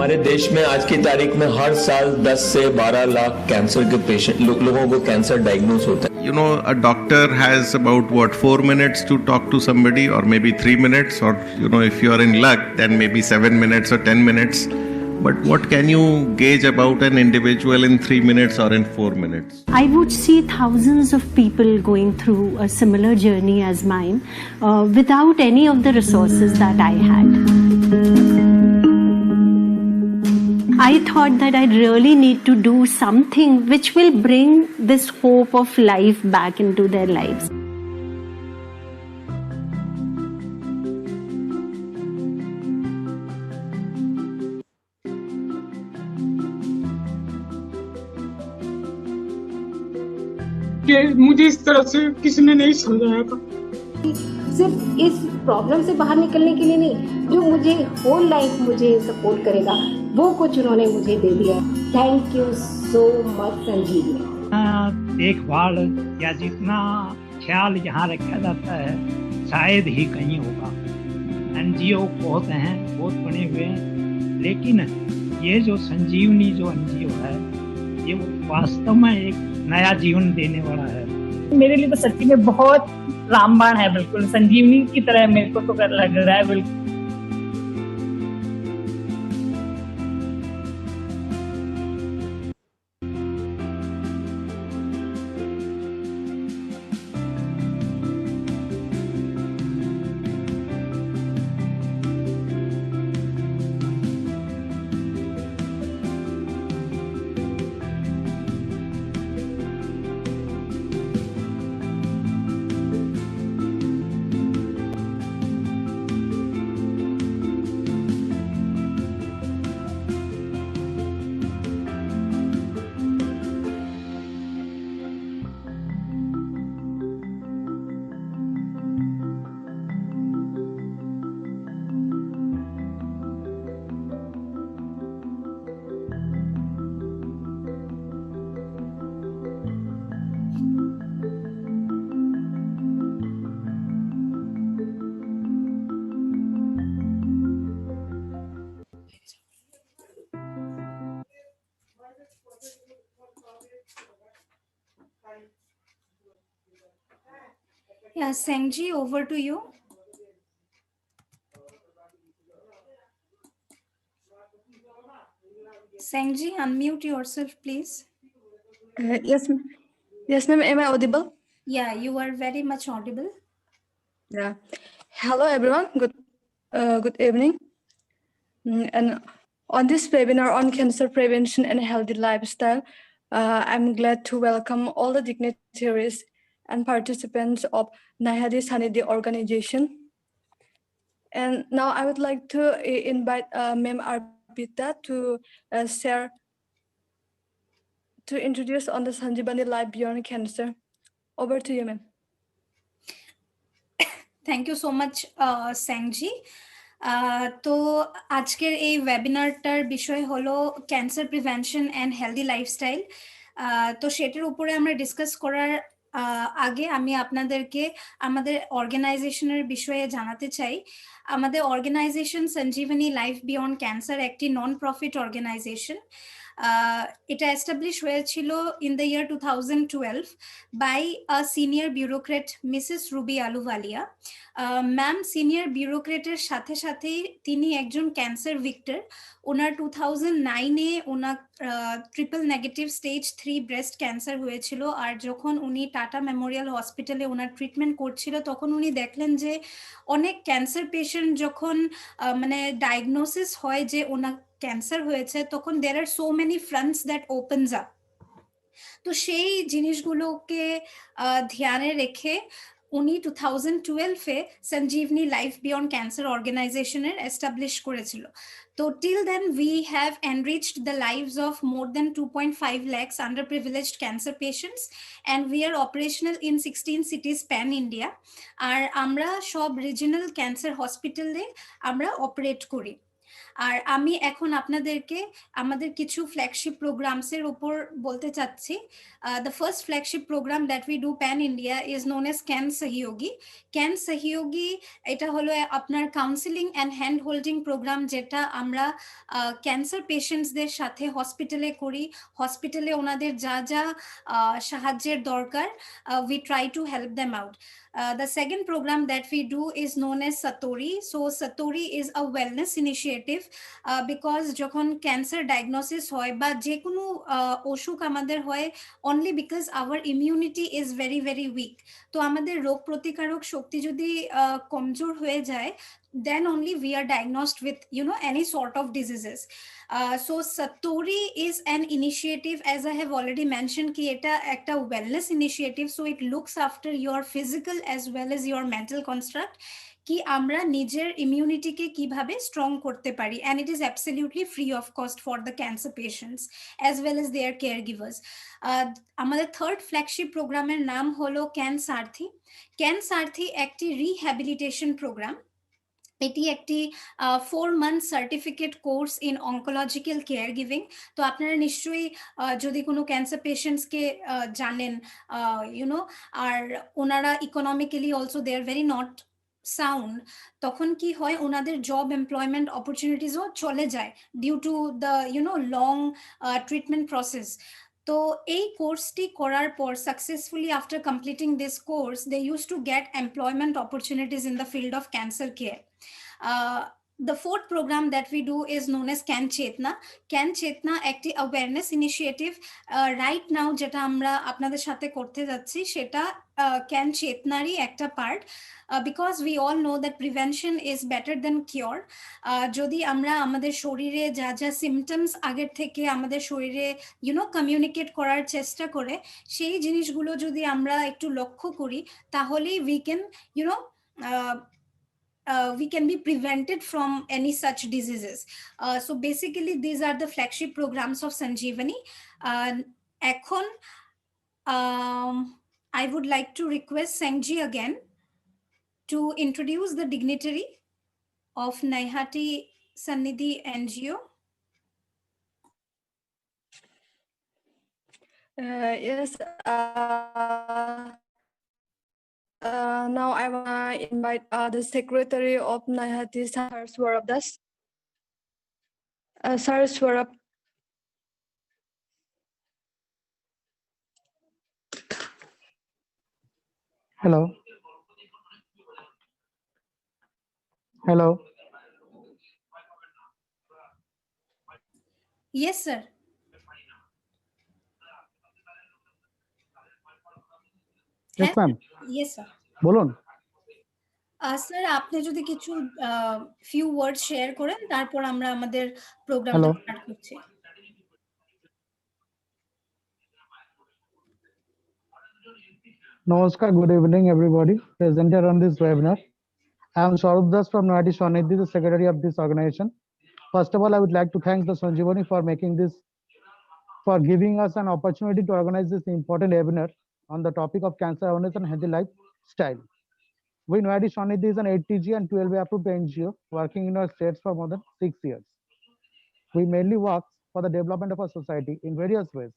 हमारे देश में आज की तारीख में हर साल 10 से 12 लाख कैंसर के पेशेंट लोगों को कैंसर डायग्नोस होता है. You know, a doctor has about 4 minutes to talk to somebody, or maybe 3 minutes, or if you are in luck, then maybe 7 minutes or 10 minutes. But what can you gauge about an individual in 3 minutes or in 4 minutes? I would see thousands of people going through a similar journey as mine without any of the resources that I had. I thought that I really need to do something which will bring this hope of life back into their lives. कि मुझे इस तरह से किसी ने नहीं समझाया था. सिर्फ इस प्रॉब्लम से बाहर निकलने के लिए नहीं, जो मुझे होल लाइफ मुझे सपोर्ट करेगा वो कुछ उन्होंने मुझे दे दिया. थैंक यू सो मच संजीवनी. देखभाल या जितना ख्याल यहाँ रखा जाता है शायद ही कहीं होगा. एनजीओ बहुत हैं, बहुत बने हुए हैं, लेकिन ये जो संजीवनी जो एनजीओ है ये वास्तव में एक नया जीवन देने वाला है. मेरे लिए तो सच्ची में बहुत रामबाण है, बिल्कुल संजीवनी की तरह मेरे को तो लग रहा है. बिल्कुल Yeah, Sengji, over to you. Sengji, unmute yourself, please. Yes, ma'am. Am I audible? Yeah, you are very much audible. Yeah. Hello, everyone. Good evening. And on this webinar on cancer prevention and healthy lifestyle, I'm glad to welcome all the dignitaries and participants of Nayadi Sanidhi organization. And now I would like to invite Ma'am Arpita to share, to introduce on the Sanjeevani Life Beyond Cancer. Over to you, ma'am. Thank you so much, Sengji. তো আজকের এই ওয়েবিনারটার বিষয় হলো cancer prevention and healthy lifestyle. তো সেটার উপরে আমরা discuss করার আগে আমি আপনাদেরকে আমাদের অর্গানাইজেশনের বিষয়ে জানাতে চাই. আমাদের organization Sanjeevani life beyond cancer একটি নন প্রফিট অর্গানাইজেশন. এটা এস্টাবলিশ হয়েছিল in the year 2012 by a senior bureaucrat Mrs Ruby Ahluwalia. Ma'am senior বিউরোক্রেটের সাথে সাথেই তিনি একজন ক্যান্সার ভিক্টর. ওনার 2009-এ ওনার triple negative stage 3 breast cancer হয়েছিল. আর যখন উনি টাটা মেমোরিয়াল হসপিটালে ওনার ট্রিটমেন্ট করছিল তখন উনি দেখলেন যে অনেক ক্যান্সার পেশেন্ট যখন মানে ডায়াগনোসিস হয় যে ওনার ক্যান্সার হয়েছে তখন there are so many fronts that opens up. তো সেই জিনিসগুলোকে ধ্যানে রেখে উনি 2012-এ সঞ্জীবনী লাইফ বিয়ন্ড ক্যান্সার অর্গানাইজেশনের এস্টাবলিশ করেছিল. তো till then we have enriched the lives of more than 2.5 lakhs underprivileged cancer patients and we are operational in 16 cities pan India. আর আমরা সব রিজিনাল ক্যান্সার হসপিটালে আমরা অপারেট করি. আর আমি এখন আপনাদেরকে আমাদের কিছু ফ্ল্যাগশিপ প্রোগ্রামসের উপর বলতে চাচ্ছি। The first flagship program that we do pan India is known as Can Sahayogi. Can Sahayogi এটা হলো আপনার counselling and hand holding program, যেটা আমরা ক্যান্সার পেশেন্টসদের সাথে হসপিটালে করি। হসপিটালে ওনাদের যা যা সাহায্যের দরকার, we try to help them out. The second program that we do is known as Satori. So Satori is a wellness initiative because যখন ক্যান্সার ডায়াগনোসিস হয় বা যে কোনো অসুখ আমাদের হয় only because our immunity is very very weak. তো আমাদের রোগ প্রতিকারক শক্তি যদি কমজোর হয়ে যায়, then only we are diagnosed with any sort of diseases. So Satori is an initiative, as I have already mentioned, ki eta ekta wellness initiative, so it looks after your physical as well as your mental construct, কি আমরা নিজের ইমিউনিটিকে কিভাবে strong করতে পারি, and it is absolutely free of cost for the cancer patients as well as their caregivers. আমাদের third flagship প্রোগ্রামের নাম হলো ক্যান সারথি। ক্যান সারথি একটি রিহ্যাবিলিটেশন প্রোগ্রাম। এটি একটি 4-month certificate course in oncological caregiving. তো আপনারা নিশ্চয়ই যদি কোনো ক্যান্সার পেশেন্টসকে জানেন, আর ওনারা economically also they are very not sound, তখন কি হয় ওনাদের জব এমপ্লয়মেন্ট অপরচুনিটিসও চলে যায় due to the long treatment process. তো এই কোর্সটি করার পর successfully after completing this course they use to get employment opportunities in the field of cancer care. The fourth program that we do is known as Can Chetna. Can Chetna একটি awareness initiative. Right now যেটা আমরা আপনাদের সাথে করতে যাচ্ছি সেটা Can Chetnarই একটা part, because we all know that prevention is better than cure. যদি আমরা আমাদের শরীরে যা যা সিমটমস আগের থেকে আমাদের শরীরে কমিউনিকেট করার চেষ্টা করে, সেই জিনিসগুলো যদি আমরা একটু লক্ষ্য করি, তাহলেই we can we can be prevented from any such diseases. So basically these are the flagship programs of Sanjeevani. Ekhon I would like to request Sengji again to introduce the dignitary of Naihati Sannidhi NGO. Yes. Now I want to invite the secretary of Naihati, Sir Swarab Das. Sir Swarab. Hello. Hello. Yes, sir. Yes, ma'am. Yes, sir. বলুন। Sir আপনি যদি কিছু few word share করেন, তারপর আমরা আমাদের প্রোগ্রামটা Hello. Start করছি। Namaskar, good evening, everybody present here on this webinar. I am Swarab Das from Naihati Sannidhi, the secretary of this organization. First of all, I would like to thank the Sanjeevani for giving us an opportunity to organize this important webinar on the topic of cancer awareness and healthy lifestyle. We Naihati Sannidhi is an 8TG and 12A approved NGO working in our states for more than 6 years. We mainly work for the development of our society in various ways.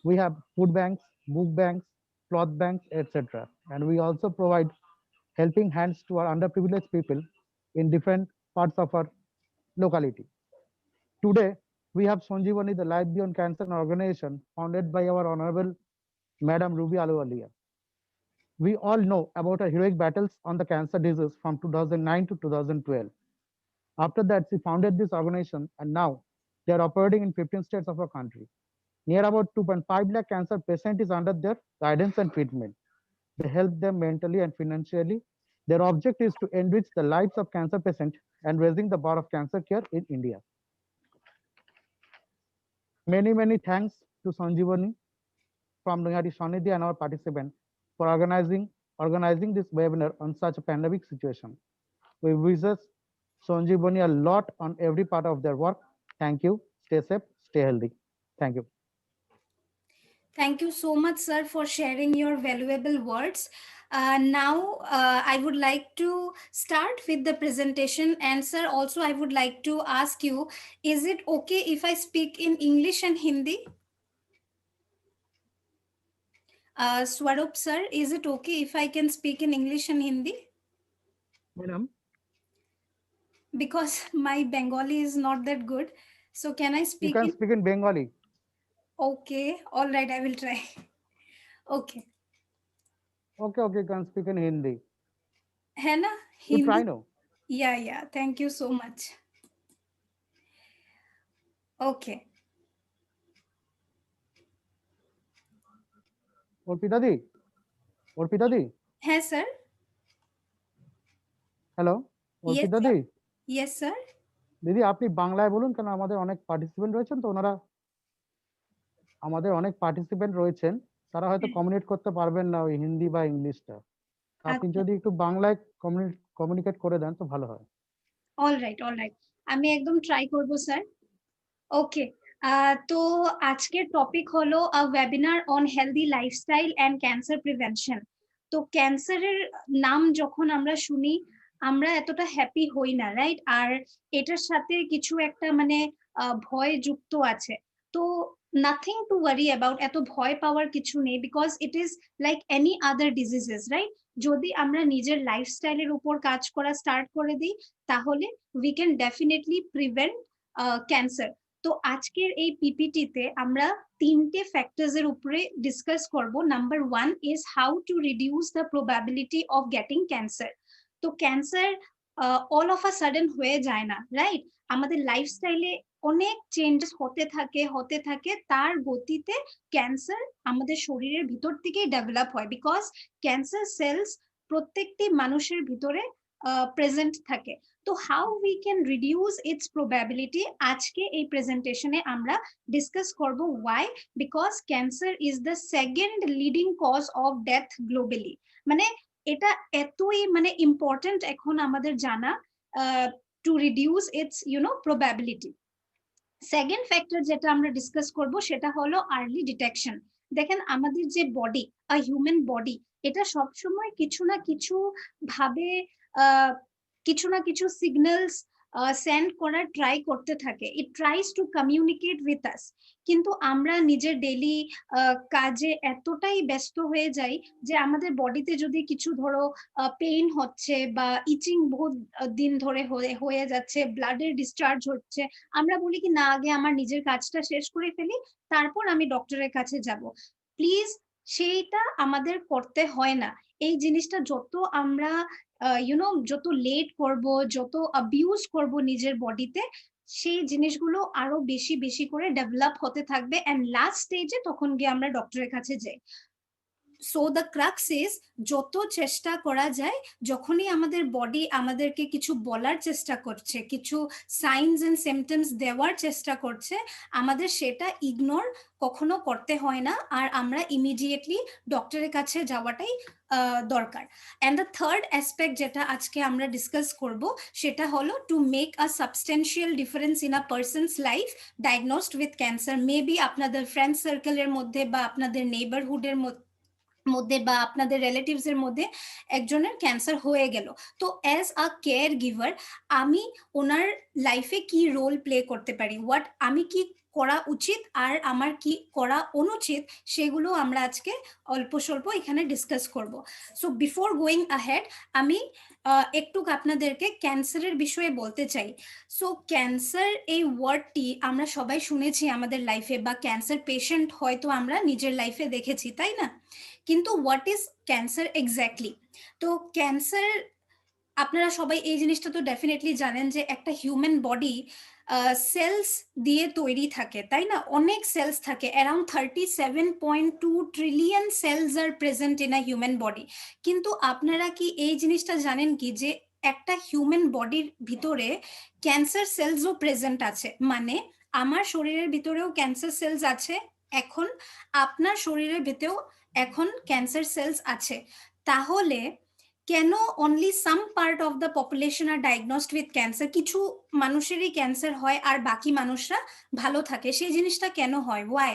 We have food banks, book banks, cloth banks, etc. And we also provide helping hands to our underprivileged people in different parts of our locality. Today, we have Sanjeevani, the Life Beyond Cancer organization founded by our Honorable Madam Ruby Ahluwalia. We all know about her heroic battles on the cancer disease from 2009 to 2012. After that, she founded this organization, and now they are operating in 15 states of our country. Near about 2.5 lakh cancer patients is under their guidance and treatment. They help them mentally and financially. Their object is to enrich the lives of cancer patients and raising the bar of cancer care in India. Many, many thanks to Sanjeevani from Naihati Sannidhi and our participants for organizing this webinar on such a pandemic situation. We wish Sanjeevani a lot on every part of their work. Thank you. Stay safe, stay healthy. Thank you. Thank you so much, sir, for sharing your valuable words. Now, I would like to start with the presentation. And, sir, also I would like to ask you, is it okay if I speak in English and Hindi? Swarup, sir, is it okay if I can speak in English and Hindi? Madam, Because my Bengali is not that good. So, can I you speak can in? speak in Bengali. Okay, all right, I will try. Okay. Okay, okay, you can speak in Hindi. है ना You try Hindi? now. Yeah, thank you so much. Okay. Arpita দি, অর্পিতা দি, है sir? Hello, Yes, Arpita sir. দি, Yes, sir. দিদি আপনি বাংলায় বলুন, কারণ আমাদের অনেক পার্টিসিপেন্ট রয়েছেন, তো ওনারা তারা হয়তো কমিউনিকেট করতে পারবেন না ওই হিন্দি বা ইংলিশটা। আপনি আচ্ছা। যদি একটু বাংলায় কমিউনিকেট করে দেন তো ভালো হয়। All right. আমি একদম ট্রাই করব স্যার। ওকে। তো আজকের টপিক হলো a webinar on healthy lifestyle and cancer prevention. তো ক্যান্সারের নাম যখন আমরা শুনি আমরা এতটা হ্যাপি হই না, রাইট? আর এটার সাথে কিছু একটা মানে ভয় যুক্ত আছে। তো নাথিং টু ওয়ারি অ্যাবাউট, এত ভয় পাওয়ার কিছু নেই, because it is like any other diseases, right? যদি আমরা নিজের লাইফস্টাইলের উপর কাজ করা স্টার্ট করে দিই তাহলে we can definitely prevent cancer. তো আজকের এই পিপিটিতে আমরা তিনটে ফ্যাক্টরস এর উপরে ডিসকাস করব। Number 1 is how to reduce the probability of getting cancer. তো cancer all of a sudden হয়ে যায় না, রাইট? আমাদের লাইফস্টাইলে অনেক চেঞ্জেস হতে থাকে, তার গতিতে ক্যান্সার আমাদের শরীরের ভিতর থেকেই ডেভেলপ হয়, বিকজ ক্যান্সার সেলস প্রত্যেকটি মানুষের ভিতরে প্রেজেন্ট থাকে। তো how we can reduce its probability আজকে এই প্রেজেন্টেশনে আমরা ডিসকাস করব। Why? Because cancer is the second leading cause of death globally. মানে এটা এতই মানে ইম্পর্টেন্ট এখন আমাদের জানা to reduce its probability. Second factor যেটা আমরা ডিসকাস করব সেটা হলো আর্লি ডিটেকশন। দেখেন আমাদের যে বডি, হিউম্যান বডি, এটা সবসময় কিছু না কিছু ভাবে কিছু না কিছু সিগন্যালস সেন্ড করার ট্রাই করতে থাকে। It tries to communicate with us, কিন্তু আমরা নিজের ডেইলি কাজে এতটাই ব্যস্ত হয়ে যাই যে আমাদের বডিতে যদি কিছু ধরো পেইন হচ্ছে বা ইচিং বহুত দিন ধরে হয়ে যাচ্ছে, ব্লাডের ডিসচার্জ হচ্ছে, আমরা বলি কি না আগে আমার নিজের কাজটা শেষ করে ফেলি তারপর আমি ডক্টরের কাছে যাব। প্লিজ, সেইটা আমাদের করতে হয় না। এই জিনিসটা যত আমরা যত লেট করব, যত অ্যাবিউজ করব নিজের বডিতে, সেই জিনিসগুলো আরো বেশি বেশি করে ডেভেলপ হতে থাকবে, এন্ড লাস্ট স্টেজে তখন গিয়ে আমরা ডক্টরের কাছে যাই। সো দ্য ক্রাক্স ইজ, যত চেষ্টা করা যায়, যখনই আমাদের বডি আমাদেরকে কিছু বলার চেষ্টা করছে, কিছু সাইনস এন্ড সিমটমস দেওয়ার চেষ্টা করছে, আমাদের সেটা ইগনোর কখনো করতে হয় না, আর আমরা ইমিডিয়েটলি ডক্টরের কাছে যাওয়াটাই দরকার। অ্যান্ড দ্য থার্ড অ্যাসপেক্ট যেটা আজকে আমরা ডিসকাস করব সেটা হলো to make a substantial difference in a person's life diagnosed with cancer. Maybe আপনাদের ফ্রেন্ড সার্কেলের মধ্যে বা আপনাদের নেইবারহুডের মধ্যে বা আপনাদের রিলেটিভস এর মধ্যে একজনের ক্যান্সার হয়ে গেল, তো অ্যাজ আ কেয়ার গিভার আমি ওনার লাইফে কি রোল প্লে করতে পারি, হোয়াট আমি কি করা উচিত আর আমার কি করা অনুচিত, সেগুলো আমরা আজকে অল্প স্বল্প এখানে ডিসকাস করব। সো বিফোর গোয়িং আহেড আমি একটু আপনাদেরকে ক্যান্সারের বিষয়ে বলতে চাই। সো ক্যান্সার এই ওয়ার্ডটি আমরা সবাই শুনেছি আমাদের লাইফে, বা ক্যান্সার পেশেন্ট হয়তো আমরা নিজের লাইফে দেখেছি, তাই না? কিন্তু হোয়াট ইজ ক্যান্সার এক্স্যাক্টলি? তো ক্যান্সার আপনারা সবাই এই জিনিসটা তো ডেফিনেটলি জানেন যে একটা হিউম্যান বডি সেলস দিয়ে তৈরি থাকে, তাই না? অনেক সেলস থাকে, around 37.2 trillion cells are present in a human body. কিন্তু আপনারা কি এই জিনিসটা জানেন কি যে একটা হিউম্যান বডির ভিতরে ক্যান্সার সেলসও প্রেজেন্ট আছে? মানে আমার শরীরের ভিতরেও ক্যান্সার সেলস আছে, এখন আপনার শরীরের ভিতরেও এখন ক্যান্সার সেলস আছে। তাহলে কেন only some part of the population are diagnosed with cancer, কিছু মানুষেরই ক্যান্সার হয় আর বাকি মানুষরা ভালো থাকে, সেই জিনিসটা কেন হয়, ওয়াই?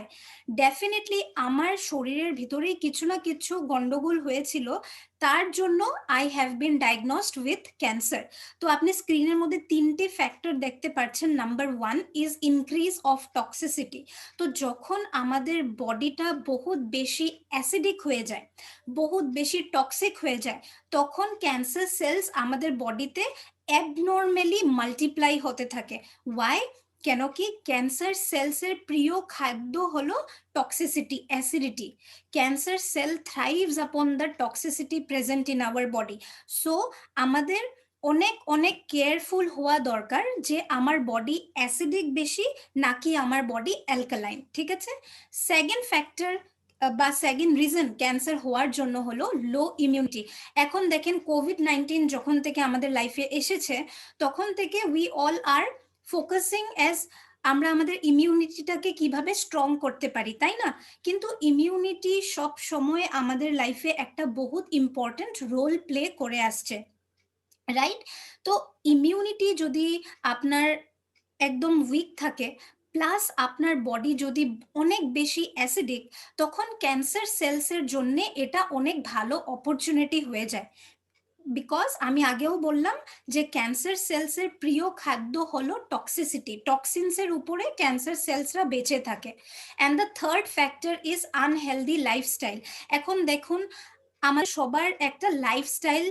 ডেফিনেটলি আমার শরীরের ভিতরেই কিছু না কিছু গন্ডগোল হয়েছিল, তার জন্য I have been diagnosed with cancer. তো আপনি স্ক্রিনের মধ্যে 3টে ফ্যাক্টর দেখতে পাচ্ছেন। Number 1 is increase of toxicity. তো যখন আমাদের বডিটা বহুত বেশি অ্যাসিডিক হয়ে যায়, বহুত বেশি টক্সিক হয়ে যায়, তখন ক্যান্সার সেলস আমাদের বডিতে অ্যাবনর্মালি মাল্টিপ্লাই হতে থাকে। ওয়াই? কেন কি ক্যান্সার সেলসের প্রিয় খাদ্য হলো toxicity, acidity. Cancer cell থ্রাইভস upon the toxicity present in our body. So আমাদের অনেক অনেক কেয়ারফুল হওয়া দরকার যে আমার বডি অ্যাসিডিক বেশি নাকি আমার বডি অ্যালকালাইন। ঠিক আছে? সেকেন্ড ফ্যাক্টর বা সেকেন্ড রিজন ক্যান্সার হওয়ার জন্য হলো লো ইমিউনিটি। এখন দেখেন কোভিড-19 যখন থেকে আমাদের লাইফে এসেছে, তখন থেকে we all R focusing as আমরা আমাদের ইমিউনিটিটাকে কিভাবে স্ট্রং করতে পারি, তাই না? কিন্তু ইমিউনিটি সব সময় আমাদের লাইফে একটা বহুত ইম্পর্টেন্ট রোল প্লে করে আসছে, রাইট? তো ইমিউনিটি যদি আপনার একদম উইক থাকে, প্লাস আপনার বডি যদি অনেক বেশি অ্যাসিডিক, তখন ক্যান্সার সেলসের জন্য এটা অনেক ভালো অপরচুনিটি হয়ে যায়। বিকজ আমি আগেও বললাম যে ক্যান্সার সেলসের প্রিয় খাদ্য হলো টক্সিসিটি, টক্সিনসের উপরে ক্যান্সার সেলসরা বেঁচে থাকে। And the third factor is unhealthy lifestyle. এখন দেখুন আমার সবার একটা লাইফস্টাইল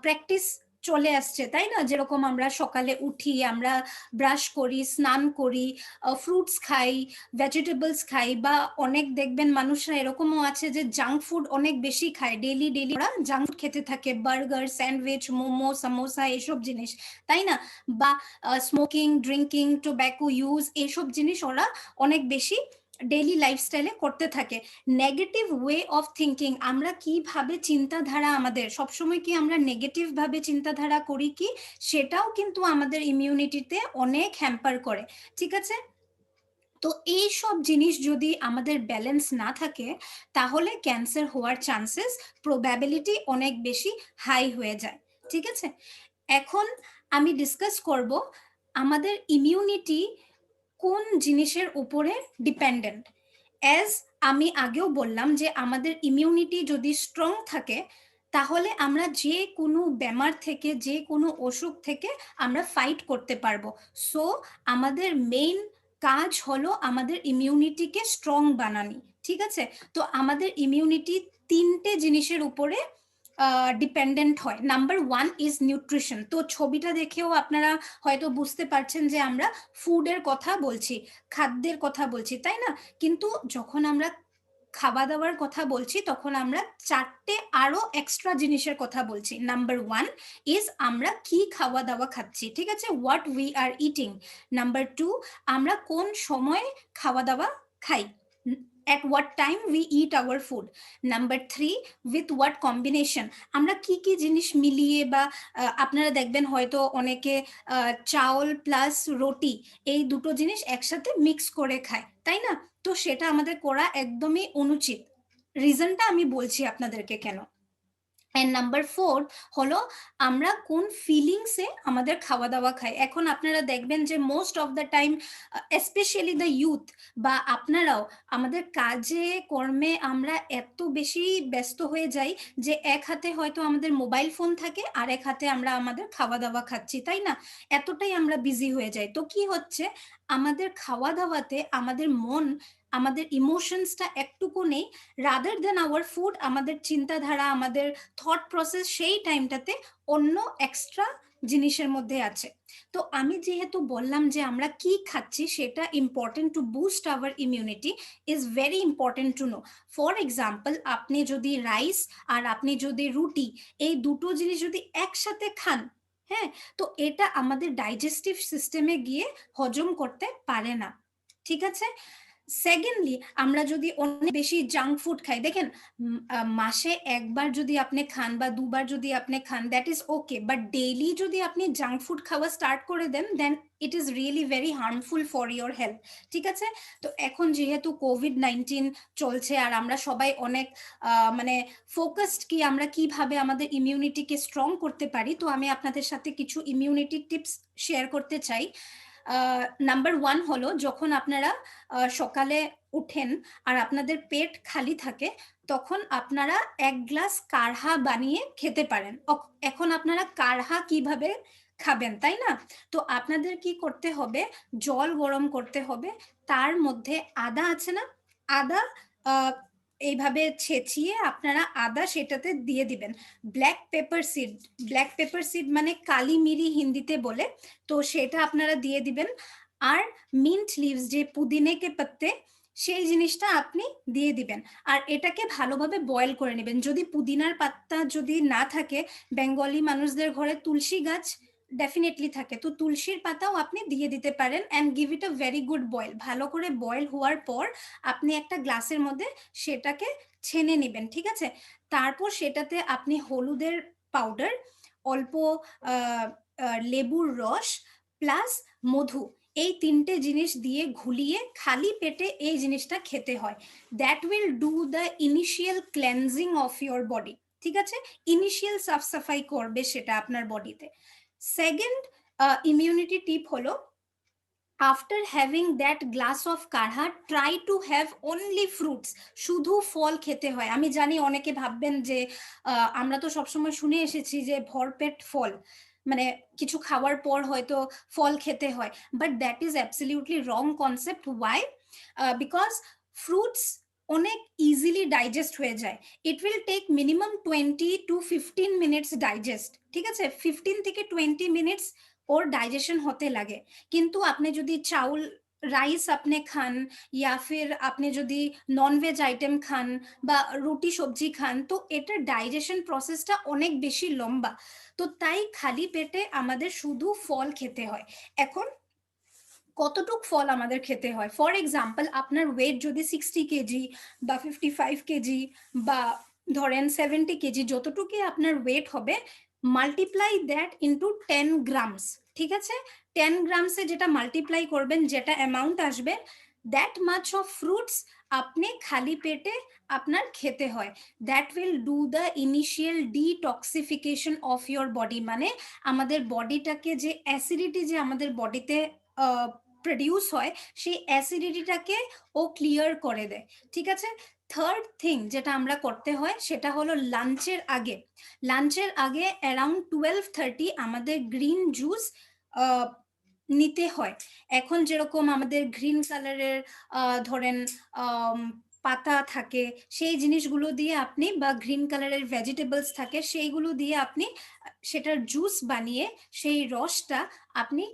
প্র্যাকটিস চলে আসছে, তাই না? যেরকম আমরা সকালে উঠি, আমরা ব্রাশ করি, স্নান করি, ফ্রুটস খাই, ভেজিটেবলস খাই, বা অনেক দেখবেন মানুষরা এরকমও আছে যে জাঙ্ক ফুড অনেক বেশি খায়, ডেলি ডেলি ওরা জাঙ্ক ফুড খেতে থাকে, বার্গার, স্যান্ডউইচ, মোমো, সামোসা, এসব জিনিস, তাই না? বা স্মোকিং, ড্রিঙ্কিং, টোব্যাকো ইউজ, এসব জিনিস ওরা অনেক বেশি ডেইলি লাইফস্টাইলে করতে থাকে। নেগেটিভ ওয়ে অফ থিঙ্কিং, আমরা কিভাবে চিন্তাধারা, আমাদের সবসময় কি আমরা নেগেটিভ ভাবে চিন্তাধারা করি কি, সেটাও কিন্তু আমাদের ইমিউনিটিতে অনেক হ্যাম্পার করে। ঠিক আছে? তো এই সব জিনিস যদি আমাদের ব্যালেন্স না থাকে, তাহলে ক্যান্সার হওয়ার চান্সেস, প্রবাবিলিটি অনেক বেশি হাই হয়ে যায়। ঠিক আছে? এখন আমি ডিসকাস করব আমাদের ইমিউনিটি কোন জিনিসের উপরে ডিপেন্ডেন্ট। অ্যাজ আমি আগেও বললাম যে আমাদের ইমিউনিটি যদি স্ট্রং থাকে, তাহলে আমরা যে কোনো বেমার থেকে, যে কোনো অসুখ থেকে আমরা ফাইট করতে পারবো। সো আমাদের মেইন কাজ হলো আমাদের ইমিউনিটিকে স্ট্রং বানানি। ঠিক আছে? তো আমাদের ইমিউনিটি 3টে জিনিসের উপরে ডিপেন্ডেন্ট হয়। Number 1 is nutrition. তো ছবিটা দেখেও আপনারা হয়তো বুঝতে পারছেন যে আমরা ফুডের কথা বলছি, খাদ্যের কথা বলছি, তাই না? কিন্তু যখন আমরা খাওয়া দাওয়ার কথা বলছি, তখন আমরা 4টে আরো এক্সট্রা জিনিসের কথা বলছি। নাম্বার 1 ইজ আমরা কি খাওয়া দাওয়া খাচ্ছি, ঠিক আছে, what we are eating. Number 2, আমরা কোন সময় খাওয়া দাওয়া খাই, at what time we eat our food. Number 3, with what combination, আমরা কি কি জিনিস মিলিয়ে, বা আপনারা দেখবেন হয়তো অনেকে চাউল প্লাস রুটি, এই দুটো জিনিস একসাথে মিক্স করে খায়, তাই না? তো সেটা আমাদের করা একদমই অনুচিত। রিজনটা আমি বলছি আপনাদেরকে কেন। এন্ড নাম্বার 4 হলো আমরা কোন ফিলিংসে আমাদের খাওয়া দাওয়া খাই। এখন আপনারা দেখবেন যে most of the time, specially the youth বা আপনারাও, আমাদের কাজে কর্মে আমরা এত বেশি ব্যস্ত হয়ে যাই যে এক হাতে হয়তো আমাদের মোবাইল ফোন থাকে, আর এক হাতে আমরা আমাদের খাওয়া দাওয়া খাচ্ছি, তাই না? এতটাই আমরা বিজি হয়ে যাই। তো কি হচ্ছে, আমাদের খাওয়া দাওয়াতে আমাদের মন, আমাদের ইমোশনসটা একটুকু নেই। রাদার দেন আওয়ার ফুড, আমাদের চিন্তাধারা, আমাদের থট প্রসেস সেই টাইমটাতে অন্য এক্সট্রা জিনিসের মধ্যে আছে। তো আমি যেহেতু বললাম যে আমরা কি খাচ্ছি সেটা important to boost our immunity, is very important to know. For example, আপনি যদি রাইস আর আপনি যদি রুটি, এই দুটো জিনিস যদি একসাথে খান, হ্যাঁ, তো এটা আমাদের ডাইজেস্টিভ সিস্টেমে গিয়ে হজম করতে পারে না। ঠিক আছে? সেকেন্ডলি আমরা যদি অনেক বেশি জাঙ্ক ফুড খাই, দেখেন মাসে একবার যদি আপনি খান বা দুবার যদি আপনি খান that is okay, but daily যদি আপনি জাঙ্ক ফুড খাওয়া স্টার্ট করে দেন then it is really very harmful for your health. ঠিক আছে, তো এখন যেহেতু কোভিড-19 চলছে আর আমরা সবাই অনেক মানে ফোকাসড কি আমরা কিভাবে আমাদের ইমিউনিটিকে স্ট্রং করতে পারি, তো আমি আপনাদের সাথে কিছু ইমিউনিটি টিপস শেয়ার করতে চাই। নাম্বার 1 হলো, যখন আপনারা সকালে উঠেন আর আপনাদের পেট খালি থাকে তখন আপনারা 1 গ্লাস কাঢ়া বানিয়ে খেতে পারেন। এখন আপনারা কাঢ়া কিভাবে খাবেন, তাই না? তো আপনাদের কি করতে হবে, জল গরম করতে হবে, তার মধ্যে আদা আছে না, আদা এইভাবে ছেঁচিয়ে আপনারা আদা সেটাতে দিয়ে দিবেন। ব্ল্যাক পেপার সিড মানে কালি মিরি হিন্দিতে বলে, তো সেটা আপনারা দিয়ে দিবেন। আর মিন্ট লিভস, যে পুদিনে কে পাত্তে, সেই জিনিসটা আপনি দিয়ে দিবেন আর এটাকে ভালোভাবে বয়েল করে নেবেন। যদি পুদিনার পাতা যদি না থাকে, বেঙ্গলি মানুষদের ঘরে তুলসী গাছ ডেফিনেটলি থাকে, তো তুলসীর পাতাও আপনি দিয়ে দিতে পারেন and give it a very good boil. ভালো করে বয়েল হওয়ার পর আপনি একটা গ্লাসের মধ্যে সেটাকে ছেনে নেবেন। ঠিক আছে, তারপর সেটাতে আপনি হলুদের পাউডার, অল্প লেবুর রস প্লাস মধু, এই 3টে জিনিস দিয়ে ঘুলিয়ে খালি পেটে এই জিনিসটা খেতে হয়। That will do the initial cleansing of your body. ঠিক আছে, ইনিশিয়াল সাফ সাফাই করবে সেটা আপনার বডিতে। সেকেন্ড ইমিউনিটি টিপ হলো, after having that glass of কাঢ়া try to have only fruits, শুধু ফল খেতে হয়। আমি জানি অনেকে ভাববেন যে আমরা তো সবসময় শুনে এসেছি যে ভরপেট ফল, মানে কিছু খাওয়ার পর হয়তো ফল খেতে হয়, but that is absolutely wrong concept. Why? Because fruits অনেক ইজিলি ডাইজেস্ট হয়ে যায়। It will take minimum 20 to 15 minutes digest. ঠিক আছে, 15 থেকে 20 মিনিটস ওর ডাইজেশন হতে লাগে। কিন্তু আপনি যদি চাউল রাইস আপনি খান, ইয়া ফির আপনি যদি ননভেজ আইটেম খান বা রুটি সবজি খান, তো এটার ডাইজেশন প্রসেসটা অনেক বেশি লম্বা। তো তাই খালি পেটে আমাদের শুধু ফল খেতে হয়। এখন কতটুক ফল আমাদের খেতে হয়? ফর এক্সাম্পল, আপনার ওয়েট যদি 60 কেজি বা 55 কেজি বা ধরেন 70 কেজি, যতটুকু আপনার ওয়েট হবে, মাল্টিপ্লাই দ্যাট ইন্টু 10 গ্রামস। ঠিক আছে, 10 গ্রামসে যেটা মাল্টিপ্লাই করবেন, যেটা অ্যামাউন্ট আসবে, দ্যাট মাচ অফ ফ্রুটস আপনি খালি পেটে আপনার খেতে হয়। That will do the initial detoxification of your body, মানে আমাদের বডিটাকে যে অ্যাসিডিটি যে আমাদের বডিতে প্রডিউস হয়, সেই অ্যাসিডিটিটাকে ও ক্লিয়ার করে দেয়। ঠিক আছে, থার্ড থিং যেটা আমরা করতে হয় সেটা হলো লাঞ্চের আগে অ্যারাউন্ড 12:30 আমাদের গ্রিন জুস নিতে হয়। এখন যেরকম আমাদের গ্রিন কালারের ধরেন পাতা থাকে, সেই জিনিসগুলো দিয়ে আপনি, বা গ্রিন কালারের ভেজিটেবলস থাকে, সেইগুলো দিয়ে আপনি সেটার জুস বানিয়ে সেই রসটা আপনি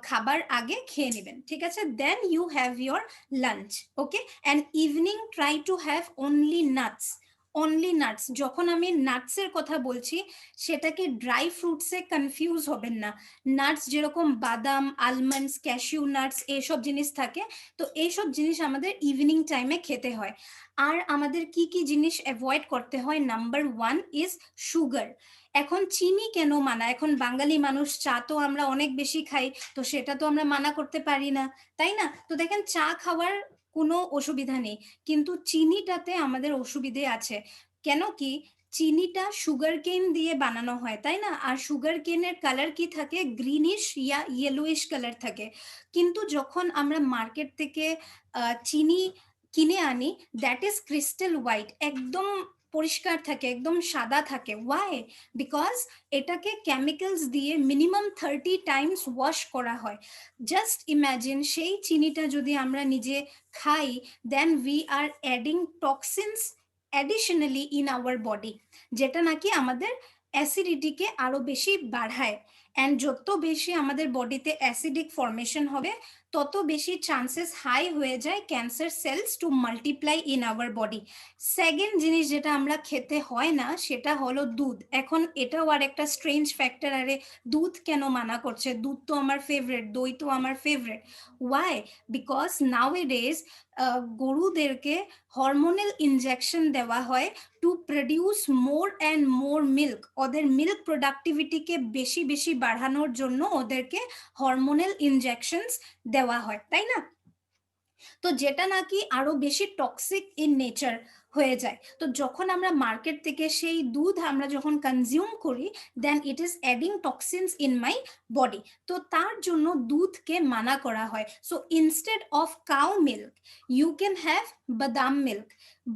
খাবার আগে খেয়ে নেবেন। ঠিক আছে, then you have your lunch. Okay, and evening try to have only nuts. যখন আমি নাটসের কথা বলছি, সেটাকে ড্রাই ফ্রুটসে কনফিউজ হবেন না। নাটস যেরকম বাদাম, আলমন্ডস, ক্যাশিউ নাটস, এইসব জিনিস থাকে, তো এইসব জিনিস আমাদের ইভিনিং টাইমে খেতে হয়। আর আমাদের কি কি জিনিস অ্যাভয়েড করতে হয়? Number 1 is sugar. এখন চিনি কেন মানা? এখন বাঙালি মানুষ, চা তো আমরা অনেক বেশি খাই, তো সেটা তো আমরা মানা করতে পারি না, তাই না? তো দেখেন, চা খাওয়ার কোনো অসুবিধা নেই, কিন্তু চিনিটাতে আমাদের অসুবিধে আছে। কেন কি? চিনিটা সুগার কেন দিয়ে বানানো হয়, তাই না? আর সুগার কেনের কালার কি থাকে? গ্রিনিশ ইয়া ইয়েলোইশ কালার থাকে। কিন্তু যখন আমরা মার্কেট থেকে চিনি কিনে আনি, দ্যাট ইজ ক্রিস্টাল হোয়াইট, একদম পরিষ্কার থাকে, একদম সাদা থাকে। ওয়াই? বিকজ এটাকে কেমিক্যালস দিয়ে মিনিমাম 30 টাইমস ওয়াশ করা হয়। জাস্ট ইম্যাজিন, সেই চিনিটা যদি আমরা নিজে খাই, then we are adding toxins additionally in our body, যেটা নাকি আমাদের অ্যাসিডিটিকে আরো বেশি বাড়ায়। অ্যান্ড যত বেশি আমাদের বডিতে অ্যাসিডিক ফর্মেশন হবে, তত বেশি চান্সেস হাই হয়ে যায় cancer cells to multiply in our body. Second জিনিস যেটা আমরা খেতে হয় না সেটা হলো দুধ। এখন এটাও আর একটা স্ট্রেঞ্জ ফ্যাক্টর, আরে দুধ কেন মানা করছে, দুধ তো আমার ফেভারিট, দই তো আমার favourite. Why? Because nowadays গরুদেরকে হরমোনাল ইনজেকশন দেওয়া হয় to produce more and more milk. ওদের মিল্ক প্রোডাক্টিভিটিকে বেশি বেশি বাড়ানোর জন্য ওদেরকে হরমোনাল ইনজেকশনস দেওয়া হয়, তাই না? তো যেটা নাকি আরো বেশি টক্সিক ইন নেচার হয়ে যায়। তো যখন আমরা মার্কেট থেকে সেই দুধ আমরা যখন কনজিউম করি, then it is adding toxins in my body. তো তার জন্য দুধকে মানা করা হয়। So instead of cow milk you can have বাদাম মিল্ক।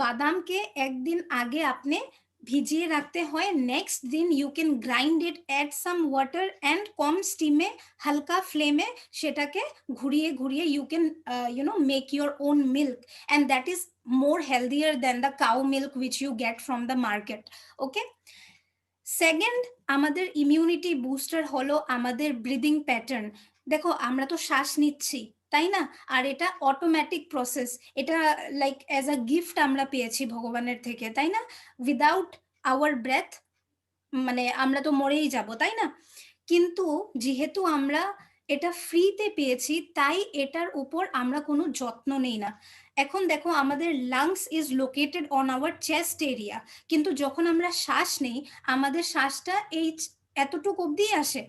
বাদামকে একদিন আগে আপনি ভিজিয়ে রাখতে হয়, নেক্সট দিন you can grind it, add some water and কম স্টিমে হালকা ফ্লেমে সেটাকে ঘুরিয়ে ঘুরিয়ে you can make your own milk, and that is more healthier than the cow milk which you get from the market. Okay, second আমাদের immunity booster হলো আমাদের breathing pattern. দেখো আমরা তো শ্বাস নিচ্ছি, তাই না? আর এটা অটোমেটিক প্রসেস, এটা লাইক অ্যাজ আ গিফট আমরা পেয়েছি ভগবানের থেকে, তাই না? উইদাউট আওয়ার ব্রেথ মানে আমরা তো মরেই যাব, তাই না? কিন্তু যেহেতু আমরা এটা ফ্রিতে পেয়েছি তাই এটার উপর আমরা কোনো যত্ন নেই না। এখন দেখো আমাদের lungs is located on our chest area, কিন্তু যখন আমরা শ্বাস নেই আমাদের শ্বাসটা এই এতটুকু অব্দি আসে,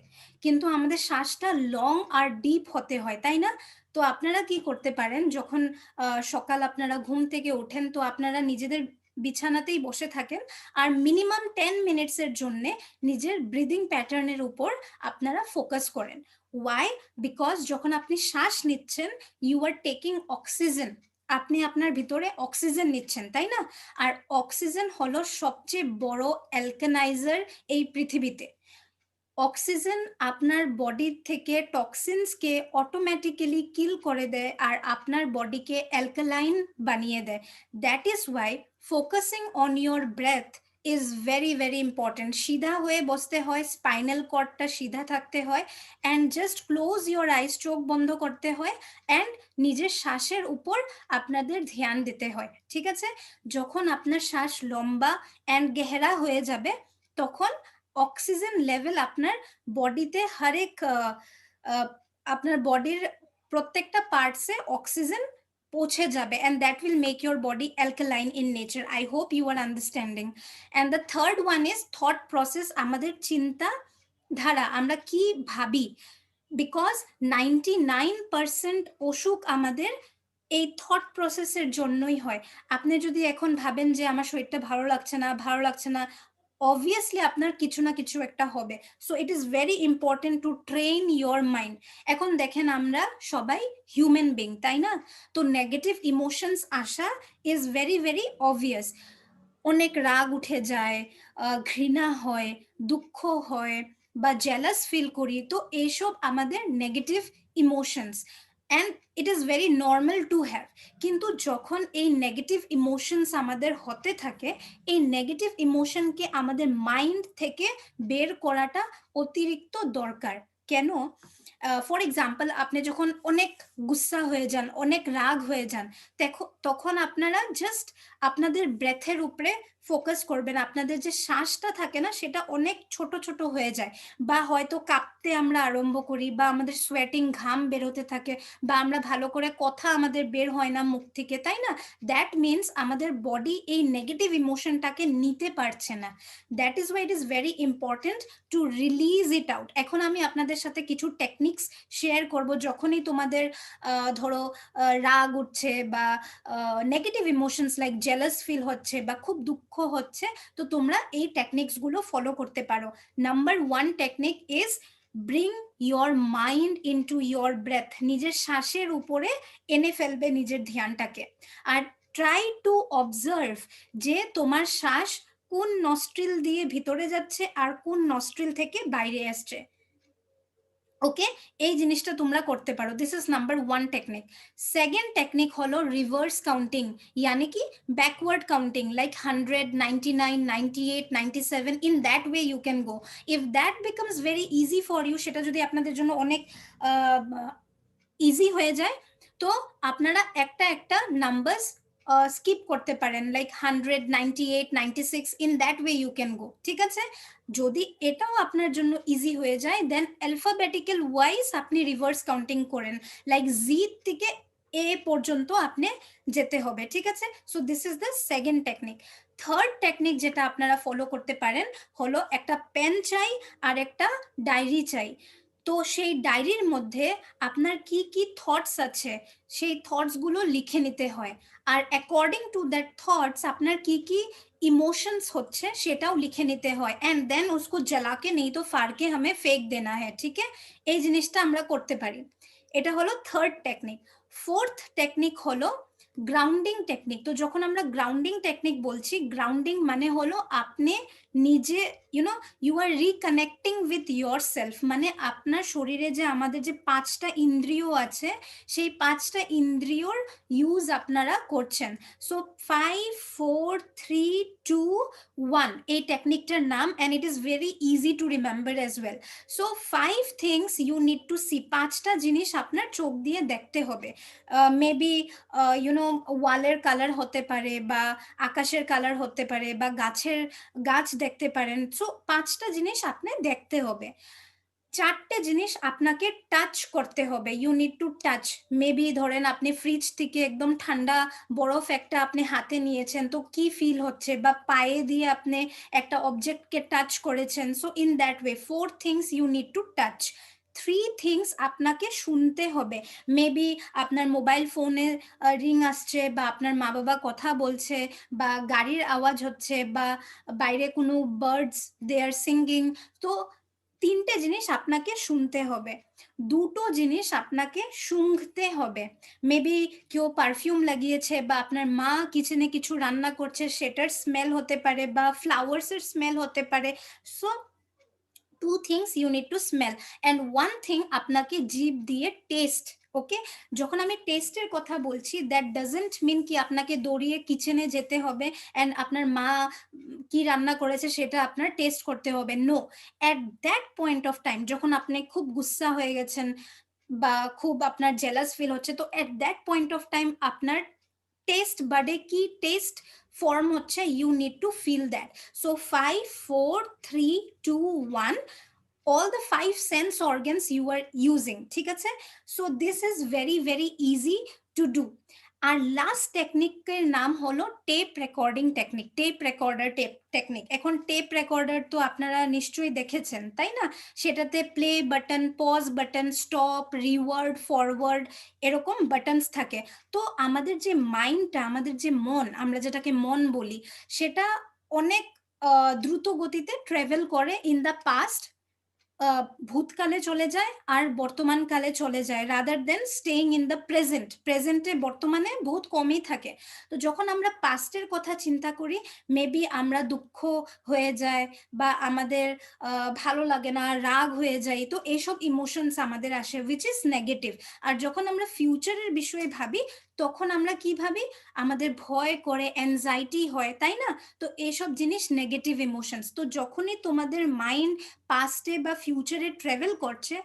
কিন্তু আমাদের শ্বাসটা লং আর ডিপ হতে হয়, তাই না? তো আপনারা কি করতে পারেন, যখন সকাল আপনারা ঘুম থেকে ওঠেন তো আপনারা নিজেদের বিছানাতেই বসে থাকেন আর মিনিমাম 10 মিনিটসের জন্য নিজের ব্রিদিং প্যাটার্নের উপর আপনারা ফোকাস করেন। ওয়াই? বিকজ যখন আপনি শ্বাস নিচ্ছেন ইউ আর টেকিং অক্সিজেন, আপনি আপনার ভিতরে অক্সিজেন নিচ্ছেন, তাই না? আর অক্সিজেন হলো সবচেয়ে বড় অ্যালকানাইজার এই পৃথিবীতে। অক্সিজেন আপনার বডির থেকে টক্সিনসকে অটোমেটিক্যালি কিল করে দেয় আর আপনার বডিকে অ্যালকালাইন বানিয়ে দেয়। That is why focusing on your breath is very very important. সিধা হয়ে বসতে হয়, স্পাইনাল কর্ডটা সিধা থাকতে হয়, and just close your eyes, চোখ বন্ধ করতে হয়, অ্যান্ড নিজের শ্বাসের উপর আপনাদের ধ্যান দিতে হয়, ঠিক আছে? যখন আপনার শ্বাস লম্বা অ্যান্ড গেহরা হয়ে যাবে তখন অক্সিজেন লেভেল আপনার বডিতে হরেক আপনার বডির প্রত্যেকটা পার্টসে অক্সিজেন পৌঁছে যাবে, and that will make your body alkaline in nature. I hope you are understanding. And the third one is thought process, আমাদের চিন্তা ধারা, আমরা কি ভাবি, বিকজ 99% অসুখ আমাদের এই থট প্রসেসের জন্যই হয়। আপনি যদি এখন ভাবেন যে আমার শরীরটা ভালো লাগছে না, অবভিয়াসলি আপনার কিছু না কিছু একটা হবে। So it is very important to train your mind. এখন দেখেন আমরা সবাই হিউম্যান বিং, তাই না? তো নেগেটিভ ইমোশনস আসা ইজ ভেরি ভেরি অবভিয়াস। অনেক রাগ উঠে যায়, ঘৃণা হয়, দুঃখ হয় বা জেলাস ফিল করি, তো এইসব আমাদের negative emotions, and it is very normal to have. কিন্তু যখন এই নেগেটিভ ইমোশনস আমাদের হতে থাকে, এই নেগেটিভ ইমোশনকে আমাদের মাইন্ড থেকে বের করাটা অতিরিক্ত দরকার। কেন? ফর এক্সাম্পল, আপনি যখন অনেক গুসা হয়ে যান, অনেক রাগ হয়ে যান, তখন আপনারা জাস্ট আপনাদের ব্রেথের উপরে ফোকাস করবেন। আপনাদের যে শ্বাসটা থাকে না সেটা অনেক ছোট ছোট হয়ে যায়, বা হয়তো কাঁপতে আমরা আরম্ভ করি, বা আমাদের সোয়েটিং ঘাম বেরোতে থাকে, বা আমরা ভালো করে কথা আমাদের বের হয় না মুখ থেকে, তাই না? দ্যাট মিনস আমাদের বডি এই নেগেটিভ ইমোশনটাকে নিতে পারছে না। That is why it is very important to release it out. এখন আমি আপনাদের সাথে কিছু টেকনিক্স শেয়ার করব। যখনই তোমাদের ধরো রাগ উঠছে বা negative emotions like jealous feel হচ্ছে বা খুব দুঃখ হচ্ছে, তো তোমরা এই টেকনিক্স গুলো ফলো করতে পারো। Number 1 technique is bring your mind into your breath. নিজের শ্বাসের উপরে এনে ফেলবে নিজের ধ্যানটাকে, আর ট্রাই টু অবজার্ভ যে তোমার শ্বাস কোন নস্ট্রিল দিয়ে ভিতরে যাচ্ছে আর কোন নস্ট্রিল থেকে বাইরে আসছে। ওকে, এই জিনিসটা তোমরা করতে পারো। This is number 1 technique. Second technique হলো রিভার্স কাউন্টিং, ইয়ানি কি backward counting, like 100, 99, 98, 97, in that way you can go. If that becomes very easy for you, সেটা যদি আপনাদের জন্য অনেক ইজি হয়ে যায় তো আপনারা একটা একটা নাম্বারস স্কিপ করতে পারেন, like 100, 98, 96, in that way you can go. ঠিক আছে, যদি এটাও আপনার জন্য ইজি হয়ে যায় দেন অ্যালফাবেটিক্যাল ওয়াইজ আপনি রিভার্স কাউন্টিং করেন, লাইক জি থেকে এ পর্যন্ত আপনি যেতে হবে। ঠিক আছে, so this is the second technique. Third technique যেটা আপনারা ফলো করতে পারেন হলো একটা পেন চাই আর একটা ডায়েরি চাই। তো সেই ডায়েরির মধ্যে আপনার কি কি থটস আছে সেই থটসগুলো লিখে নিতে হয়, আর অ্যাকর্ডিং টু দ্যাট থটস আপনার কি কি इमोशंस হচ্ছে সেটাও লিখে নিতে হয়, এন্ড দেন उसको जला के नहीं तो फाड़ के हमें फेंक देना है। ठीक है, এই জিনিসটা আমরা করতে পারি। এটা হলো থার্ড টেকনিক। ফোর্থ টেকনিক হলো গ্রাউন্ডিং টেকনিক। তো যখন আমরা গ্রাউন্ডিং টেকনিক বলছি, গ্রাউন্ডিং মানে হলো আপনি নিজে you are reconnecting with yourself, মানে আপনার শরীরে যে আমাদের যে 5টা ইন্দ্রিয় আছে সেই 5টা ইন্দ্রিয়র ইউজ আপনারা করছেন। সো 5, 4, 3, 2, 1 এই টেকনিকটার নাম, and it is very easy to remember as well. So 5 things you need to see, 5টা জিনিস আপনার চোখ দিয়ে দেখতে হবে। মেবি ওয়ালের কালার হতে পারে, বা আকাশের কালার হতে পারে, বা গাছ দেখতে পারেন। সো 5টা জিনিস আপনি দেখতে হবে। 4টে জিনিস আপনাকে টাচ করতে হবে, you need to touch. Maybe ধরেন আপনি ফ্রিজ থেকে একদম ঠান্ডা বরফ একটা আপনি হাতে নিয়েছেন, তো কি ফিল হচ্ছে, বা পায়ে দিয়ে আপনি একটা অবজেক্টকে টাচ করেছেন। So in that way 4 things you need to touch. 3 things আপনাকে শুনতে হবে, মেবি আপনার মোবাইল ফোনে রিং আসছে, বা আপনার মা বাবা কথা বলছে, বা গাড়ির আওয়াজ হচ্ছে, বা বাইরে কোনো বার্ডস দে আর সিঙ্গিং। তো 3টে জিনিস আপনাকে শুনতে হবে, 2টো জিনিস আপনাকে শুঁঘতে হবে। মেবি কেউ পারফিউম লাগিয়েছে, বা আপনার মা কিচেনে কিছু রান্না করছে সেটার স্মেল হতে পারে, বা ফ্লাওয়ার্সের স্মেল হতে পারে। So 2 things you need to smell, and 1 thing আপনাকে জিভ দিয়ে টেস্ট। ওকে, যখন আমি টেস্টের কথা বলছি দ্যাট ডাজন্ট মিন কি আপনাকে দৌড়িয়ে কিচেনে যেতে হবে অ্যান্ড আপনার মা কি রান্না করেছে সেটা আপনার টেস্ট করতে হবে। No, at that point of time যখন আপনি খুব গুস্সা হয়ে গেছেন বা খুব আপনার জেলাস ফিল হচ্ছে, তো at that point of time আপনার টেস্ট বাডে কি টেস্ট ফর্ম হচ্ছে, you need to feel that. So 5, 4, 3, 2, 1 all the 5 sense organs you are using. ঠিক আছে, so this is very very easy to do. আর last টেকনিকের নাম হলো tape recording technique, tape recorder technique. এখন টেপ রেকর্ডার তো আপনারা নিশ্চয়ই দেখেছেন, তাই না? সেটাতে play button, pause button, stop, rewind, forward এরকম বাটনস থাকে। তো আমাদের যে মাইন্ডটা, আমাদের যে মন, আমরা যেটাকে মন বলি, সেটা অনেক দ্রুত গতিতে ট্রাভেল করে ইন দ্য পাস্ট, ভূতকালে চলে যায় আর বর্তমান কালে চলে যায়, rather than staying in the present. প্রেজেন্টে বর্তমানে বহুত কমই থাকে। তো যখন আমরা পাস্টের কথা চিন্তা করি, মেবি আমরা দুঃখ হয়ে যায়, বা আমাদের ভালো লাগে না, রাগ হয়ে যায়, তো এইসব ইমোশনস আমাদের আসে উইচ ইজ নেগেটিভ। আর যখন আমরা ফিউচারের বিষয়ে ভাবি তখন আমরা কি ভাবি, আমাদের ভয় করে, অ্যাংজাইটি হয়, তাই না? তো এইসব জিনিস নেগেটিভ ইমোশনস। তো যখনই তোমাদের মাইন্ড পাস্টে বা ফিউচারে ট্রাভেল করছে,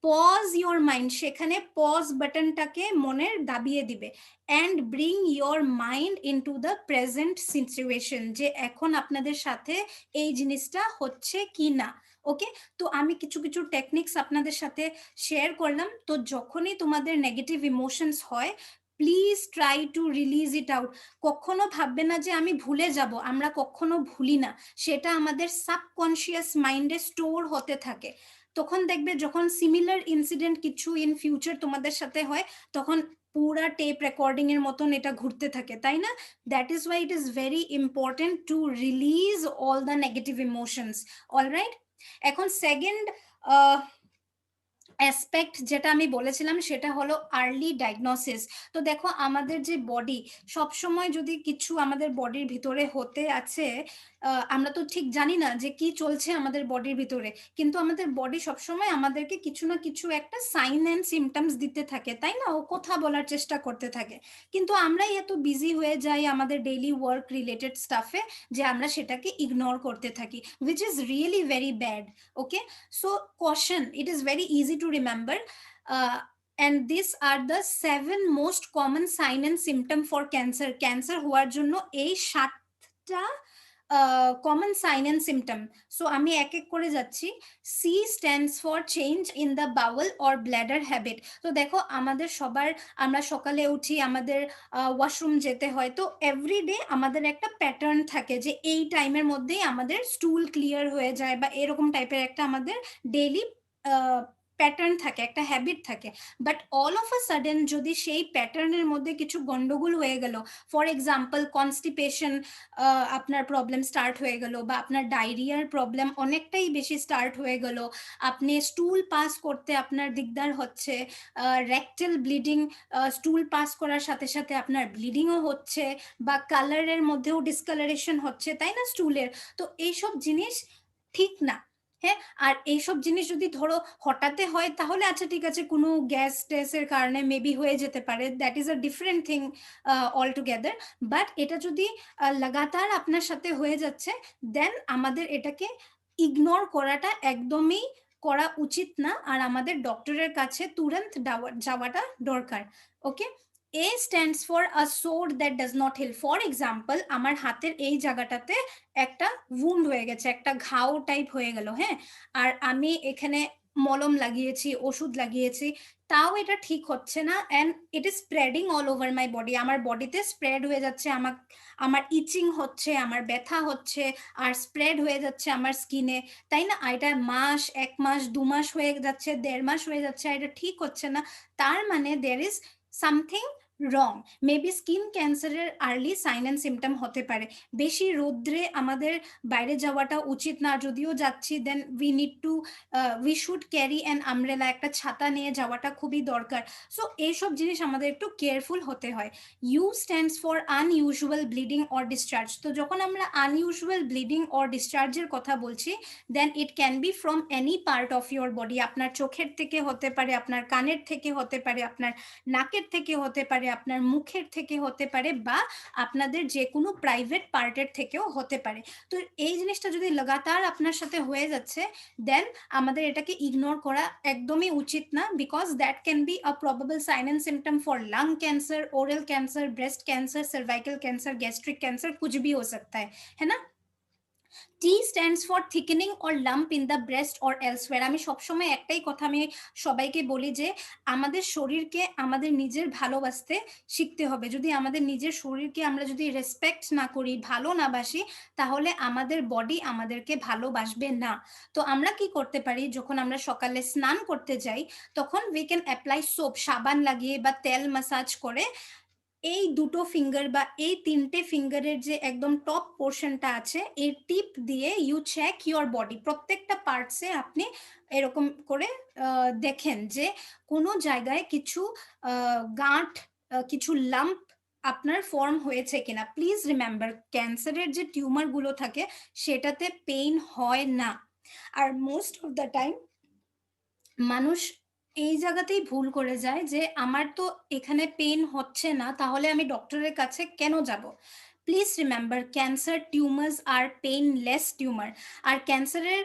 পজ ইয়োর মাইন্ড, সেখানে পজ বাটনটাকে মনের দাবিয়ে দিবে and bring your mind into the present situation, যে এখন আপনাদের সাথে এই জিনিসটা হচ্ছে কি না। ওকে, তো আমি কিছু কিছু টেকনিক্স আপনাদের সাথে শেয়ার করলাম। তো যখনই তোমাদের নেগেটিভ ইমোশনস হয়, please try to release it out. কখনো ভাববে না যে আমি ভুলে যাব, আমরা কখনো ভুলি না, সেটা আমাদের সাবকনশিয়াস মাইন্ডে স্টোর হতে থাকে। তখন দেখবে যখন সিমিলার ইনসিডেন্ট কিছু ইন ফিউচার তোমাদের সাথে হয়, তখন পুরা টেপ রেকর্ডিং এর মতন এটা ঘুরতে থাকে, তাই না? That is why it is very important to release all the negative emotions. Alright, এখন সেকেন্ড অ্যাসপেক্ট যেটা আমি বলেছিলাম সেটা হলো আর্লি ডায়াগনোসিস। তো দেখো, আমাদের যে বডি, সবসময় যদি কিছু আমাদের বডির ভিতরে হতে আছে, আমরা তো ঠিক জানি না যে কি চলছে আমাদের বডির ভিতরে, কিন্তু আমাদের বডি সবসময় আমাদেরকে কিছু না কিছু একটা সাইন অ্যান্ড সিমটমস দিতে থাকে, তাই না? ও কথা বলার চেষ্টা করতে থাকে, কিন্তু আমরাই এত বিজি হয়ে যাই আমাদের ডেইলি ওয়ার্ক রিলেটেড স্টাফে যে আমরা সেটাকে ইগনোর করতে থাকি, which is really very bad. Okay, so caution, it is very easy to remember. and these are the 7 most common sign and symptom for cancer হওয়ার জন্য এই 7টা common sign and symptom. So আমি এক এক করে যাচ্ছি। C stands for change in the bowel or bladder habit. তো দেখো আমাদের সবার, আমরা সকালে উঠি, আমাদের ওয়াশরুম যেতে হয়, তো এভরিডে আমাদের একটা প্যাটার্ন থাকে যে এই টাইমের মধ্যেই আমাদের স্টুল ক্লিয়ার হয়ে যায় বা এরকম টাইপের একটা আমাদের ডেইলি প্যাটার্ন থাকে, একটা হ্যাবিট থাকে। But all of a sudden যদি সেই প্যাটার্নের মধ্যে কিছু গন্ডগোল হয়ে গেল, ফর এক্সাম্পল কনস্টিপেশন আপনার প্রবলেম স্টার্ট হয়ে গেল, বা আপনার ডায়রিয়ার প্রবলেম অনেকটাই বেশি স্টার্ট হয়ে গেল, আপনি স্টুল পাস করতে আপনার দিকদার হচ্ছে, রেকটাল ব্লিডিং, স্টুল পাস করার সাথে সাথে আপনার ব্লিডিংও হচ্ছে, বা কালারের মধ্যেও ডিসকালারেশন হচ্ছে, তাই না, স্টুলের, তো এইসব জিনিস ঠিক না। হ্যাঁ, আর এইসব জিনিস যদি ধরো হঠাৎ হয় তাহলে আচ্ছা ঠিক আছে, কোনো গ্যাস টেসের কারণে মেবি হয়ে যেতে পারে, that is a different thing all together. But এটা যদি লাগাতার আপনার সাথে হয়ে যাচ্ছে, দেন আমাদের এটাকে ইগনোর করাটা একদমই করা উচিত না, আর আমাদের ডক্টরের কাছে তুরন্ত যাওয়াটা দরকার। ওকে, A stands for a sword that does not heal. For example, আমার হাতের এই জায়গাটাতে একটা wound হয়ে গেছে, একটা ঘাও টাইপ হয়ে গেল, হ্যাঁ, আর আমি এখানে মলম লাগিয়েছি, ওষুধ লাগিয়েছি, তাও এটা ঠিক হচ্ছে না, and it is spreading all over my body, আমার বডিতে স্প্রেড হয়ে যাচ্ছে, আমার ইচিং হচ্ছে, আমার ব্যথা হচ্ছে, আর স্প্রেড হয়ে যাচ্ছে আমার স্কিনে, তাই না, এটা মাস, 1 মাস, 2 মাস হয়ে যাচ্ছে, 1.5 মাস হয়ে যাচ্ছে, এটা ঠিক হচ্ছে না, তার মানে দের is something wrong, maybe skin ক্যান্সারের আর্লি সাইন অ্যান্ড সিমটম হতে পারে। বেশি রৌদ্রে আমাদের বাইরে যাওয়াটা উচিত না, যদিও যাচ্ছি then we should carry an umbrella, একটা ছাতা নিয়ে যাওয়াটা খুবই দরকার। সো এইসব জিনিস আমাদের একটু কেয়ারফুল হতে হয়। U stands for unusual bleeding or discharge. তো যখন আমরা আনইউজুয়াল ব্লিডিং অর ডিসচার্জের কথা বলছি, then it can be from any part of your body, আপনার চোখের থেকে হতে পারে, আপনার কানের থেকে হতে পারে, আপনার নাকের থেকে হতে পারে, আপনার মুখের থেকে হতে পারে, বা আপনাদের যে কোনো প্রাইভেট পার্টের থেকেও হতে পারে। তো এই জিনিসটা যদি লাগাতার আপনার সাথে হয়ে যাচ্ছে, দেন আমাদের এটাকে ইগনোর করা একদমই উচিত না, because that can be a probable sign and symptom for lung cancer, oral cancer, breast cancer, cervical cancer, gastric cancer, कुछ भी हो सकता है ना। T stands for thickening or lump in the breast or elsewhere. আমি সবসময় একটাই কথা আমি সবাইকে বলি যে আমাদের শরীরকে আমাদের নিজের ভালোবাসতে শিখতে হবে। যদি আমাদের নিজের শরীরকে আমরা যদি রেসপেক্ট না করি, ভালো না বাসি, তাহলে আমাদের বডি আমাদেরকে ভালোবাসবে না। তো আমরা কি করতে পারি, যখন আমরা সকালে স্নান করতে যাই, তখন উই ক্যান অ্যাপ্লাই সোপ, সাবান লাগিয়ে বা তেল ম্যাসাজ করে এই দুটো ফিঙ্গার বা এই 3টে ফিঙ্গারের যে একদম টপ পোর্শনটা আছে, এই টিপ দিয়ে ইউ চেক ইউর বডি, প্রত্যেকটা পার্টসে আপনি এরকম করে দেখেন যে কোনো জায়গায় কিছু গাঁট, কিছু লাম্প আপনার ফর্ম হয়েছে কিনা। প্লিজ রিমেম্বার, ক্যান্সারের যে টিউমার গুলো থাকে সেটাতে পেইন হয় না, আর মোস্ট অফ দ্য টাইম মানুষ এই জায়গাতেই ভুল করে যায় যে আমার তো এখানে পেন হচ্ছে না, তাহলে আমি ডক্টরের কাছে কেন যাব। Please remember, cancer tumours are painless tumour, আর ক্যান্সারের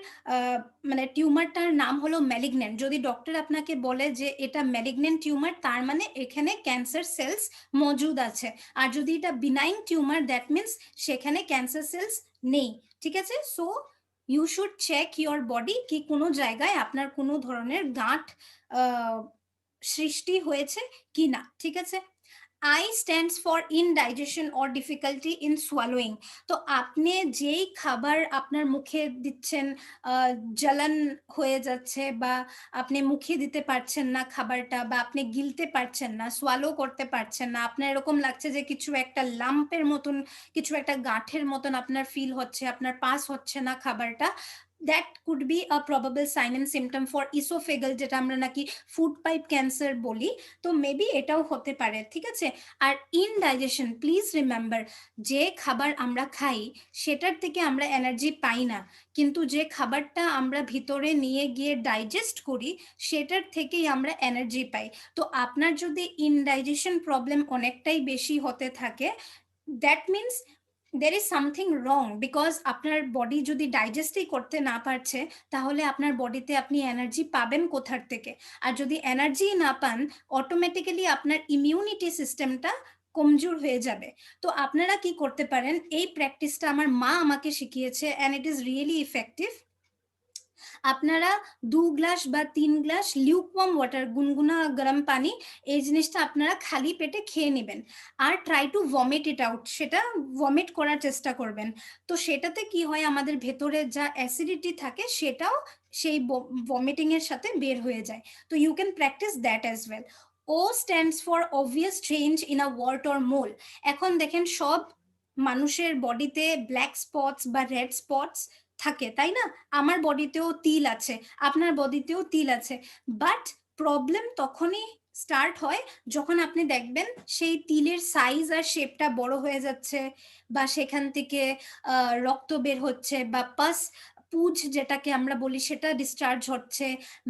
মানে টিউমারটার নাম হলো ম্যালিগন্যান্ট। যদি ডক্টর আপনাকে বলে যে এটা ম্যালিগন্যান্ট টিউমার, তার মানে এখানে ক্যান্সার সেলস মজুদ আছে, আর যদি এটা বিনাইন টিউমার, দ্যাট মিনস সেখানে ক্যান্সার সেলস নেই, ঠিক আছে। So you should check your body কি কোনো জায়গায় আপনার কোনো ধরনের গাঁট সৃষ্টি হয়েছে কি না, ঠিক আছে। I stands for indigestion or difficulty in swallowing. তো আপনি যেই খাবার আপনার মুখে দিচ্ছেন, জ্বলন হয়ে যাচ্ছে, বা আপনি মুখে দিতে পারছেন না খাবারটা, বা আপনি গিলতে পারছেন না, সোয়ালো করতে পারছেন না, আপনার এরকম লাগছে যে কিছু একটা লাম্পের মতন, কিছু একটা গাঁঠের মতন আপনার ফিল হচ্ছে, আপনার পাস হচ্ছে না খাবারটা, that could be a probable sign and symptom for esophageal, যেটা আমরা নাকি ফুড পাইপ ক্যান্সার বলি, তো মেবি এটাও হতে পারে, ঠিক আছে। আর ইনডাইজেশন, প্লিজ রিমেম্বার, যে খাবার আমরা খাই সেটার থেকে আমরা এনার্জি পাই না, কিন্তু যে খাবারটা আমরা ভিতরে নিয়ে গিয়ে ডাইজেস্ট করি সেটার থেকেই আমরা এনার্জি পাই। তো আপনার যদি ইনডাইজেশন প্রবলেম অনেকটাই বেশি হতে থাকে, that means there is something wrong, because আপনার বডি যদি ডাইজেস্টই করতে না পারছে, তাহলে আপনার বডিতে আপনি এনার্জি পাবেন কোথার থেকে? আর যদি এনার্জি না পান, অটোমেটিক্যালি আপনার ইমিউনিটি সিস্টেমটা কমজোর হয়ে যাবে। তো আপনারা কি করতে পারেন, এই প্র্যাকটিসটা আমার মা আমাকে শিখিয়েছে and it is really effective. আপনারা 2 গ্লাস বা 3 গ্লাস লিউকওয়ার্ম ওয়াটার, গুনগুনা গরম পানি, এই জিনিসটা আপনারা খালি পেটে খেয়ে নেবেন আর try to vomit it out, সেটা ভমিট করার চেষ্টা করবেন। তো সেটাতে কি হয়, আমাদের ভেতরে যা অ্যাসিডিটি থাকে সেটাও সেই ভমিটিং এর সাথে বের হয়ে যায়। তো you can practise that as well. O stands for obvious change in a wart or mole. এখন দেখেন সব মানুষের বডিতে ব্ল্যাক স্পটস বা রেড স্পটস থাকে, তাই না? আমার বডিতেও তিল আছে, আপনার বডিতেও তিল আছে, বাট প্রবলেম তখনই স্টার্ট হয় যখন আপনি দেখবেন সেই তিলের সাইজ আর শেপটা বড় হয়ে যাচ্ছে, বা সেখান থেকে রক্ত বের হচ্ছে, বা পাস পুজ যেটাকে আমরা বলি সেটা ডিসচার্জ হচ্ছে,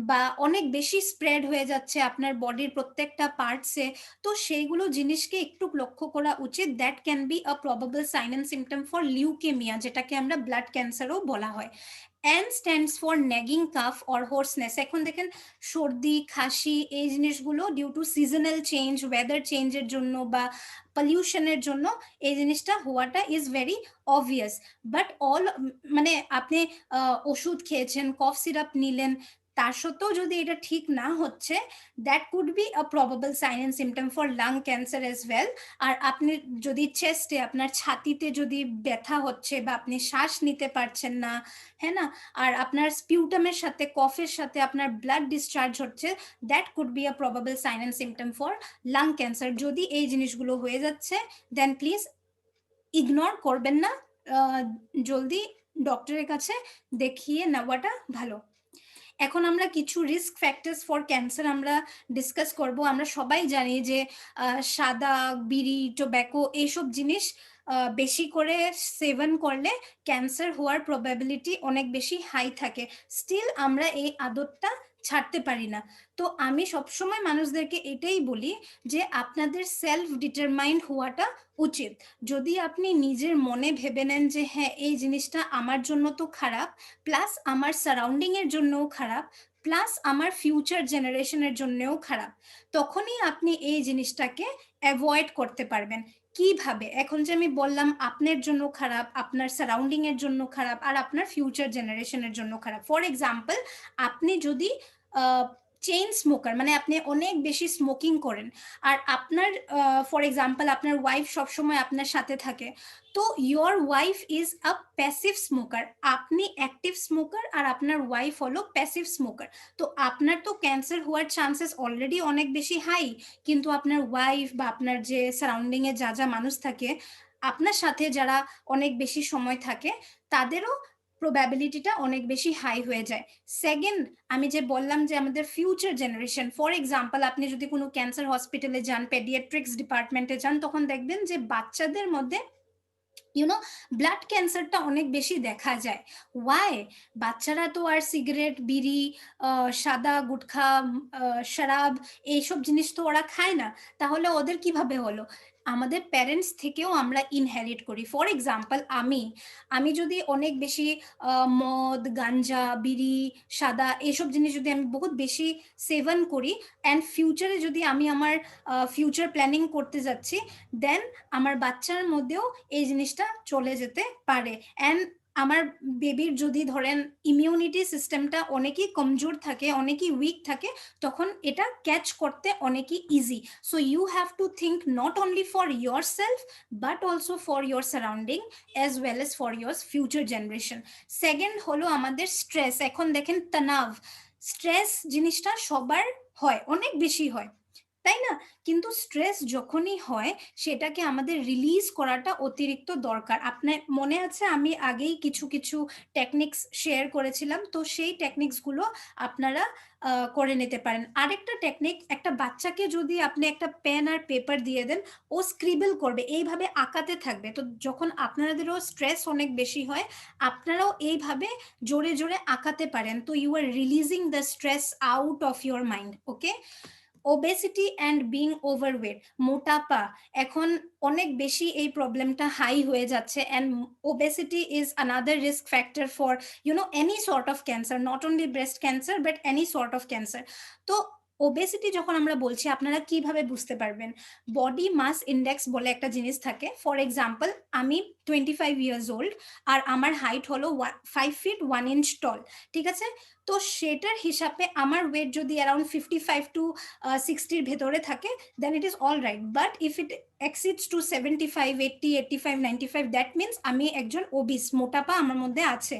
বা অনেক বেশি স্প্রেড হয়ে যাচ্ছে আপনার বডির প্রত্যেকটা পার্টসে। তো সেইগুলো জিনিসকে একটু লক্ষ্য করা উচিত। That can be a probable sign and symptom for leukaemia, যেটাকে আমরা ব্লাড ক্যান্সারও বলা হয়। N stands for nagging cough or hoarseness. এখন দেখেন সর্দি খাসি এই জিনিসগুলো due to seasonal change, weather চেঞ্জের জন্য বা পলিউশনের জন্য এই জিনিসটা হওয়াটা is very obvious. But all মানে আপনি ওষুধ খেয়েছেন, কফ সিরাপ নিলেন, তার সত্ত্বেও যদি এটা ঠিক না হচ্ছে, that could be a probable sign and symptom for lung cancer as well. আর আপনি যদি চেস্টে, আপনার ছাতিতে যদি ব্যথা হচ্ছে বা আপনি শ্বাস নিতে পারছেন না, হ্যাঁ না, আর আপনার স্পিউটামের সাথে কফের সাথে আপনার ব্লাড ডিসচার্জ হচ্ছে, that could be a probable sign and symptom for lung cancer. যদি এই জিনিসগুলো হয়ে যাচ্ছে, দেন প্লিজ ইগনোর করবেন না, জলদি ডক্টরের কাছে দেখিয়ে নেওয়াটা ভালো। এখন আমরা কিছু রিস্ক ফ্যাক্টরস ফর ক্যান্সার আমরা ডিসকাস করব। আমরা সবাই জানি যে সাদা বিড়ি, টোব্যাকো এইসব জিনিস বেশি করে সেবন করলে ক্যান্সার হওয়ার প্রবাবিলিটি অনেক বেশি হাই থাকে। স্টিল আমরা এই আদতটা ছাড়তে পারি না। তো আমি সবসময় মানুষদেরকে এটাই বলি যে আপনাদের সেলফ ডিটারমাইন্ড হওয়াটা উচিত। যদি আপনি নিজের মনে ভেবে নেন যে হ্যাঁ এই জিনিসটা আমার জন্য তো খারাপ, প্লাস আমার সারাউন্ডিং এর জন্যও খারাপ, প্লাস আমার ফিউচার জেনারেশনের জন্যও খারাপ, তখনই আপনি এই জিনিসটাকে অ্যাভয়েড করতে পারবেন। কিভাবে? এখন যে আমি বললাম আপনার জন্য খারাপ, আপনার সারাউন্ডিং এর জন্য খারাপ, আর আপনার ফিউচার জেনারেশনের জন্য খারাপ। ফর এক্সাম্পল, আপনি যদি চেইন স্মোকার, মানে আপনি অনেক বেশি স্মোকিং করেন, আর আপনার ফর এক্সাম্পল আপনার ওয়াইফ সবসময় আপনার সাথে থাকে, তো your wife is a passive smoker, আপনি অ্যাক্টিভ স্মোকার আর আপনার ওয়াইফ হলো প্যাসিভ স্মোকার। তো আপনার তো ক্যান্সার হওয়ার চান্সেস অলরেডি অনেক বেশি হাই, কিন্তু আপনার ওয়াইফ বা আপনার যে সারাউন্ডিং এ যা যা মানুষ থাকে, আপনার সাথে যারা অনেক বেশি সময় থাকে, তাদেরও প্রবাবিলিটিটা অনেক বেশি হাই হয়ে যায়। সেকেন্ড, আমি যে বললাম যে আমাদের ফিউচার জেনারেশন, ফর এক্সাম্পল আপনি যদি কোনো ক্যান্সার হসপিটালে যান, পেডিয়াট্রিক্স ডিপার্টমেন্টে যান, তখন দেখবেন যে বাচ্চাদের মধ্যে ব্লাড ক্যান্সারটা অনেক বেশি দেখা যায়। ওয়াই? বাচ্চারা তো আর সিগারেট, বিড়ি, সাদা গুটখা, শরাব এইসব জিনিস তো ওরা খায় না, তাহলে ওদের কিভাবে হলো? আমাদের প্যারেন্টস থেকেও আমরা ইনহেরিট করি। ফর এক্সাম্পল আমি যদি অনেক বেশি মদ, গাঞ্জা, বিড়ি, সাদা এইসব জিনিস যদি আমি বহুত বেশি সেবন করি, অ্যান্ড ফিউচারে যদি আমি আমার ফিউচার প্ল্যানিং করতে যাচ্ছি, দেন আমার বাচ্চার মধ্যেও এই জিনিসটা চলে যেতে পারে। অ্যান্ড আমার বেবির যদি ধরেন ইমিউনিটি সিস্টেমটা অনেকই কমজোর থাকে, অনেকই উইক থাকে, তখন এটা ক্যাচ করতে অনেকই easy. So you have to think not only for yourself but also for your surrounding as well as for your future generation. Second হলো আমাদের স্ট্রেস। এখন দেখেন তনাভ, স্ট্রেস জিনিসটা সবার হয়, অনেক বেশি হয়, তাই না? কিন্তু স্ট্রেস যখনই হয় সেটাকে আমাদের রিলিজ করাটা অতিরিক্ত দরকার। আপনার মনে আছে আমি আগেই কিছু কিছু টেকনিক্স শেয়ার করেছিলাম, তো সেই টেকনিক্সগুলো আপনারা করে নিতে পারেন। আরেকটা টেকনিক, একটা বাচ্চাকে যদি আপনি একটা পেন আর পেপার দিয়ে দেন, ও স্ক্রিবল করবে, এইভাবে আঁকাতে থাকবে। তো যখন আপনাদেরও স্ট্রেস অনেক বেশি হয়, আপনারাও এইভাবে জোরে জোরে আঁকাতে পারেন। তো you are releasing the stress out of your mind. Okay, obesity and being overweight, মোটাপা এখন অনেক বেশি এই প্রবলেমটা হাই হয়ে যাচ্ছে, and obesity is another risk factor for any sort of cancer, not only breast cancer but any sort of cancer. তো obesity যখন আমরা বলছি আপনারা কিভাবে বুঝতে পারবেন, বডি মাস ইন্ডেক্স বলে একটা জিনিস থাকে। ফর এক্সাম্পল, আমি 25 ইয়ার্স ওল্ড আর আমার হাইট হলো 5 feet 1 inch টল, ঠিক আছে? তো সেটার হিসাবে আমার ওয়েট যদি অ্যারাউন্ড 55 to 60 ভেতরে থাকে, then it is all right. But if it exceeds to 75, 80, 85, 95, that means আমি একজন ওবিস, মোটাপা আমার মধ্যে আছে।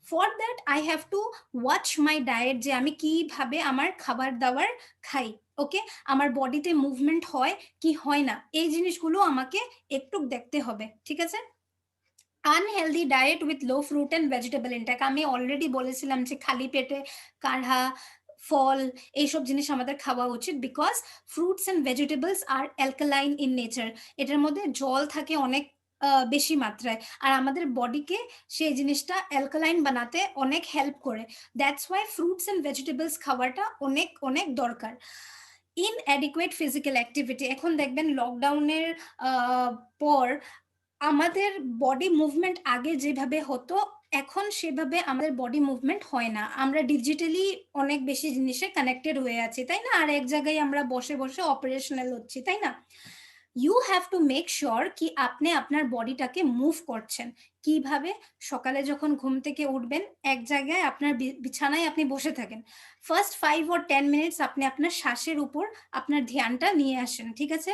For that I have to watch my diet, যে আমি কিভাবে আমার খাবার দাবার খাই, ওকে, আমার বডিতে মুভমেন্ট হয় কি হয় না, এই জিনিসগুলো আমাকে একটু দেখতে হবে, ঠিক আছে? Unhealthy diet with low fruit and vegetable intake, আমি অলরেডি বলেছিলাম যে খালি পেটে কাঢ়া, ফল, এইসব জিনিস আমাদের খাওয়া উচিত, because fruits and vegetables are alkaline in nature, এটার মধ্যে জল থাকে অনেক বেশি মাত্রায়, আর আমাদের বডিকে সেই জিনিসটা অ্যালকালাইন বানাতে অনেক হেল্প করে। That's why fruits and vegetables খাওয়াটা অনেক অনেক দরকার। ইনঅ্যাডিকুয়েট ফিজিক্যাল অ্যাক্টিভিটি, এখন দেখবেন লকডাউনের পর আমাদের বডি মুভমেন্ট আগে যেভাবে হতো এখন সেভাবে আমাদের বডি মুভমেন্ট হয় না, আমরা ডিজিটালি অনেক বেশি জিনিসে কানেক্টেড হয়ে আছি, তাই না? আর এক জায়গায় আমরা বসে বসে অপারেশনাল হচ্ছি, তাই না? You have to make sure কি আপনি আপনার বডিটাকে মুভ করছেন। কিভাবে? সকালে যখন ঘুম থেকে উঠবেন, এক জায়গায় আপনার বিছানায় আপনি বসে থাকেন, ফার্স্ট 5 or 10 মিনিটস আপনি আপনার শ্বাসের উপর আপনার ধ্যানটা নিয়ে আসেন, ঠিক আছে?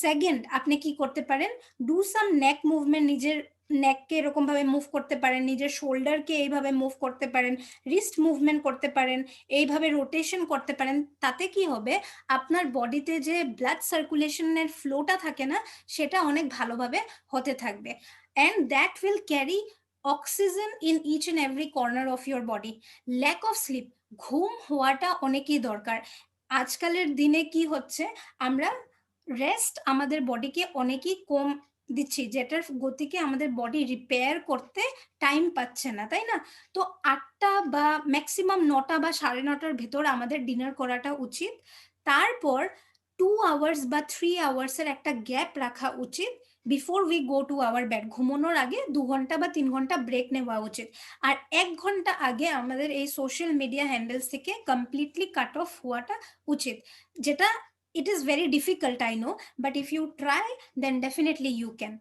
সেকেন্ড, আপনি কি করতে পারেন, ডু সাম নেক মুভমেন্ট, নিজের নেককে এরকম ভাবে মুভ করতে পারেন, নিজের শোল্ডারকে এইভাবে মুভ করতে পারেন, রিস্ট মুভমেন্ট করতে পারেন, এইভাবে রোটেশন করতে পারেন। তাতে কি হবে, আপনার বডিতে যে ব্লাড সার্কুলেশনের ফ্লোটা থাকে না, সেটা অনেক ভালোভাবে হতে থাকবে, and that will carry oxygen in each and every corner of your body. Lack of sleep, ঘুম হওয়াটা অনেকই দরকার। আজকালের দিনে কি হচ্ছে, আমরা রেস্ট আমাদের বডিকে অনেকই কম দিচ্ছি, যেটার গতিকে আমাদের বডি রিপেয়ার করতে টাইম পাচ্ছে না, তাই না? তো 8টা বা ম্যাক্সিমাম 9টা বা 9:30টার ভেতর আমাদের ডিনার করাটা উচিত। তারপর 2 আওয়ার্স বা 3 আওয়ার্সের একটা গ্যাপ রাখা উচিত before we go to our bed. ঘুমানোর আগে 2 ঘন্টা বা 3 ঘন্টা ব্রেক নেওয়া উচিত। আর 1 ঘন্টা আগে আমাদের এই সোশ্যাল মিডিয়া হ্যান্ডেলস থেকে কমপ্লিটলি কাট অফ হওয়াটা উচিত, যেটা it is very difficult, I know, but if you try then definitely you can.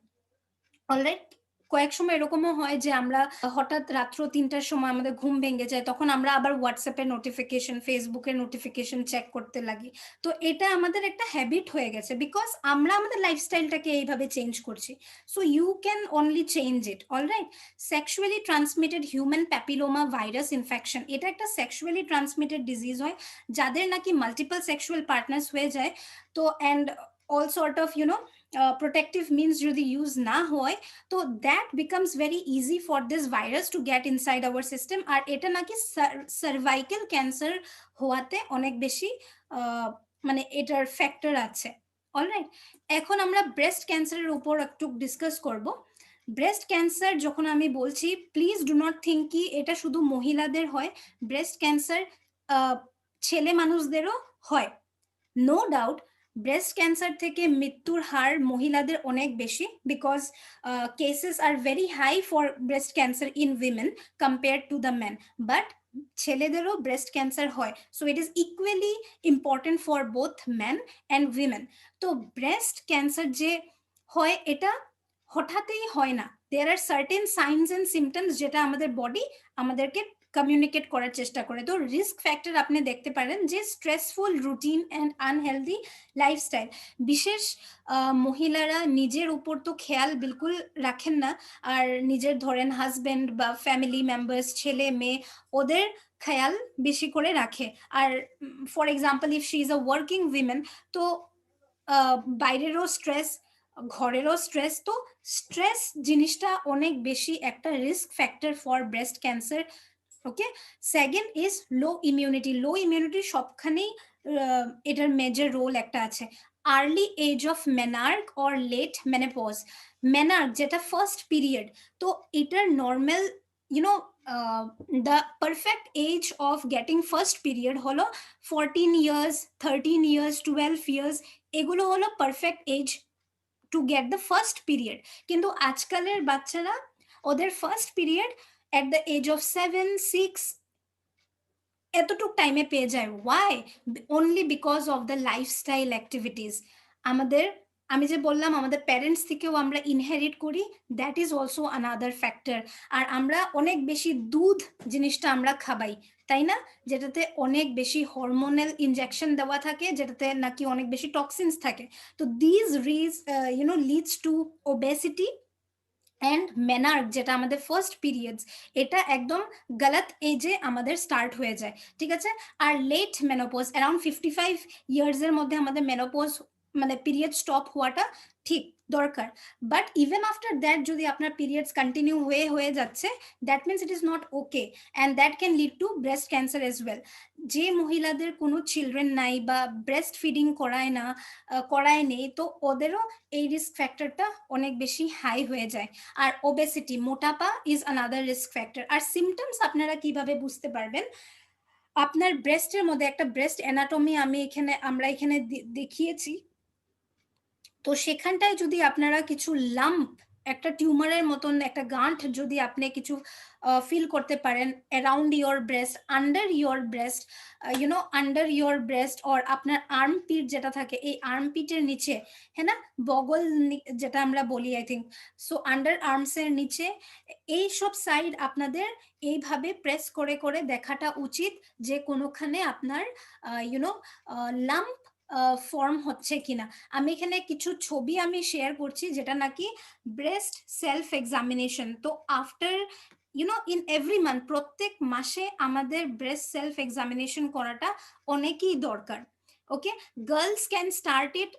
All right, কয়েক সময় এরকমও হয় যে আমরা হঠাৎ রাত্র 3টার সময় আমাদের ঘুম ভেঙে যায়, তখন আমরা আবার হোয়াটসঅ্যাপের নোটিফিকেশন, ফেসবুকের নোটিফিকেশন চেক করতে লাগি। তো এটা আমাদের একটা হ্যাবিট হয়ে গেছে, বিকজ আমরা আমাদের লাইফস্টাইলটাকে এইভাবে চেঞ্জ করছি। So you can only change it. Alright, sexually transmitted human papilloma virus infection, এটা একটা সেক্সুয়ালি ট্রান্সমিটেড ডিজিজ হয়, যাদের নাকি মাল্টিপল সেক্সুয়াল পার্টনার্স হয়ে যায়। তো and all sort of protective means যদি ইউজ না হয়, তো that becomes very easy for this virus to get inside our system. আর এটা নাকি সার্ভাইকাল ক্যান্সার হওয়াতে অনেক বেশি মানে এটার ফ্যাক্টর আছে। অলরাইট, এখন আমরা ব্রেস্ট ক্যান্সারের উপর একটু ডিসকাস করব। ব্রেস্ট ক্যান্সার যখন আমি বলছি, প্লিজ ডু নট থিঙ্ক কি এটা শুধু মহিলাদের হয়। ব্রেস্ট ক্যান্সার ছেলে মানুষদেরও হয়। নো ডাউট ব্রেস্ট ক্যান্সার থেকে মৃত্যুর হার মহিলাদের অনেক বেশি, because cases are very high for breast cancer in women compare to the men, but ছেলেদেরও ব্রেস্ট ক্যান্সার হয়। So it is equally important for both men and women. তো breast cancer যে হয় এটা হঠাৎই হয় না, there are certain signs and symptoms যেটা আমাদের বডি আমাদেরকে কমিউনিকেট করার চেষ্টা করে। তো রিস্ক ফ্যাক্টর আপনি দেখতে পারেন যে stressful routine and unhealthy lifestyle. বিশেষ মহিলারা নিজের উপর তো খেয়াল বিলকুল রাখেন না, আর নিজের ধরেন হাজব্যান্ড বা ফ্যামিলি মেম্বার্স, ছেলে মেয়ে, ওদের খেয়াল বেশি করে রাখে। আর for example if she is a working women, তো বাইরেরও স্ট্রেস, ঘরেরও স্ট্রেস। তো স্ট্রেস জিনিসটা অনেক বেশি একটা risk factor for breast cancer. Okay, second is low immunity. Low immunity সবখানেই এটার মেজর রোল একটা আছে। Early age of menarche or late menopause. Menarche যেটা ফার্স্ট পিরিয়ড, তো এটার normal the perfect age of getting first period হলো 14 years, 13 years, 12 years, এগুলো হলো perfect age to get the first period. কিন্তু আজকালের বাচ্চারা ওদের first period at the age of 7, 6 এতটুক টাইমে পেয়ে যায়। Why? Only because of the lifestyle activities. আমাদের, আমি যে বললাম আমাদের প্যারেন্টস থেকেও আমরা ইনহেরিট করি, that is also another factor. আর আমরা অনেক বেশি দুধ জিনিসটা আমরা খাবাই, তাই না? যেটাতে অনেক বেশি হরমোনাল ইনজেকশন দেওয়া থাকে, যেটাতে নাকি অনেক বেশি টক্সিনস থাকে। তো this leads to obesity and menarche, যেটা আমাদের ফার্স্ট পিরিয়ডস, এটা একদম গলত এজে আমাদের স্টার্ট হয়ে যায়, ঠিক আছে? আর লেট মেনোপজ অ্যারাউন্ড 55 ইয়ার্সের মধ্যে আমাদের মেনোপজ মানে পিরিয়ড স্টপ হওয়াটা ঠিক দরকার। বাট ইভেন আফটার দ্যাট যদি আপনার পিরিয়ডস কন্টিনিউ হয়ে যাচ্ছে, that means it is not okay and that can lead to breast cancer as well. যে মহিলাদের কোনো চিলড্রেন নাই বা ব্রেস্ট ফিডিং করায় নেই, তো ওদেরও এই রিস্ক ফ্যাক্টরটা অনেক বেশি হাই হয়ে যায়। আর ওবেসিটি, মোটাপা ইজ আনাদার রিস্ক ফ্যাক্টর। আর সিমটমস আপনারা কিভাবে বুঝতে পারবেন? আপনার ব্রেস্টের মধ্যে একটা ব্রেস্ট অ্যানাটমি আমরা এখানে দেখিয়েছি, তো সেখানটায় যদি আপনারা কিছু লাম্প, একটা টিউমারের মতন একটা গাঁঠ যদি আপনি কিছু ফিল করতে পারেন around your breast, under your breast, under your breast, or আপনার আর্মপিট যেটা থাকে, এই আর্মপিটের নিচে, হ্যাঁ না, বগল যেটা আমরা বলি আই থিঙ্ক, সো আন্ডার আর্মসের নিচে, এই সব সাইড আপনাদের এইভাবে প্রেস করে করে দেখাটা উচিত যে কোনোখানে আপনার লাম্প ফর্ম হচ্ছে কিনা। আমি এখানে কিছু ছবি আমি শেয়ার করছি যেটা নাকি ব্রেস্ট সেলফ এক্সামিনেশন। তো আফটার ইন এভরি মান্থ, প্রত্যেক মাসে আমাদের ব্রেস্ট সেলফ এক্সামিনেশন করাটা অনেকই দরকার। Okay, girls can start it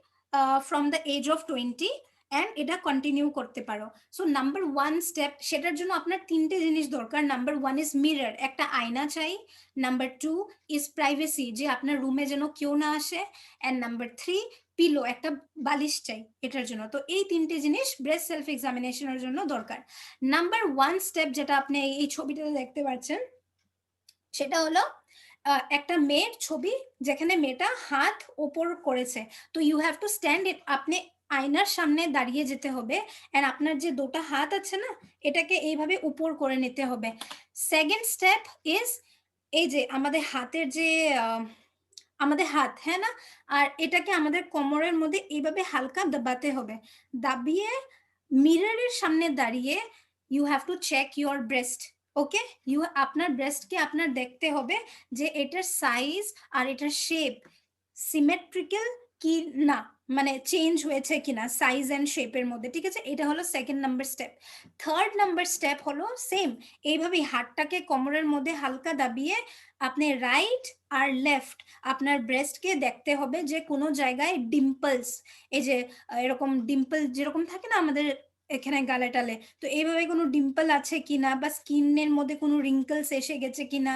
from the age of 20 and এটা কন্টিনিউ করতে পারো। সো নাম্বার 1 স্টেপ, সেটার জন্য আপনার 3টে জিনিস দরকার। নাম্বার 1 ইজ মিরর, একটা আয়না চাই। নাম্বার 2 ইজ প্রাইভেসি, যে আপনার রুমে যেন কেউ না আসে। অ্যান্ড নাম্বার 3 পিলো, একটা বালিশ চাই এটার জন্য। তো এই 3টে জিনিস ব্রেস্ট সেলফ এক্সামিনেশনের জন্য দরকার। নাম্বার 1 স্টেপ যেটা আপনি এই ছবিটাতে দেখতে পাচ্ছেন, সেটা হলো একটা মেয়ের ছবি যেখানে মেয়েটা হাত ওপর করেছে। তো ইউ হ্যাভ টু স্ট্যান্ড ইট, আপনি আয়নার সামনে দাঁড়িয়ে যেতে হবে এন্ড আপনার যে দুটো হাত আছে না, এটাকে এইভাবে উপর করে নিতে হবে। সেকেন্ড স্টেপ ইজ, এই যে আমাদের হাতের যে আমাদের হাত, হ্যাঁ না, আর এটাকে আমাদের কোমরের মধ্যে এইভাবে হালকা দাবাতে হবে। দাবিয়ে মিররের সামনে দাঁড়িয়ে you have to check your breast. Okay, আপনার ব্রেস্টকে আপনার দেখতে হবে যে এটার সাইজ আর এটার শেপ সিমেট্রিক্যাল কি না, মানে চেঞ্জ হয়েছে কিনা সাইজ এন্ড শেপের মধ্যে, ঠিক আছে? এটা হলো second number step. Third number step হলো সেম, এইভাবে হাতটাকে কোমরের মধ্যে হালকা দাবিয়ে আপনি রাইট আর লেফট আপনার ব্রেস্টকে দেখতে হবে যে কোনো জায়গায় ডিম্পলস, এই যে এরকম ডিম্পল যেরকম থাকে না আমাদের এখানে গালে টালে, তো এইভাবে কোনো ডিম্পল আছে কিনা, বা স্কিনের মধ্যে কোনো রিঙ্কলস এসে গেছে কিনা,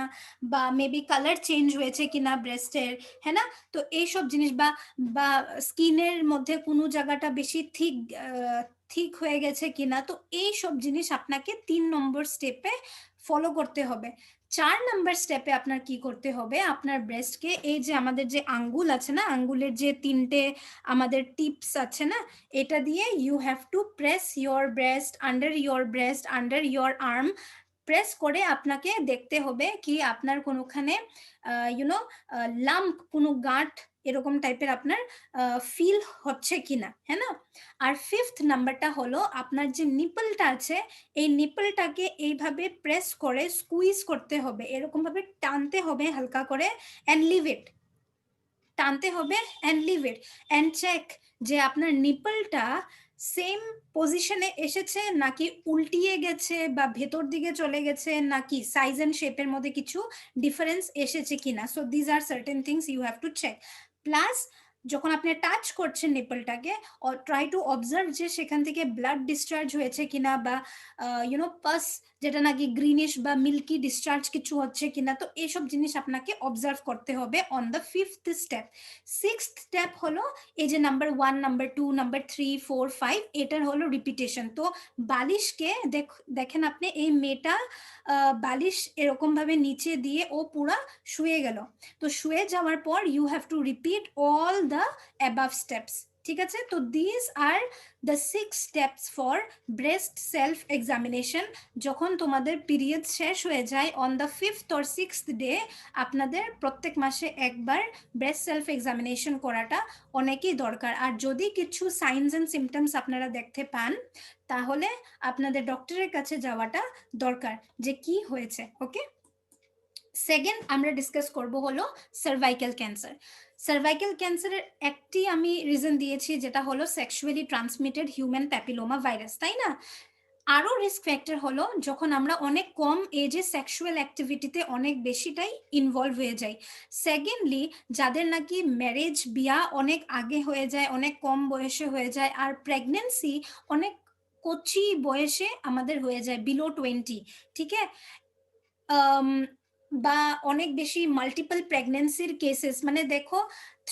বা মেবি কালার চেঞ্জ হয়েছে কিনা ব্রেস্টের, হ্যাঁ না? তো এইসব জিনিস, বা স্কিনের মধ্যে কোনো জায়গাটা বেশি ঠিক হয়ে গেছে কিনা, তো এই সব জিনিস আপনাকে 3 নম্বর স্টেপে ফলো করতে হবে। 4 নাম্বার স্টেপে আপনার কি করতে হবে, আপনার ব্রেস্টকে, এই যে আমাদের যে আঙ্গুল আছে না, আঙ্গুলের যে 3টে আমাদের টিপস আছে না, এটা দিয়ে you have to press your breast, under your breast, under your arm, press করে আপনাকে দেখতে হবে কি আপনার কোনোখানে লাম্প, কোনো গাঁট এরকম টাইপের আপনার ফিল হচ্ছে কিনা, হ্যাঁ না? আর 5th নাম্বারটা হলো আপনার যে নিপলটা আছে, এই নিপলটাকে এইভাবে প্রেস করে স্কুইজ করতে হবে, এরকম ভাবে টানতে হবে হালকা করে, অ্যান্ড লিভ ইট, টানতে হবে and leave it, and check যে আপনার নিপলটা সেম পজিশনে এসেছে নাকি উল্টিয়ে গেছে বা ভেতর দিকে চলে গেছে, নাকি সাইজ এন্ড শেপের মধ্যে কিছু ডিফারেন্স এসেছে কিনা। So these are certain things you have to check. Plus যখন আপনি টাচ করছেন নিপলটাকে, ট্রাই টু অবজার্ভ যে সেখান থেকে ব্লাড ডিসচার্জ হয়েছে কিনা, বা পাস যেটা নাকি গ্রিনিশ বা মিল্কি ডিসচার্জ কিছু হচ্ছে কিনা। তো এইসব জিনিস আপনাকে অবজার্ভ করতে হবে on the 5th step. 6th step হলো এই যে নাম্বার 1, নাম্বার 2, নাম্বার 3, 4, 5, এটার হলো রিপিটেশন। তো বালিশকে দেখেন আপনি, এই মেয়েটা বালিশ এরকম ভাবে নিচে দিয়ে ও পুরা শুয়ে গেল। তো শুয়ে যাওয়ার পর you have to repeat all the above steps, ঠিক আছে? তো this are the 6 steps for breast self examination. যখন তোমাদের পিরিয়ড শেষ হয়ে যায় on the 5th or 6th day, আপনাদের প্রত্যেক মাসে একবার ব্রেস্ট সেলফ এক্সামিনেশন করাটা অনেকই দরকার। আর যদি কিছু সাইনস অ্যান্ড সিমটমস আপনারা দেখতে পান, তাহলে আপনাদের ডক্টরের কাছে যাওয়াটা দরকার যে কি হয়েছে। ওকে, সেকেন্ড আমরা ডিসকাস করব হলো সার্ভাইকাল ক্যান্সার। সার্ভাইকাল ক্যান্সারের একটি আমি রিজন দিয়েছি, যেটা হলো sexually transmitted human papilloma virus, তাই না? আরো রিস্ক ফ্যাক্টর হলো যখন আমরা অনেক কম এজে সেক্সুয়াল অ্যাক্টিভিটিতে অনেক বেশিটাই ইনভলভ হয়ে যাই। সেকেন্ডলি, যাদের নাকি ম্যারেজ বিয়া অনেক আগে হয়ে যায়, অনেক কম বয়সে হয়ে যায়, আর প্রেগনেন্সি অনেক কচি বয়সে আমাদের হয়ে যায়, বিলো 20, ঠিক আছে? বা অনেক বেশি মাল্টিপল প্রেগনেন্সির কেসেস, মানে দেখো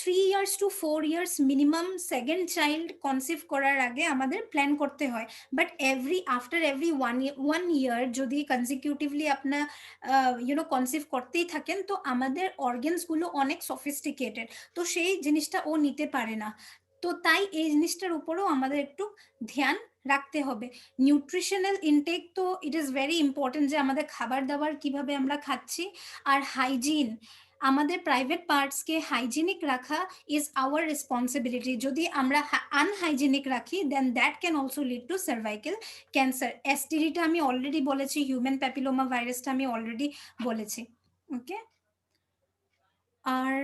3 years to 4 years minimum second child conceive করার আগে আমাদের প্ল্যান করতে হয়। বাট আফটার এভরি 1 year যদি কনসিকিউটিভলি আপনার কনসিভ করতেই থাকেন, তো আমাদের অর্গানসগুলো অনেক সফিস্টিকেটেড, তো সেই জিনিসটা ও নিতে পারে না। তো তাই এই জিনিসটার উপরেও আমাদের একটু ধ্যান রাখতে হবে। নিউট্রিশনাল ইনটেক, তো ইট ইজ ভেরি ইম্পর্টেন্ট যে আমাদের খাবার দাবার কিভাবে আমরা খাচ্ছি, আর হাইজিন, আমাদের প্রাইভেট পার্টসকে হাইজিনিক রাখা ইজ আওয়ার রেসপন্সিবিলিটি। যদি আমরা আনহাইজিনিক রাখি, then that can also lead to cervical cancer. এসটিডিটা আমি অলরেডি বলেছি, হিউম্যান প্যাপিলোমা ভাইরাসটা আমি অলরেডি বলেছি। ওকে, আর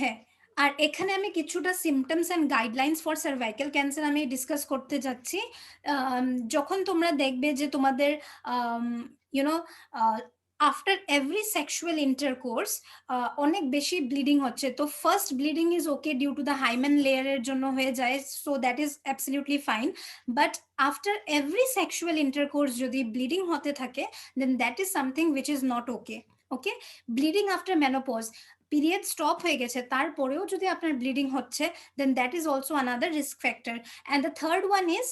হ্যাঁ, আর এখানে আমি কিছুটা symptoms and guidelines for cervical cancer আমি ডিসকাস করতে যাচ্ছি। যখন তোমরা দেখবে যে তোমাদের আফটার এভরি সেক্সুয়াল ইন্টারকোর্স অনেক বেশি ব্লিডিং হচ্ছে, তো first bleeding is okay due to the hymen লেয়ারের জন্য হয়ে যায়, so that is absolutely fine. But after every sexual intercourse যদি ব্লিডিং হতে থাকে, then that is something which is not okay. Okay, bleeding after menopause, period stop হয়ে গেছে তারপরেও যদি আপনার ব্লিডিং হচ্ছে, then that is also another risk factor. And the third one is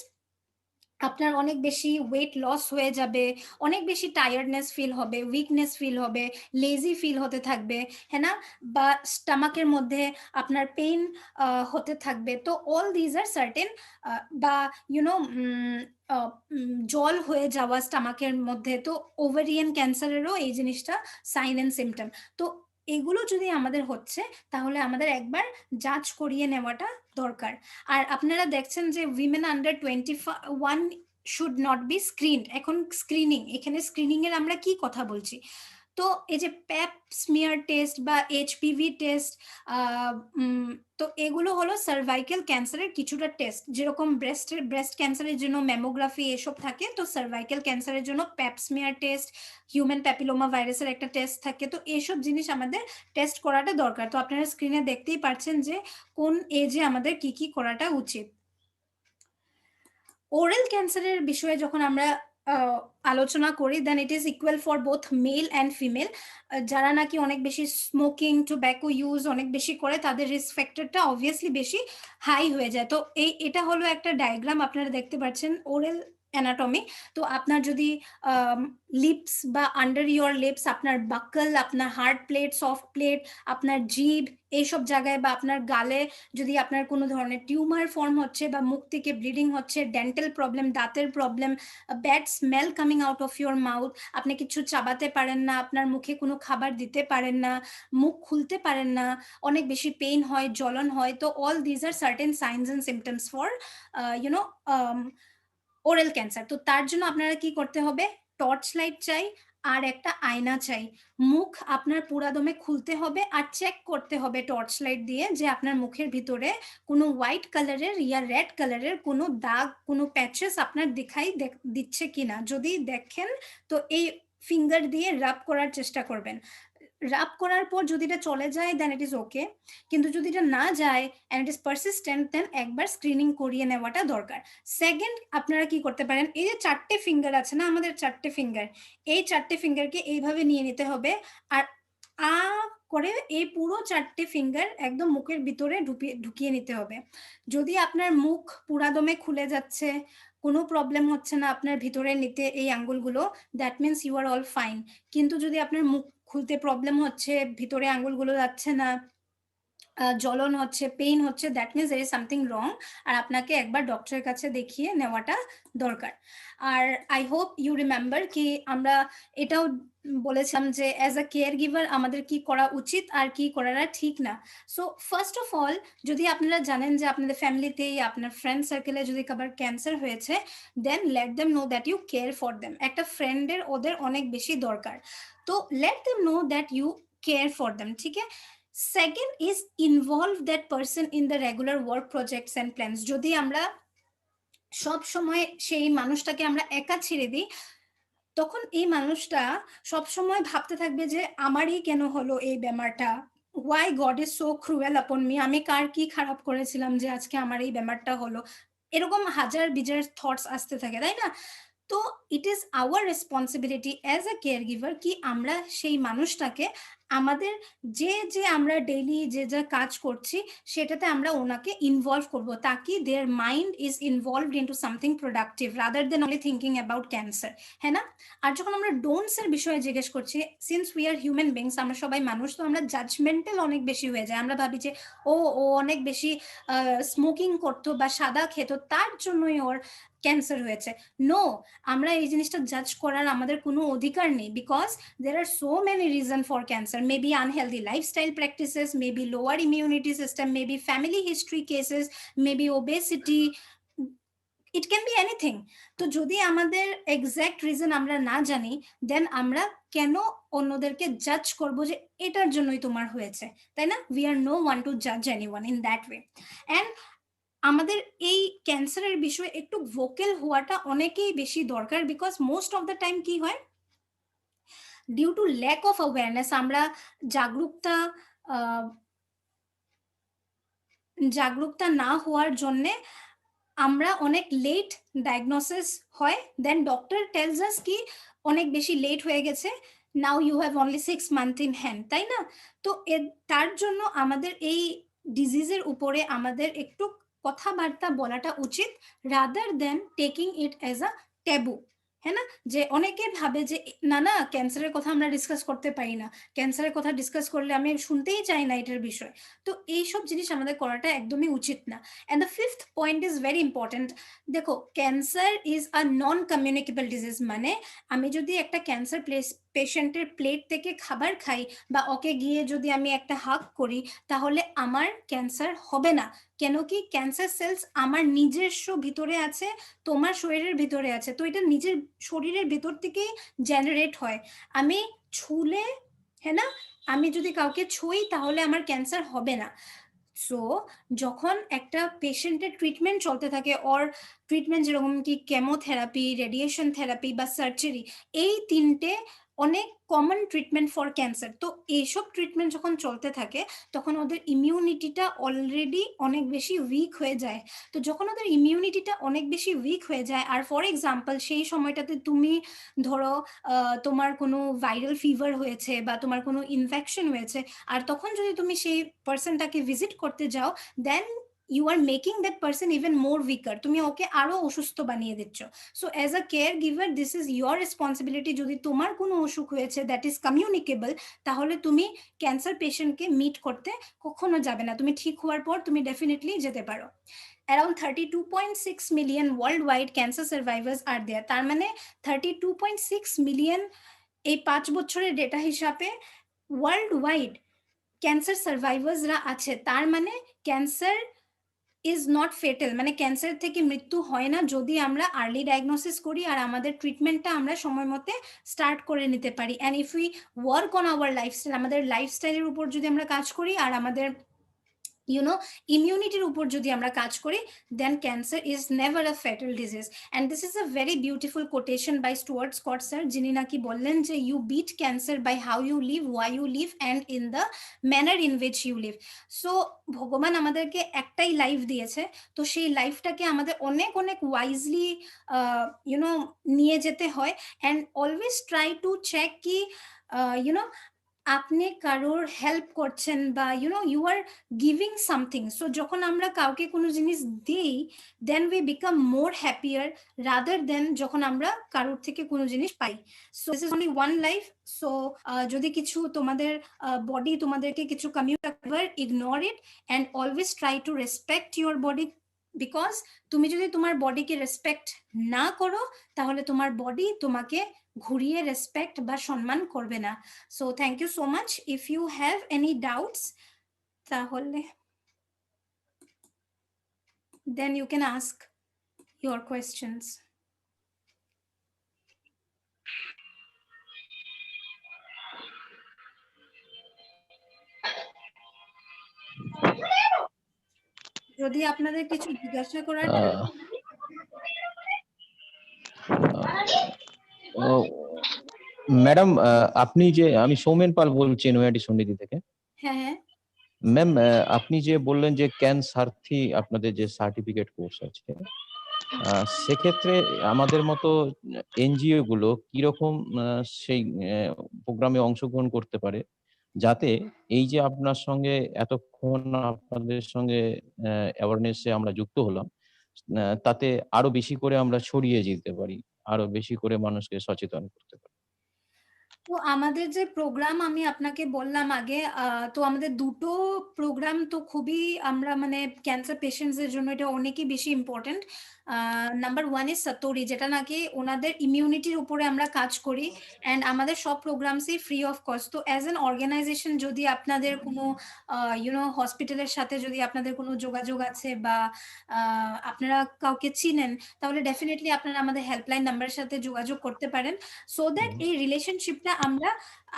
আপনার অনেক বেশি ওয়েট লস হয়ে যাবে, অনেক বেশি টায়ার্ডনেস ফিল হবে, উইকনেস ফিল হবে, লেজি ফিল হতে থাকবে, হ্যাঁ না? বা স্টামাকের মধ্যে আপনার পেইন হতে থাকবে। তো অল দিজ আর সার্টেন, বা জল হয়ে যাওয়া স্টামাকের মধ্যে, তো ওভারিয়ান ক্যান্সারেরও এই জিনিসটা সাইন অ্যান্ড সিমটম। তো এগুলো যদি আমাদের হচ্ছে, তাহলে আমাদের একবার যাচ করিয়ে নেওয়াটা দরকার। আর আপনারা দেখছেন যে women under 21 should not be screened. এখন স্ক্রিনিং, এখানে স্ক্রিনিং এর আমরা কি কথা বলছি? তো এই যে প্যাপ স্মিয়ার টেস্ট বা এইচপিভি টেস্ট, তো এগুলো হলো সার্ভাইকাল ক্যান্সারের কিছুটা টেস্ট। যেরকম ব্রেস্ট ক্যান্সারের জন্য ম্যামোগ্রাফি এসব থাকে, তো সার্ভাইকাল ক্যান্সারের জন্য প্যাপ স্মিয়ার টেস্ট, হিউম্যান প্যাপিলোমা ভাইরাসের একটা টেস্ট থাকে। তো এইসব জিনিস আমাদের টেস্ট করাটা দরকার। তো আপনারা স্ক্রিনে দেখতেই পাচ্ছেন যে কোন এজে আমাদের কি কি করাটা উচিত। ওরাল ক্যান্সারের বিষয়ে যখন আমরা আলোচনা করি, then it is equal for both male and female. যারা নাকি অনেক বেশি স্মোকিং, টোব্যাকো ইউজ অনেক বেশি করে, তাদের রিস্ক ফ্যাক্টরটা অবভিয়াসলি বেশি হাই হয়ে যায়। তো এটা হলো একটা ডায়াগ্রাম আপনারা দেখতে পাচ্ছেন, ওরাল অ্যানাটমি। তো আপনার যদি লিপস বা আন্ডার ইয়োর লিপস, আপনার বাকল, আপনার হার্ড প্লেট, সফট প্লেট, আপনার জিভ, এইসব জায়গায়, বা আপনার গালে যদি আপনার কোনো ধরনের টিউমার ফর্ম হচ্ছে, বা মুখ থেকে ব্লিডিং হচ্ছে, ডেন্টাল প্রবলেম, দাঁতের problem, bad smell coming out of your mouth, আপনি কিছু চাবাতে পারেন না, আপনার মুখে কোনো খাবার দিতে পারেন না, মুখ খুলতে পারেন না, অনেক বেশি পেইন হয়, জ্বলন হয়, তো all these are certain signs and symptoms for oral cancer. তো তার জন্য আপনারা কি করতে হবে? টর্চ লাইট চাই, আর একটা আয়না চাই। মুখ আপনার পুরাদমে খুলতে হবে, আর চেক করতে হবে টর্চ লাইট দিয়ে যে আপনার মুখের ভিতরে কোনো হোয়াইট কালারের ইয়া রেড কালারের কোনো দাগ, কোনো প্যাচেস আপনার দিচ্ছে কিনা। যদি দেখেন, তো এই ফিঙ্গার দিয়ে রাব করার চেষ্টা করবেন। রাব করার পর যদি এটা চলে যায় দেন ইট ইজ ওকে, কিন্তু যদি এটা না যায় অ্যান্ড ইট ইজ পারসিস্টেন্ট দেন একবার স্ক্রিনিং করিয়ে নেওয়াটা দরকার। সেকেন্ড, আপনারা কি করতে পারেন, এই যে 4টে ফিঙ্গার আছে না আমাদের 4টে ফিঙ্গার, এই 4টে ফিঙ্গারকে এইভাবে নিয়ে নিতে হবে আর আ করে এই পুরো 4টে ফিঙ্গার একদম মুখের ভিতরে ঢুকিয়ে নিতে হবে। যদি আপনার মুখ পুরাদমে খুলে যাচ্ছে, কোনো প্রবলেম হচ্ছে না আপনার ভিতরে নিতে এই আঙ্গুলগুলো, that means you are all fine. কিন্তু যদি আপনার মুখ খুলতে প্রবলেম হচ্ছে, ভিতরে আঙ্গুলগুলো যাচ্ছে না, জ্বলন হচ্ছে, পেইন হচ্ছে, that means there is something wrong, আর আপনাকে একবার ডক্টরের কাছে দেখিয়ে নেওয়াটা দরকার। আর আই হোপ ইউ রিমেম্বার কি আমরা এটাও বলেছিলাম যে অ্যাজ আ কেয়ার গিভার আমাদের কি করা উচিত আর কি করাটা ঠিক না। সো ফার্স্ট অফ অল, যদি আপনারা জানেন যে আপনাদের ফ্যামিলিতে, আপনার ফ্রেন্ড সার্কেলে যদি কাবার ক্যান্সার হয়েছে, then let them know that you care for them. একটা ফ্রেন্ডের ওদের অনেক বেশি দরকার, তো let them know that you care for them, ঠিক আছে? Second is involve that person in the regular work projects and plans. যদি আমরা সব সময় সেই মানুষটাকে আমরা একা ছেড়ে দিই, তখন এই মানুষটা সব সময় ভাবতে থাকবে যে আমারই কেন হলো এই বেমারটা, why God is so cruel upon me, আমি কার কি খারাপ করেছিলাম যে আজকে আমার এই বেমারটা হলো, এরকম হাজার বিজার থটস আসতে থাকে, তাই না? তো it is our responsibility as a care giver কি আমরা সেই মানুষটাকে আমাদের যে আমরা ডেইলি যে যা কাজ করছি সেটাতে আমরা ওনাকে ইনভলভ করব, তাকি দেয়ার mind is involved into something productive rather then only thinking about cancer, হ্যাঁ না? আর যখন আমরা ডোন্টস এর বিষয়ে জিজ্ঞেস করছি, since we are human beings, আমরা সবাই মানুষ, তো আমরা জাজমেন্টাল অনেক বেশি হয়ে যায়। আমরা ভাবি যে ও অনেক বেশি স্মোকিং করতো বা সাদা খেত, তার জন্যই ওর ক্যান্সার হয়েছে। নো, আমরা এই জিনিসটা জাজ করার আমাদের কোনো অধিকার নেই, because there are so many reasons for cancer, maybe unhealthy lifestyle practices, maybe lower immunity system, maybe family history cases, maybe obesity, it can be anything. তো যদি আমাদের এক্সাক্ট রিজন আমরা না জানি, দেন আমরা কেন অন্যদেরকে জাজ করব যে এটার জন্যই তোমার হয়েছে, তাই না? we are no one to judge anyone in that way. And আমাদের এই ক্যান্সারের বিষয়ে একটু ভোকাল হওয়াটা অনেকেই বেশি দরকার, because most of the time কি হয়, due to lack of awareness, আমরা জাগরুকতা না হওয়ার জন্যে আমরা অনেক লেট ডায়াগনোসিস হয়, দেন ডক্টর টেলস আস কি অনেক বেশি লেট হয়ে গেছে, now you have only 6 months in hand, তাই না? তো তার জন্য আমাদের এই ডিজিজের উপরে আমাদের একটু কথাবার্তা বলাটা উচিত, rather than taking it as a taboo, হ্যাঁ না? যে অনেকে ভাবে যে না না ক্যান্সারের কথা আমরা ডিসকাস করতে পারি না, ক্যান্সারের কথা ডিসকাস করলে আমি শুনতেই চাই না এটার বিষয়। তো এইসব জিনিস আমাদের করাটা একদমই উচিত না। And the fifth point is very important. দেখো, cancer is a non communicable disease, মানে আমি যদি একটা ক্যান্সার পেশেন্টের প্লেট থেকে খাবার খাই বা ওকে গিয়ে যদি আমি একটা হাগ করি, তাহলে আমার ক্যান্সার হবে না। কেন কি, ক্যান্সার সেলস আমার নিজস্ব ভিতরে আছে, তোমার শরীরের ভিতরে আছে, তো এটা নিজের শরীরের ভিতর থেকেই জেনারেট হয়। আমি ছুলে, হ্যাঁ না, আমি যদি কাউকে ছুঁই তাহলে আমার ক্যান্সার হবে না। সো যখন একটা পেশেন্টের ট্রিটমেন্ট চলতে থাকে, অর ট্রিটমেন্ট যেরকম কি কেমোথেরাপি, রেডিয়েশন থেরাপি বা সার্জারি, এই তিনটে অনেক কমন ট্রিটমেন্ট ফর ক্যান্সার। তো এইসব ট্রিটমেন্ট যখন চলতে থাকে তখন ওদের ইমিউনিটিটা অলরেডি অনেক বেশি উইক হয়ে যায়। তো যখন ওদের ইমিউনিটিটা অনেক বেশি উইক হয়ে যায়, আর ফর এক্সাম্পল সেই সময়টাতে তুমি ধরো তোমার কোনো ভাইরাল ফিভার হয়েছে বা তোমার কোনো ইনফেকশন হয়েছে, আর তখন যদি তুমি সেই পার্সনটাকে ভিজিট করতে যাও, দেন you are making that person even more weaker, তুমি ওকে আরো অসুস্থ বানিয়ে দিচ্ছ। So as a care giver this is your responsibility, যদি তোমার কোনো অসুখ হয়েছে দ্যাট ইজ কমিউনিকেবল, তাহলে তুমি ক্যান্সার পেশেন্টকে মিট করতে কখনো যাবে না, তুমি ঠিক হওয়ার পর তুমি ডেফিনেটলি যেতে পারো। Around 32.6 million worldwide cancer survivors are there, তার মানে 32.6 মিলিয়ন এই 5 বছরের ডেটা হিসাবে ওয়ার্ল্ড ওয়াইড ক্যান্সার সার্ভাইভার্সরা আছে। তার মানে ক্যান্সার ইজ নট ফেটাল, মানে ক্যান্সার থেকে মৃত্যু হয় না যদি আমরা আর্লি ডায়াগনোসিস করি আর আমাদের ট্রিটমেন্টটা আমরা সময় মতে স্টার্ট করে নিতে পারি। And if we work on our lifestyle, আমাদের লাইফস্টাইলের উপর যদি আমরা কাজ করি আর আমাদের ইমিউনিটির উপর যদি আমরা কাজ করি, then cancer is never a fatal disease. And this is a very beautiful quotation by Stuart Scott sir, যিনি নাকি বললেন যে you beat cancer by how you live, why you live and in the manner in which you live. So ভগবান আমাদেরকে একটাই life দিয়েছে, তো সেই লাইফটাকে আমাদের অনেক অনেক ওয়াইজলি নিয়ে যেতে হয়। And always try to check কি আপনি কারোর হেল্প করছেন বা you are giving something. So যখন আমরা কাউকে কোনো জিনিস দিই, then we become more happier rather than যখন আমরা কারোর থেকে কোনো জিনিস পাই। So this is only one life. So যদি কিছু তোমাদের বডি তোমাদেরকে কিছু communicate, ignore it and always try to respect your body, because তুমি যদি তোমার বডিকে রেসপেক্ট না করো, তাহলে তোমার বডি তোমাকে ঘুরিয়ে রেসপেক্ট বা সম্মান করবে না। So thank you so much. If you have any doubts, তাহলে then you can ask your questions. যদি আপনাদের কিছু জিজ্ঞাসা করার ম্যাডাম, আপনি যে, আমি সৌমেন পাল বলছি নয়াটি সন্নিধি থেকে। হ্যাঁ হ্যাঁ ম্যাম, আপনি যে বললেন যে ক্যান্সারথি আপনাদের যে সার্টিফিকেট কোর্স আছে, সেক্ষেত্রে আমাদের মতো এনজিও গুলো কিরকম সেই প্রোগ্রামে অংশগ্রহণ করতে পারে, যাতে এই যে আপনার সঙ্গে এতক্ষণ আপনাদের সঙ্গে অ্যাওয়ারনেসে আমরা যুক্ত হলাম, তাতে আরো বেশি করে আমরা ছড়িয়ে যেতে পারি, আরো বেশি করে মানুষকে সচেতন করতে পারি। তো আমাদের যে প্রোগ্রাম আমি আপনাকে বললাম আগে, তো আমাদের দুটো প্রোগ্রাম তো খুবই আমরা মানে ক্যান্সার পেশেন্টসদের জন্য এটা অনেকই বেশি ইম্পর্টেন্ট। নাম্বার ওয়ান ইজ সাতোরি, যেটা নাকি ওনাদের ইমিউনিটির উপরে আমরা কাজ করি, অ্যান্ড আমাদের সব প্রোগ্রামসই ফ্রি অফ কস্ট। তো অ্যাজ অ্যান অর্গানাইজেশন যদি আপনাদের কোনো হসপিটালের সাথে যদি আপনাদের কোনো যোগাযোগ আছে বা আপনারা কাউকে চিনেন, তাহলে ডেফিনেটলি আপনারা আমাদের হেল্পলাইন নাম্বারের সাথে যোগাযোগ করতে পারেন, সো দ্যাট এই রিলেশনশিপটা আমরা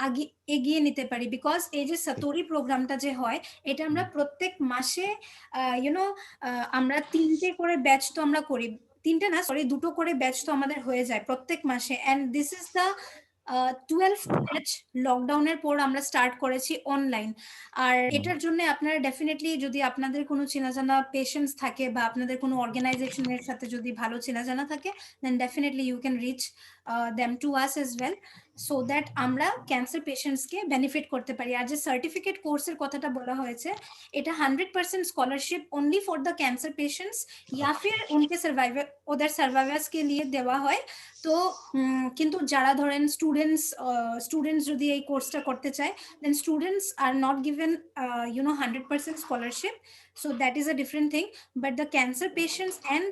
আগে এগিয়ে নিতে পারি। বিকজ এই যে সাতোরি প্রোগ্রামটা যে হয়, এটা আমরা প্রত্যেক মাসে আমরা 3টে করে ব্যাচ তো আমরা করি, 3টে না সরি 2টো করে ব্যাচ তো আমাদের হয়ে যায় প্রত্যেক মাসে। And this is the 12th batch. লকডাউনের পর আমরা স্টার্ট করেছি অনলাইন। আর এটার জন্য আপনারা ডেফিনেটলি যদি আপনাদের কোনো চেনাজানা পেশেন্টস থাকে বা আপনাদের কোনো অর্গানাইজেশনের সাথে যদি ভালো চেনাজানা থাকে, then definitely you can reach them to us as well, so that আমরা ক্যান্সার পেশেন্টসকে বেনিফিট করতে পারি। আর যে সার্টিফিকেট কোর্সের কথাটা বলা হয়েছে, এটা 100% scholarship only for the cancer patients, या फिर उनके सर्वाइवर ওদের সার্ভাইভার্স কে নিয়ে দেওয়া হয়। তো কিন্তু যারা ধরেন স্টুডেন্টস যদি এই কোর্সটা করতে চায়, then students are not given 100% scholarship, so that is a different thing. But the cancer patients and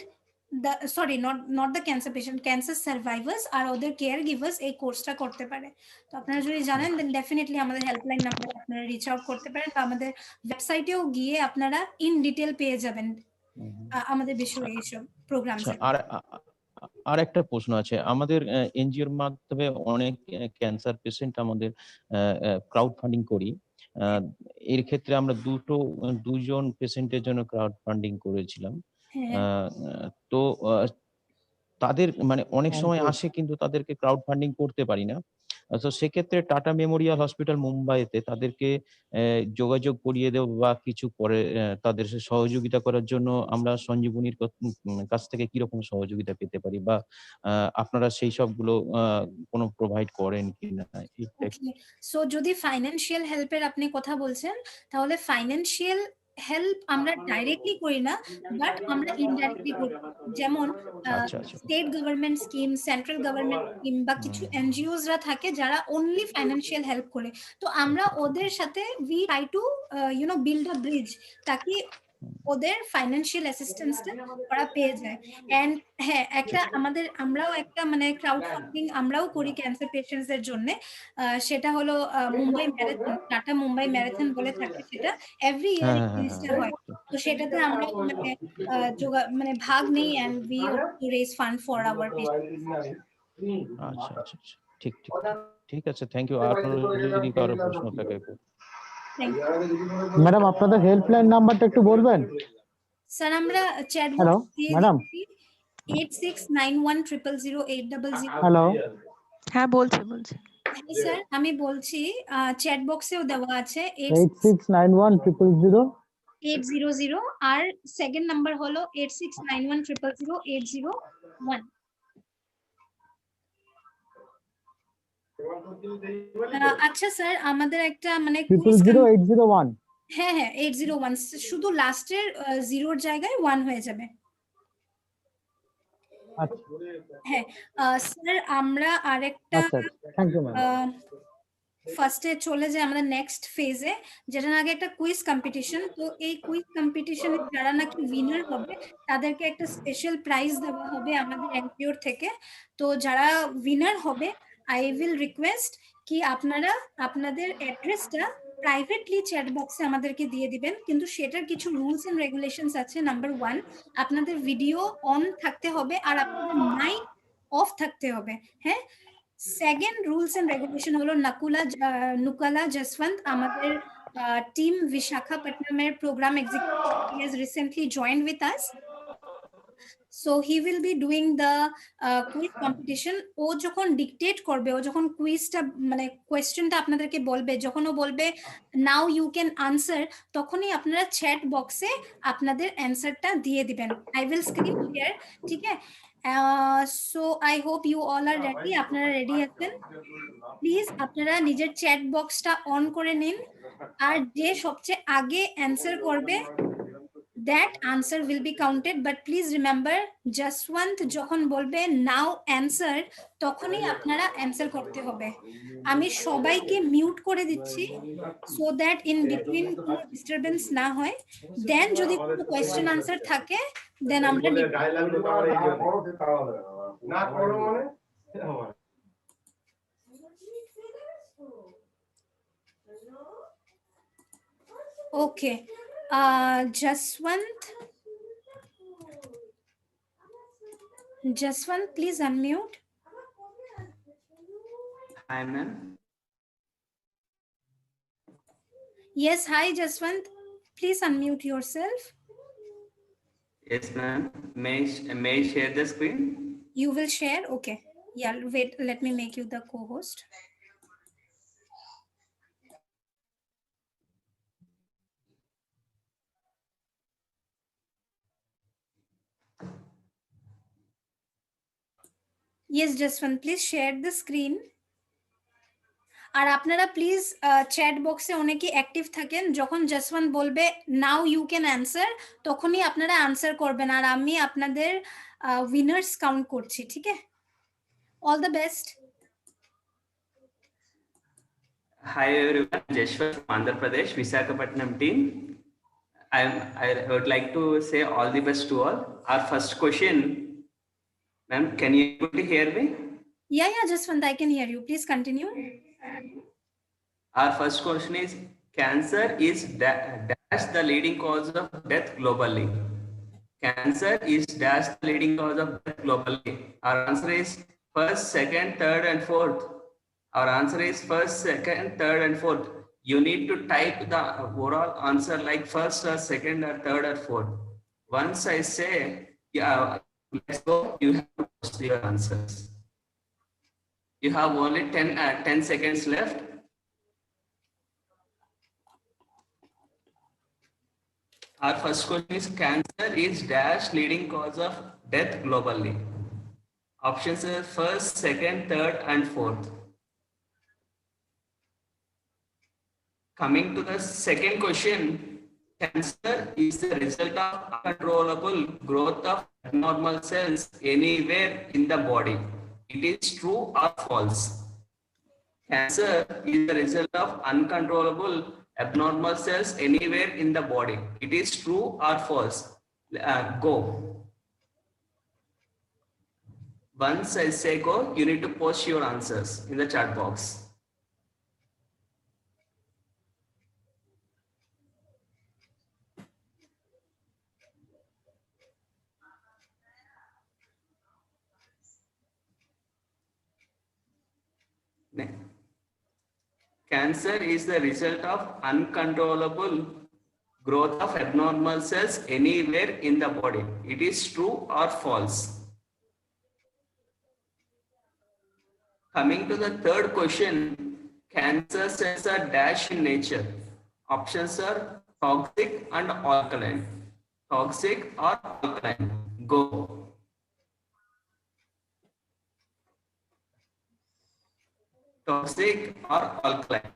not the cancer patient, cancer survivors আর ওদের কেয়ার গিভার্স এই কোর্সটা করতে পারে। তো আপনারা যদি জানেন, দেন ডেফিনেটলি আমাদের হেল্পলাইন নাম্বারে আপনারা রিচ আউট করতে পারেন, বা আমাদের ওয়েবসাইটেও গিয়ে আপনারা ইন ডিটেল পেয়ে যাবেন আমাদের বিষয়ে এইসব প্রোগ্রাম। আর একটা প্রশ্ন আছে, আমাদের এনজিওর মাধ্যমে অনেক ক্যান্সার পেশেন্ট আমাদের ক্রাউড ফান্ডিং করি। এর ক্ষেত্রে আমরা দুজন পেশেন্টের জন্য ক্রাউড ফান্ডিং করেছিলাম। তো তাদের মানে অনেক সময় আসে কিন্তু তাদেরকে ক্রাউড ফান্ডিং করতে পারি না। তো সেক্ষেত্রে টাটা মেমোরিয়াল হসপিটাল মুম্বাইতে তাদেরকে যোগাযোগ করিয়ে দেব বা কিছু করে তাদের সহযোগিতা করার জন্য আমরা সঞ্জীবনীর কাছ থেকে কিরকম সহযোগিতা পেতে পারি, বা আপনারা সেই সবগুলো কোনো প্রোভাইড করেন কিনা? সো যদি ফাইন্যান্সিয়াল হেল্পের আপনি কথা বলছেন, তাহলে ফাইন্যান্সিয়াল হেল্প আমরা ডাইরেক্টলি করি না, বাট আমরা ইনডাইরেক্টলি করি। যেমন state government scheme, central government scheme বা কিছু এনজিওসরা থাকে যারা অনলি ফাইন্যান্সিয়াল হেল্প করে, তো আমরা ওদের সাথে we try to build a bridge, তাকি ওদের ফাইন্যান্সিয়াল অ্যাসিস্ট্যান্সটা ওরা পেয়ে যায়। অ্যান্ড হ্যাঁ, আমরাও একটা মানে ক্রাউড ফান্ডিং আমরাও করি ক্যান্সার পেশেন্টসদের জন্য। সেটা হলো Mumbai marathon, tata Mumbai marathon বলে থাকে, সেটা এভরি ইয়ার জিনিসটা হয়। তো সেটাতে আমরা মানে ভাগ নেই, and we raise fund for our patients. আচ্ছা, ঠিক আছে, থ্যাংক ইউ। আপনার যদি কারো প্রশ্ন থাকে। থ্যাংক ইউ ম্যাডাম আপনাদের হেল্পলাইন নাম্বারটা একটু বলবেন? স্যার আমরা চ্যাট হ্যালো বক্স দিয়ে ম্যাডাম। দিচ্ছি 8691000800। হ্যালো হ্যাঁ বলছে বলছে হ্যাঁ স্যার আমি বলছি চ্যাট বক্সেও দেওয়া আছে 8691000800। 800 আর সেকেন্ড নাম্বার হলো 8691000801। আচ্ছা স্যার আমাদের একটা মানে quiz 000801। হ্যাঁ হ্যাঁ 801 শুধু লাস্টের জিরোর জায়গায় 1 হয়ে যাবে। আচ্ছা হ্যাঁ স্যার আমরা আরেকটা আচ্ছা থ্যাংক ইউ ম্যাম। ফার্স্টে চলে যায় আমাদের নেক্সট ফেজে, যেটা আগে একটা কুইজ কম্পিটিশন। তো এই কুইজ কম্পিটিশনে যারা নাকি উইনার হবে তাদেরকে একটা স্পেশাল প্রাইজ দেওয়া হবে আমাদের এনপিওর থেকে। তো যারা উইনার হবে আই উইল রিকোয়েস্ট কি আপনারা আপনাদের অ্যাড্রেসটা প্রাইভেটলি চ্যাট বক্সে আমাদেরকে দিয়ে দিবেন, কিন্তু সেটার কিছু রুলস এন্ড রেগুলেশনস আছে। নাম্বার 1, আপনাদের ভিডিও অন থাকতে হবে আর আপনাদের মাইক অফ থাকতে হবে। হ্যাঁ, সেকেন্ড রুলস এন্ড রেগুলেশন হলো নুকালা জসবন্ত আমাদের টিম বিশাখাপট্টনমের programme executive, he has recently joined with us, so he will be doing the quiz competition. ও যখন ডিকটেট করবে, ও যখন কুইজটা মানে কোয়েশ্চেনটা আপনাদেরকে বলবে, যখন ও বলবে নাও ইউ ক্যান আনসার, তখনই আপনারা চ্যাট বক্সে আপনাদের অ্যান্সারটা দিয়ে দিবেন। আই উইল স্ক্রিন হিয়ার, ঠিক আছে? So I hope you all are ready. আপনারা রেডি আছেন? প্লিজ আপনারা নিজের চ্যাট বক্সটা অন করে নিন, আর যে সবচেয়ে আগে অ্যান্সার করবে that answer will be counted. But please remember, Jaswant যখন বলবে নাও অ্যান্সার, তখনই আপনারা অ্যান্সার করতে হবে। আমি সবাইকে মিউট করে দিচ্ছি সো দ্যাট ইন বিটুইন কোনো ডিস্টারবেন্স না হয়। দেন যদি কোনো কোয়েশ্চেন আনসার থাকে দেন আমরা ওকে। Jaswant, please unmute. Hi, ma'am. Yes, hi Jaswant. Please unmute yourself. Yes, ma'am. May I share the screen? You will share? Okay. Yeah, wait, let me make you the co-host. Yes, Jaswant, please share the screen. আর আপনারা please chat বক্সে অনেকে active থাকেন। যখন জসওয়ান্ত বলবে now you can answer, তখনই আপনারা answer করবেন, আর আমি আপনাদের উইনার্স কাউন্ট করছি, ঠিক আছে? All the best. Hi, everyone. Jeshwant from Andhra Pradesh, Visakhapatnam team. I would like to say all the best to all. Our first question, ma'am, can you able to hear me? Yeah, Jaswant, I can hear you. Please continue. Our first question is, cancer is dash the leading cause of death globally. Cancer is dash the leading cause of death globally. Our answer is first, second, third, and fourth. Our answer is first, second, third, and fourth. You need to type the overall answer like first or second or third or fourth. Once I say, yeah, let's go, you have to post your answers. You have only 10 seconds left. Our first question is, cancer is dash leading cause of death globally. Options are first, second, third, and fourth. Coming to the second question, cancer is the result of uncontrollable growth of abnormal cells anywhere in the body. It is true or false? Cancer is the result of uncontrollable abnormal cells anywhere in the body. It is true or false? Go. Once I say go, you need to post your answers in the chat box. Cancer is the result of uncontrollable growth of abnormal cells anywhere in the body. It is true or false? Coming to the third question, cancer cells are dash in nature. Options are toxic and alkaline. Toxic or alkaline? Go. Toxic or alkaline?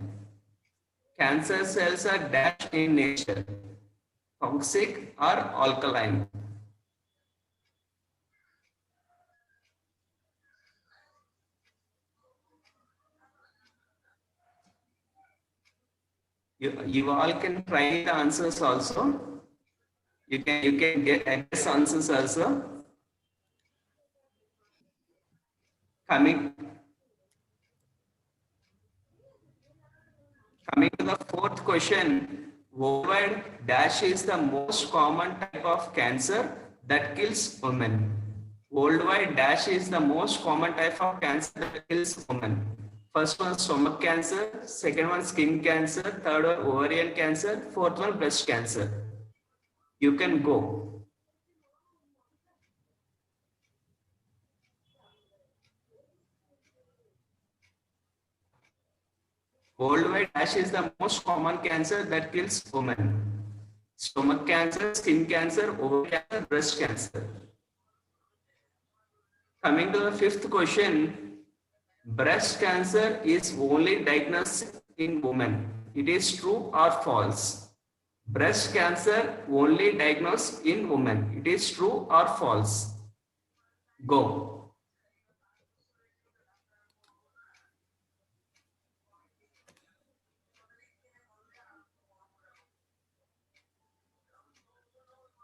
Cancer cells are dash in nature. Toxic or alkaline? You all can try the answers also. You can get guess answers also. Coming to the fourth question, worldwide dash is the most common type of cancer that kills women. Worldwide dash is the most common type of cancer that kills women. First one stomach cancer, second one skin cancer, third one ovarian cancer, fourth one breast cancer. You can go. Worldwide dash is the most common cancer that kills women. Stomach cancer, skin cancer, ovarian cancer, breast cancer. Coming to the fifth question, breast cancer is only diagnosed in women. It is true or false? Breast cancer only diagnosed in women. It is true or false? Go.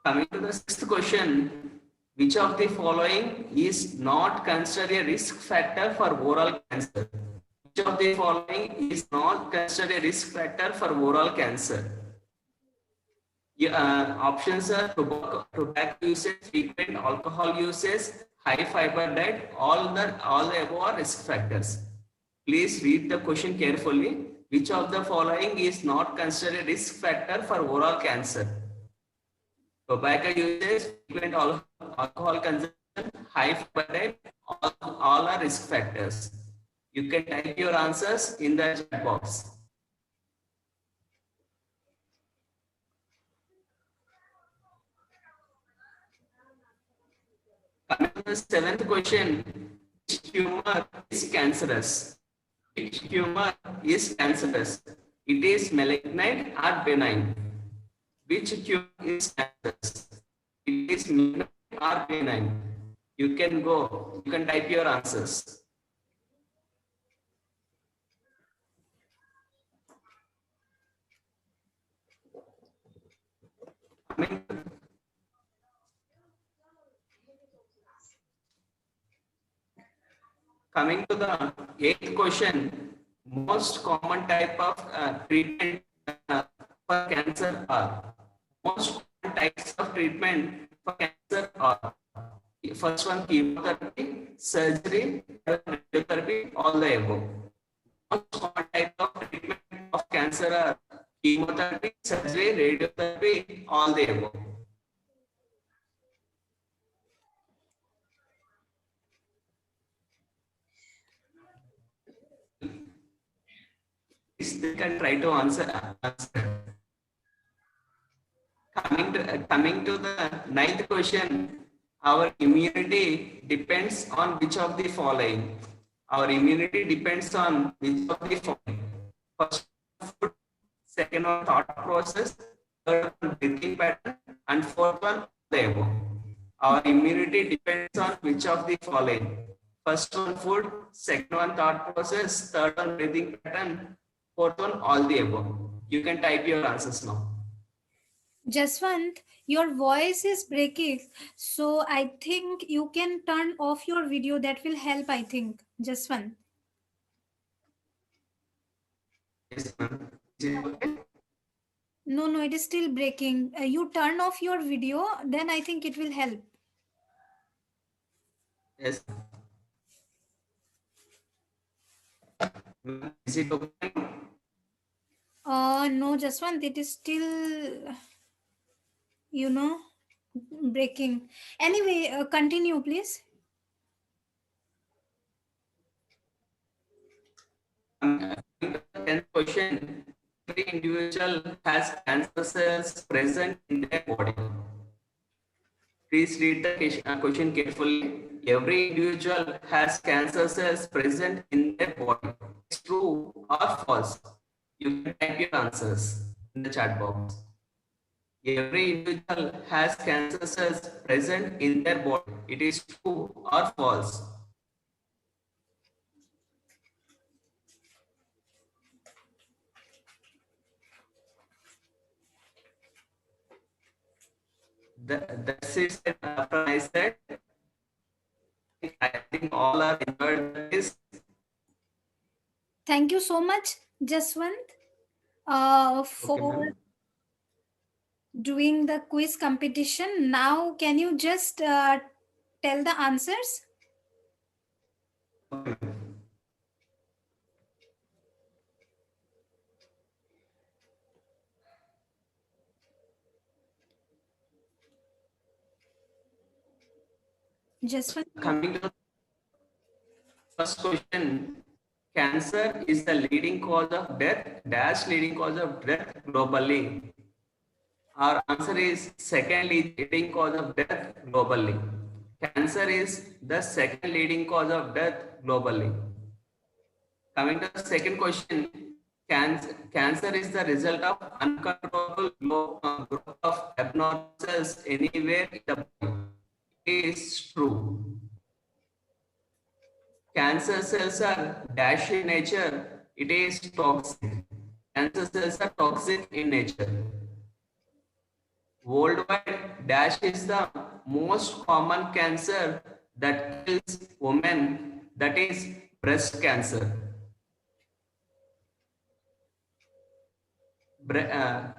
Coming to the sixth question, which of the following is not considered a risk factor for oral cancer? Which of the following is not considered a risk factor for oral cancer? Options are tobacco usage, frequent alcohol usage, high fiber diet, all the above are risk factors. Please read the question carefully. Which of the following is not considered a risk factor for oral cancer? Tobacco usage, frequent alcohol consumption, high fiber diet, all are risk factors. You can type your answers in the chat box. Coming to the seventh question, which tumor is cancerous? Which tumor is cancerous? It is malignant or benign? Which tumor is cancerous? It is malignant or benign? You can go. You can type your answers. Coming to the eighth question, most common type of treatment for cancer are. Most common types of treatment for cancer are. First one, chemotherapy, surgery, radiotherapy, all the above. Most common type of treatment of cancer are chemotherapy, surgery, radiotherapy, all the above. They can try to answer. Coming to the ninth question, our immunity depends on which of the following? Our immunity depends on which of the following? First one, food, second one, thought process, third one, breathing pattern, and fourth one, the above. Our immunity depends on which of the following? First one, food, second one, thought process, third one, breathing pattern, fourth one, all the above. You can type your answers now. Jaswant, your voice is breaking, so I think you can turn off your video. That will help, I think. Jaswant. Yes, ma'am. Is it okay? No, it is still breaking. You turn off your video, then I think it will help. Yes. Is it okay? No, Jaswant, it is still, breaking. Anyway, continue, please. Tenth question. Every individual has cancer cells present in their body. Please read the question carefully. Every individual has cancer cells present in their body. It's true or false? You can type your answers in the chat box. Every individual has cancer cells present in their body. It is true or false? That's it from my side. I think all are enjoyed this. Thank you so much, Jaswant, for doing the quiz competition. Now, can you just tell the answers? Jaswant. Coming to the first question, cancer is the leading cause of death, leading cause of death globally. Our answer is second leading cause of death globally. Cancer is the second leading cause of death globally. Coming to the second question, cancer is the result of uncontrollable growth of abnormal cells anywhere in the body. It is true. Cancer cells are dash in nature. It is toxic. Cancer cells are toxic in nature. Worldwide, dash is the most common cancer that kills women, that is breast cancer.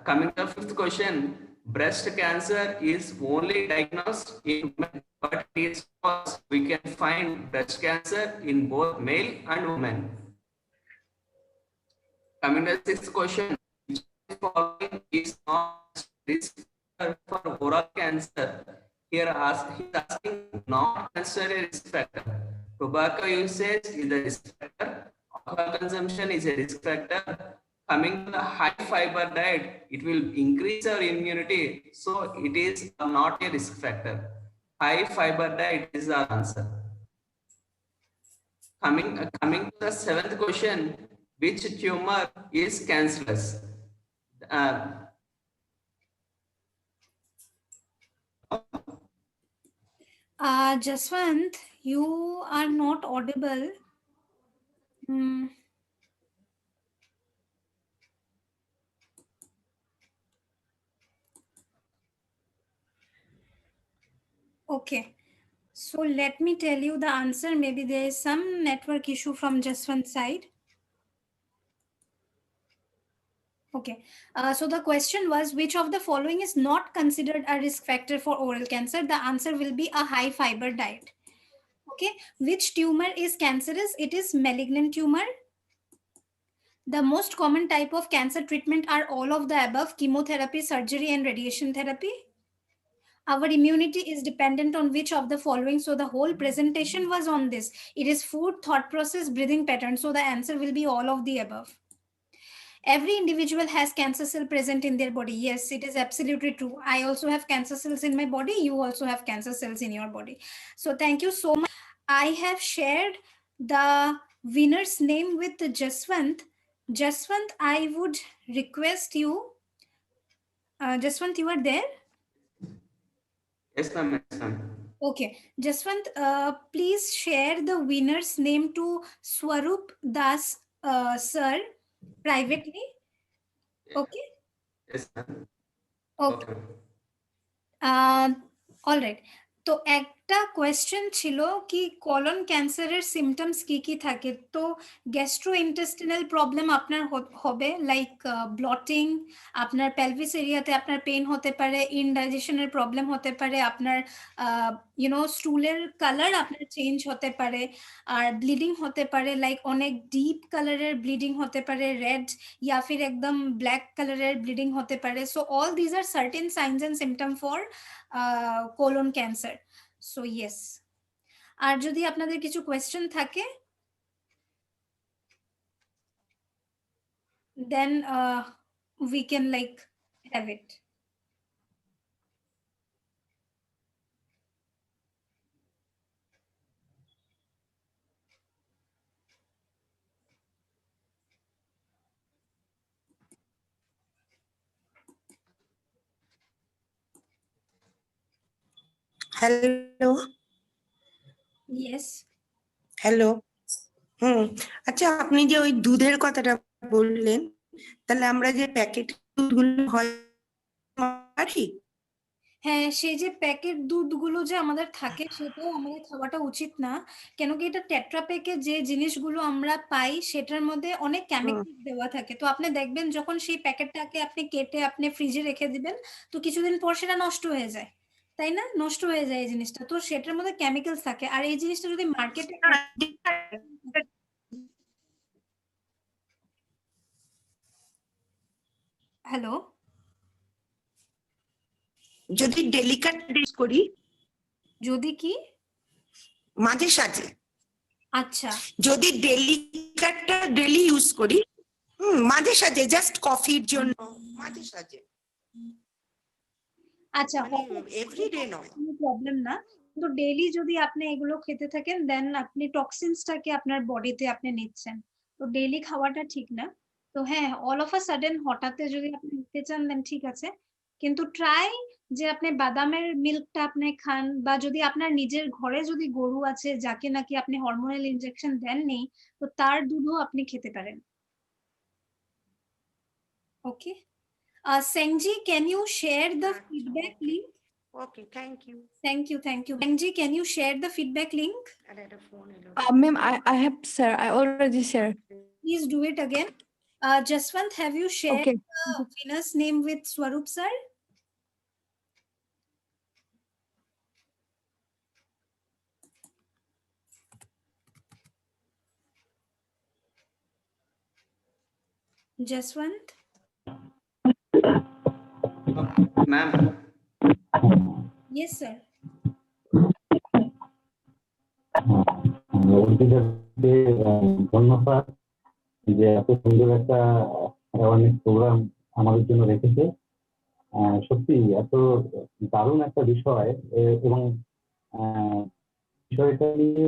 Coming to the fifth question, breast cancer is only diagnosed in women, but it is false. We can find breast cancer in both male and women. Coming to the sixth question, which of the following is not risk for oral cancer? Here he's asking not considered a risk factor. Tobacco usage is a risk factor. Alcohol consumption is a risk factor. Coming to the high fiber diet, it will increase our immunity, so it is not a risk factor. High fiber diet is our answer. Coming to the seventh question, which tumor is cancerous? Jaswant, you are not audible. Okay, so let me tell you the answer. Maybe there is some network issue from Jaswant's side. Okay, so the question was, which of the following is not considered a risk factor for oral cancer? The answer will be a high fiber diet. Okay, which tumor is cancerous? It is malignant tumor. The most common type of cancer treatment are all of the above: chemotherapy, surgery, and radiation therapy. Our immunity is dependent on which of the following? So the whole presentation was on this. It is food, thought process, breathing pattern. So the answer will be all of the above. Every individual has cancer cell present in their body. Yes, it is absolutely true. I also have cancer cells in my body. You also have cancer cells in your body. So thank you so much. I have shared the winner's name with Jaswant. Jaswant, I would request you. Jaswant, you are there? Yes, ma'am. Yes, ma'am. Okay, Jaswant, please share the winner's name to Swarup Das sir privately. Okay. Yes, ma'am. Okay. All right. So একটা question ছিল কি colon ক্যান্সারের symptoms কি কি থাকে, তো gastrointestinal problem আপনার হবে, লাইক ব্লটিং, আপনার পেলভিস এরিয়াতে আপনার পেন হতে পারে, ইনডাইজেশনের প্রবলেম হতে পারে, আপনার স্টুলের কালার আপনার চেঞ্জ হতে পারে, আর ব্লিডিং হতে পারে, লাইক অনেক ডিপ কালারের ব্লিডিং হতে পারে, রেড या फिर একদম ব্ল্যাক কালারের ব্লিডিং হতে পারে। So all these are certain signs and symptom for colon cancer. So yes, আর যদি আপনাদের কিছু কোয়েশ্চেন থাকে then we can like have it. Hello. Yes. Hello. আচ্ছা, আপনি যে ওই দুধের কথাটা বললেন, তাহলে আমরা যে প্যাকেট দুধগুলো হয় পারি? হ্যাঁ, সেই যে প্যাকেট দুধগুলো যে আমাদের থাকে সেটাও আমাদের খাওয়াটা উচিত না, কেন কি এটা টেট্রা প্যাকে যে জিনিসগুলো আমরা পাই সেটার মধ্যে অনেক কেমিক্যাল দেওয়া থাকে। তো আপনি দেখবেন যখন সেই প্যাকেটটাকে আপনি কেটে আপনি ফ্রিজে রেখে দিবেন, তো কিছুদিন পর সেটা নষ্ট হয়ে যায়, তাই না? নষ্ট হয়ে যায় এই জিনিসটা, তো সেটার মধ্যে কেমিক্যালস থাকে। আর এই জিনিসটা যদি মার্কেটে হ্যালো, যদি ডেলিকাট ইউজ করি, যদি কি মাঝে সাঝে, আচ্ছা যদি ডেলিকাটটা ডেলি ইউজ করি, মাঝে সাঝে জাস্ট কফির জন্য মাঝে সাঝে, আচ্ছা এভরিডে নয়, কোনো প্রবলেম না, কিন্তু ডেইলি যদি আপনি এগুলো খেতে থাকেন দেন আপনি টক্সিনসটাকে আপনার বডিতে আপনি নিচ্ছেন, তো ডেইলি খাওয়াটা ঠিক না। তো হ্যাঁ, অল অফ আ সাডেন হঠাৎ যদি আপনি নিতে চান দেন ঠিক আছে, কিন্তু ট্রাই যে আপনি বাদামের মিল্কটা আপনি খান, বা যদি আপনার নিজের ঘরে যদি গরু আছে যাকে নাকি আপনি হরমোনাল ইনজেকশন দেননি, তো তার দুধও আপনি খেতে পারেন। ওকে, Sengji, can you share the feedback link? Okay, thank you. Thank you, thank you. Sengji, can you share the feedback link? Ma'am, I have shared. I already shared. Please do it again. Jaswant, have you shared Okay. the winner's name with Swarup sir? Jaswant? Ma'am. Yes, sir. ধন্যবাদ যে এত সুন্দর একটা awareness programme আমাদের জন্য রেখেছে। সত্যি এত দারুণ একটা বিষয়, এবং বিষয়টা নিয়ে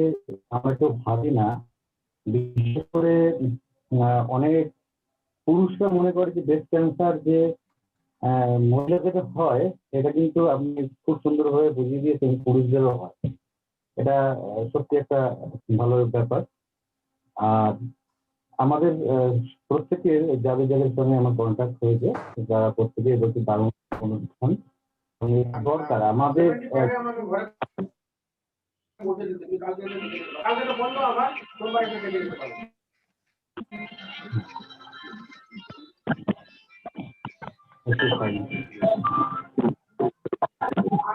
আমরা কেউ ভাবি না। বিশেষ করে অনেক পুরুষরা মনে করে যে ব্রেস্ট ক্যান্সার যে মহিলাদের হয়, এটা কিন্তু আপনি খুব সুন্দরভাবে বুঝিয়ে দিয়েছেন পুরুষদেরও হয়। এটা সত্যি একটা ভালো ব্যাপার। আর আমাদের প্রত্যেকের যাদের যাদের সঙ্গে আমার কন্ট্যাক্ট হয়েছে, যারা প্রত্যেকে বলছে দারুণ অনুষ্ঠান দরকার আমাদের।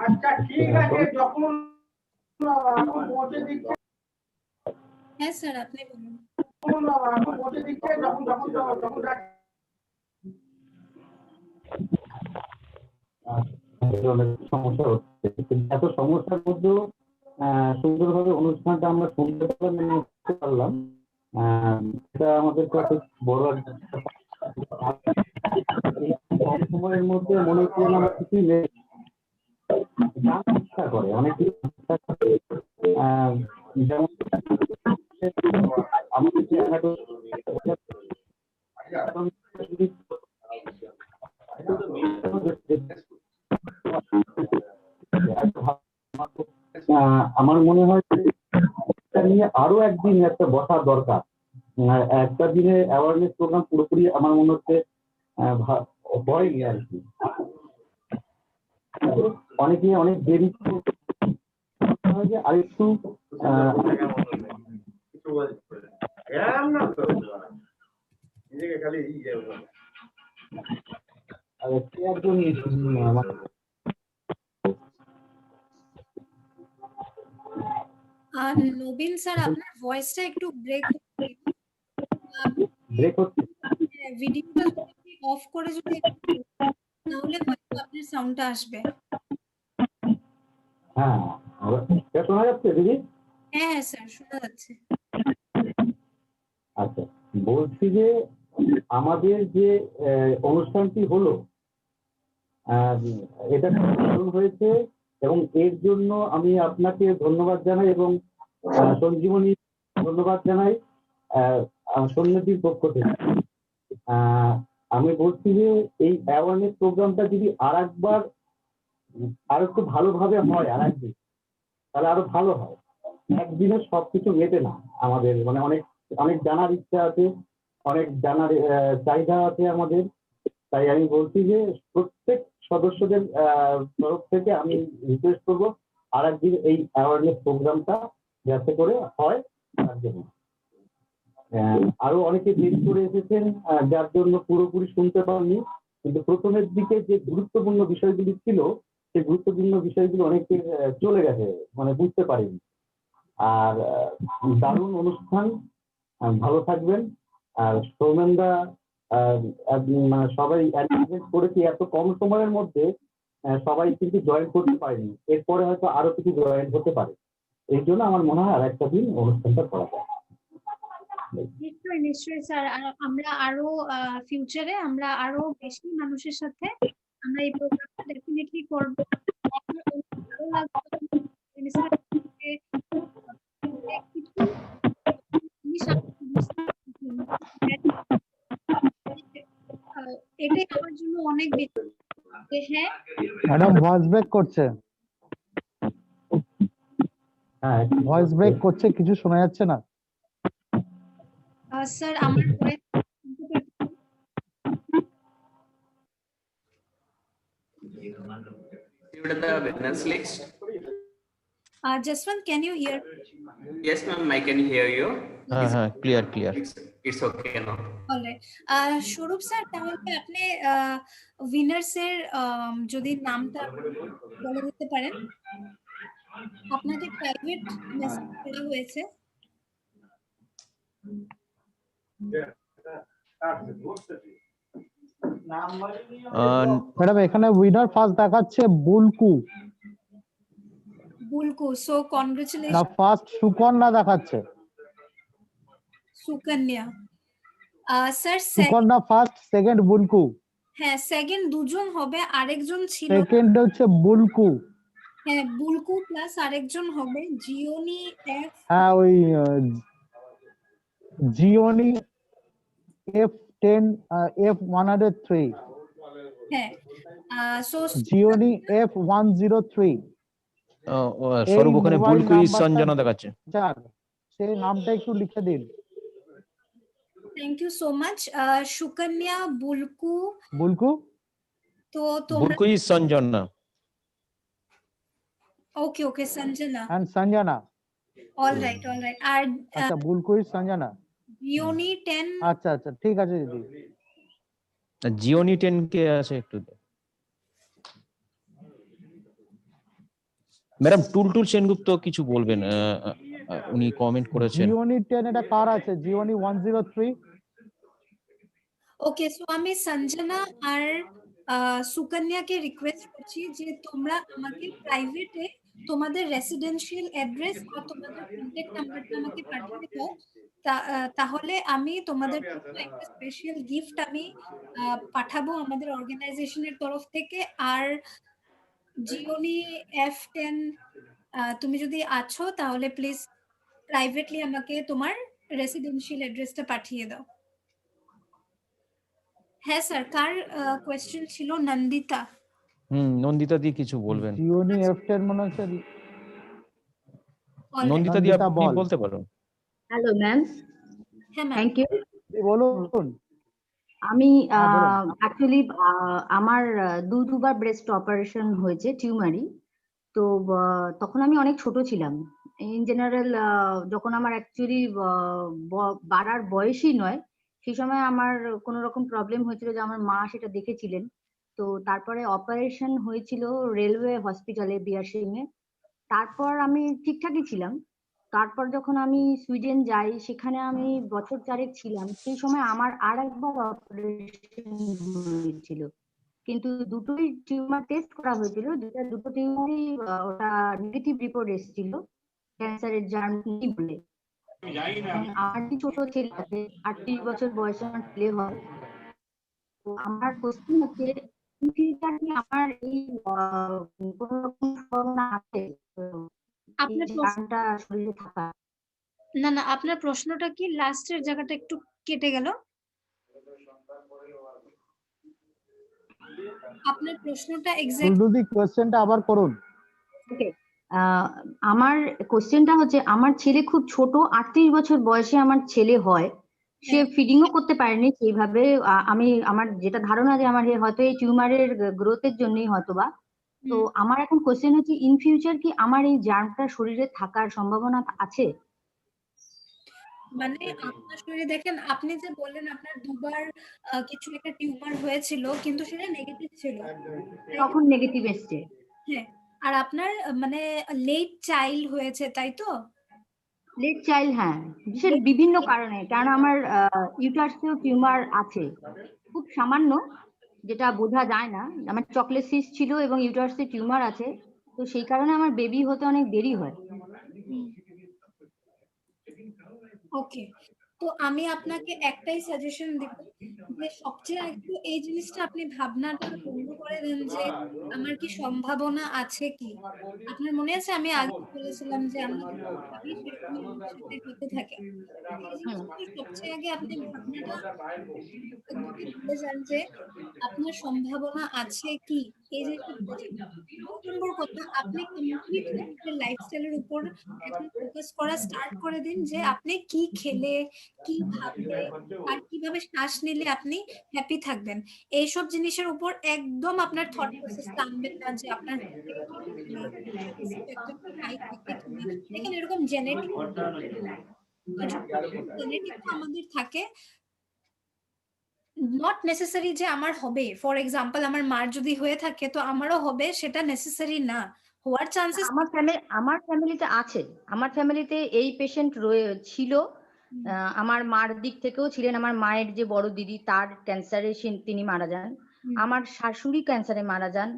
আচ্ছা ঠিক আছে, যখন পৌঁছে দিচ্ছে, হ্যাঁ স্যার আপনি বলুন। পৌঁছে দিচ্ছে যখন যখন যখন অনেক সমস্যা হচ্ছে, এত সমস্যার মধ্যেও সুন্দরভাবে অনুষ্ঠানটা আমরা শুনতে পারলাম, এটা আমাদের কাছে বড় সময়ের মধ্যে মনে হচ্ছে আমরা কিছুই নেই, জানার ইচ্ছা করে অনেক কিছু। যেমন আমাদের আমার মনে হয় নিয়ে আরো একদিন একটা বসার দরকার। একটা দিনে অ্যাওয়ারনেস প্রোগ্রাম পুরোপুরি আমার মনে হচ্ছে হয়নি আর কি। অনেকে অনেক দেরি হয় যে আরেকটু নবীন স্যার আপনার ভয়েসটা একটু ব্রেক হচ্ছে ভিডিওটা অফ করে যদি তাহলে হয়তো আপনার সাউন্ডটা আসবে। হ্যাঁ শোনা যাচ্ছে দিদি? হ্যাঁ স্যার শোনা যাচ্ছে। আচ্ছা, বলছি যে আমাদের যে অনুষ্ঠানটি হলো এটা দারুণ হয়েছে এবং এর জন্য আমি আপনাকে ধন্যবাদ জানাই এবং সঞ্জীবনী ধন্যবাদ জানাই সন্ন্যাসীর পক্ষ থেকে। আমি বলছি যে এই অ্যাওয়ারনেস প্রোগ্রামটা যদি আর একটু ভালোভাবে হয় আর একদিন, তাহলে আরো ভালো হয়। একদিনে সবকিছু মেটে না আমাদের, মানে অনেক অনেক জানার ইচ্ছা আছে, অনেক জানার চাহিদা আছে আমাদের। তাই আমি বলছি যে প্রত্যেক সদস্যদের তরফ থেকে আমি রিকোয়েস্ট করবো আর একদিন এই অ্যাওয়ারনেস প্রোগ্রামটা যাতে করে হয় তার জন্য। আরো অনেকে দেরি করে এসেছেন যার জন্য পুরোপুরি শুনতে পাননি, কিন্তু প্রথমের দিকে যে গুরুত্বপূর্ণ বিষয়গুলি ছিল সেই গুরুত্বপূর্ণ বিষয়গুলো অনেকে চলে গেছে, মানে বুঝতে পারেনি। আর দারুণ অনুষ্ঠান, ভালো থাকবেন। আর সৌমেনদা মানে সবাই অ্যারেঞ্জমেন্ট করেছি এত কম সময়ের মধ্যে, সবাই কিন্তু জয়েন করতে পারেনি, এরপরে হয়তো আরো কিছু জয়েন হতে পারে। এই জন্য আমার মনে হয় আর একটা দিন অনুষ্ঠানটা করা যায়। নিশ্চয়ই নিশ্চয়ই স্যার, আমরা আরো ফিউচারে আমরা আরো বেশি মানুষের সাথে আমরা এই প্রোগ্রামটা ডেফিনেটলি করব। ভালো লাগবে এটাই আমার জন্য অনেক বেশি। হ্যাঁ ম্যাডাম ভয়েস ব্রেক করছে, ভয়েস ব্রেক করছে, কিছু শোনা যাচ্ছে না। স্যার আমার voice The winners list. Jaswant, can you hear? Yes, ma'am, I can hear you. clear. It's okay now. All right. স্বরূপ স্যার, তাহলে আপনি উইনার্স এর যদি নামটা বলে দিতে পারেন। আপনাকে প্রাইভেট মেসেজ করা হয়েছে। ম্যাডাম এখানে উইনার ফার্স্ট দেখাচ্ছে বুলকু, সো না কনগ্রাচুলেশন। ফার্স্ট সুকন্যা দেখাচ্ছে। Sukanya sir Sukanya first, second Bulku. হ্যাঁ সেকেন্ড দুজন হবে, আরেকজন ছিল। সেকেন্ড হচ্ছে বুলকু। হ্যাঁ বুলকু প্লাস আরেকজন হবে জিওনি এফ। হ্যাঁ ওই জিওনি F10 F103। হ্যাঁ সো জিওনি F103। স্বরূপ ওখানে বুলকু সঞ্জনা দেখাচ্ছে, সেই নামটা একটু লিখে দিন। Thank you so much. Sukanya, Bulku তো তোমরা Bulku Sanjana. Okay Sanjana and Sanjana. All right আর আচ্ছা বুলকু সঞ্জনা, জিওনি 10। আচ্ছা ঠিক আছে দিদি। জিওনি 10 কে আছে একটু ম্যাডাম। টুলটুল সেনগুপ্ত কিছু বলবেন, উনি কমেন্ট করেছেন। জিওনি 10 এটা কার আছে? জিওনি 103। ওকে সো আমি সঞ্জনা আর সুকন্যাকে রিকোয়েস্ট করছি যে তোমরা আমাকে প্রাইভেটে তোমাদের রেসিডেন্সিয়াল অ্যাড্রেস আর তোমাদের কন্ট্যাক্ট নাম্বারটা আমাকে পাঠিয়ে দাও। তাহলে আমি তোমাদের জন্য একটা স্পেশাল গিফট আমি পাঠাবো আমাদের অর্গানাইজেশনের তরফ থেকে। আর জিওনি F10 তুমি যদি আছো তাহলে প্লিজ প্রাইভেটলি আমাকে তোমার রেসিডেন্সিয়াল অ্যাড্রেসটা পাঠিয়ে দাও। হ্যাঁ স্যার, কার কোয়েশ্চেন ছিল? নন্দিতা। নন্দিতা দি কিছু বলবেন। জিওনি F10 মনে হচ্ছে। নন্দিতা দি আপনি বলতে পারেন। হ্যালো ম্যাম, হ্যাঁ ম্যাম থ্যাংক ইউ। বলুন। আমি অ্যাকচুয়ালি আমার দুবার ব্রেস্ট অপারেশন হয়েছে, টিউমারি। তো তখন আমি অনেক ছোট ছিলাম। ইন জেনারেল যখন আমার অ্যাকচুয়ালি বাড়ার বয়সই নয়, সেই সময় আমার কোনো রকম প্রবলেম হয়েছিল যে আমার মা সেটা দেখেছিলেন। তো তারপরে অপারেশন হয়েছিল রেলওয়ে হসপিটালে বিআরসিং এ। তারপর আমি ঠিকঠাকই ছিলাম। তারপর যখন আমি সুইডেন যাই, সেখানে আমি বছর 4 ছিলাম। সেই সময় আমার আরেকবার অপারেশন হয়েছিল। কিন্তু দুটোই টিউমার টেস্ট করা হয়েছিল, দুটো টিউমারই ওটা নেগেটিভ রিপোর্ট এসেছিল ক্যান্সারের জার্ম নেই বলে। আমার কি ছোট ছেলে আছে, 38 বছর বয়সে আমার ছেলে হয়। তো আমার কোশ্চেন হচ্ছে, ফিউচার কি আমার এই কোনো রকম সম্ভাবনা আছে আপনার জার্মটা শরীরে থাকা? না না, আপনার প্রশ্নটা কি? লাস্টের জায়গাটা একটু কেটে গেল। আপনার প্রশ্নটা এক্স্যাক্ট যদি কোয়েশ্চেনটা আবার করুন। ওকে, আমার কোশ্চেনটা হচ্ছে, আমার ছেলে খুব ছোট, 38 বছর বয়সে আমার ছেলে হয়। সে ফিডিংও করতে পারেনি সেইভাবে। আমার যেটা ধারণা যে আমার হয়তো এই টিউমারের গ্রোথের জন্যই হয়তোবা। তো আমার এখন কোশ্চেন হচ্ছে, ইন ফিউচার কি আমার এই জার্মটা শরীরে থাকার সম্ভাবনা আছে? মানে আপনার শরীরে দেখেন, আপনি যে বললেন আপনার দুবার কিছু একটা টিউমার হয়েছিল কিন্তু সেটা নেগেটিভ ছিল, তখন নেগেটিভ এসছে। হ্যাঁ। আর আপনার মানে লেট চাইল্ড হয়েছে, তাই তো? লেট চাইল্ড, হ্যাঁ, বিশেষ বিভিন্ন কারণে। কারণ আমার ইউটারাসেও টিউমার আছে, খুব সামান্য, যেটা বোঝা যায় না। আমার চকলেট সিস্ট ছিল এবং ইউটারাসে টিউমার আছে। তো সেই কারণে আমার বেবি হতে অনেক দেরি হয়। ওকে, তো আমি আপনাকে একটাই সাজেশন দিব যে সবচেয়ে আগে তো এই জিনিসটা আপনি ভাবনাটা বন্ধ করে দেন যে আমার কি সম্ভাবনা আছে কি। আপনার মনে আছে আমি আগে বলেছিলাম যে আমরা যেরকম ভাবি সেরকমই আমাদের সাথে হতে থাকে। এই জিনিসটা সবচেয়ে আগে আপনি ভাবনাটা একদমই ভুলে যান যে আপনার সম্ভাবনা আছে কি, এই জিনিসটা ভুলে যান। 2 নম্বর কথা, আপনি কমপ্লিটলি আপনার লাইফস্টাইলের উপর এখন ফোকাস করা স্টার্ট করে দিন যে আপনি কি খেলে, কি ভাবলে আর কিভাবে শ্বাস নিলে আপনি হ্যাপি থাকবেন। এইসব জিনিসের উপর একদম আপনার থট প্রসেস টানবেন না যে আপনার হেরিডিটি কিনা, আপনার রিস্ক ফ্যাক্টর হাই থাকে কিনা। দেখেন এরকম জেনেটিক জেনেটিক তো আমাদের থাকে, নট নেসেসারি যে আমার হবে। ফর এক্সাম্পল আমার মার যদি হয়ে থাকে তো আমারও হবে, সেটা নেসেসারি না। হওয়ার চান্সেস আমার ফ্যামিলিতে আছে, আমার ফ্যামিলিতে এই পেশেন্ট ছিল। আমার মার দিক থেকেও ছিলেন। আমার মায়ের যে বড় দিদি, তার ক্যান্সারে তিনি মারা যান। আমার শাশুড়ি ক্যান্সারে মারা যান।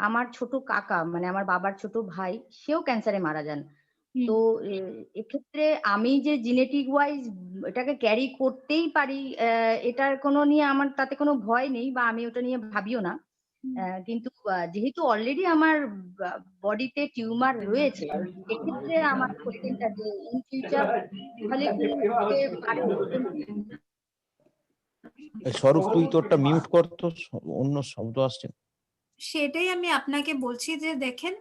আমার ছোট কাকা, মানে আমার বাবার ছোট ভাই, সেও ক্যান্সারে মারা যান। তো এক্ষেত্রে আমি যে জেনেটিক ওয়াইজ এটাকে ক্যারি করতেই পারি, এটার কোনো নিয়ে আমার তাতে কোনো ভয় নেই, বা আমি ওটা নিয়ে ভাবিও না। কিন্তু যেহেতু অলরেডি আমার বডিতে টিউমার রয়েছে, এক্ষেত্রে আমার কোশ্চেনটা যে ইন ফিউচার তাহলে কি হতে পারে? স্বরূপ, তুই তোরটা মিউট কর তো, অন্য শব্দ আসছে। সেটাই আমি আপনাকে বলছি যে দেখেন,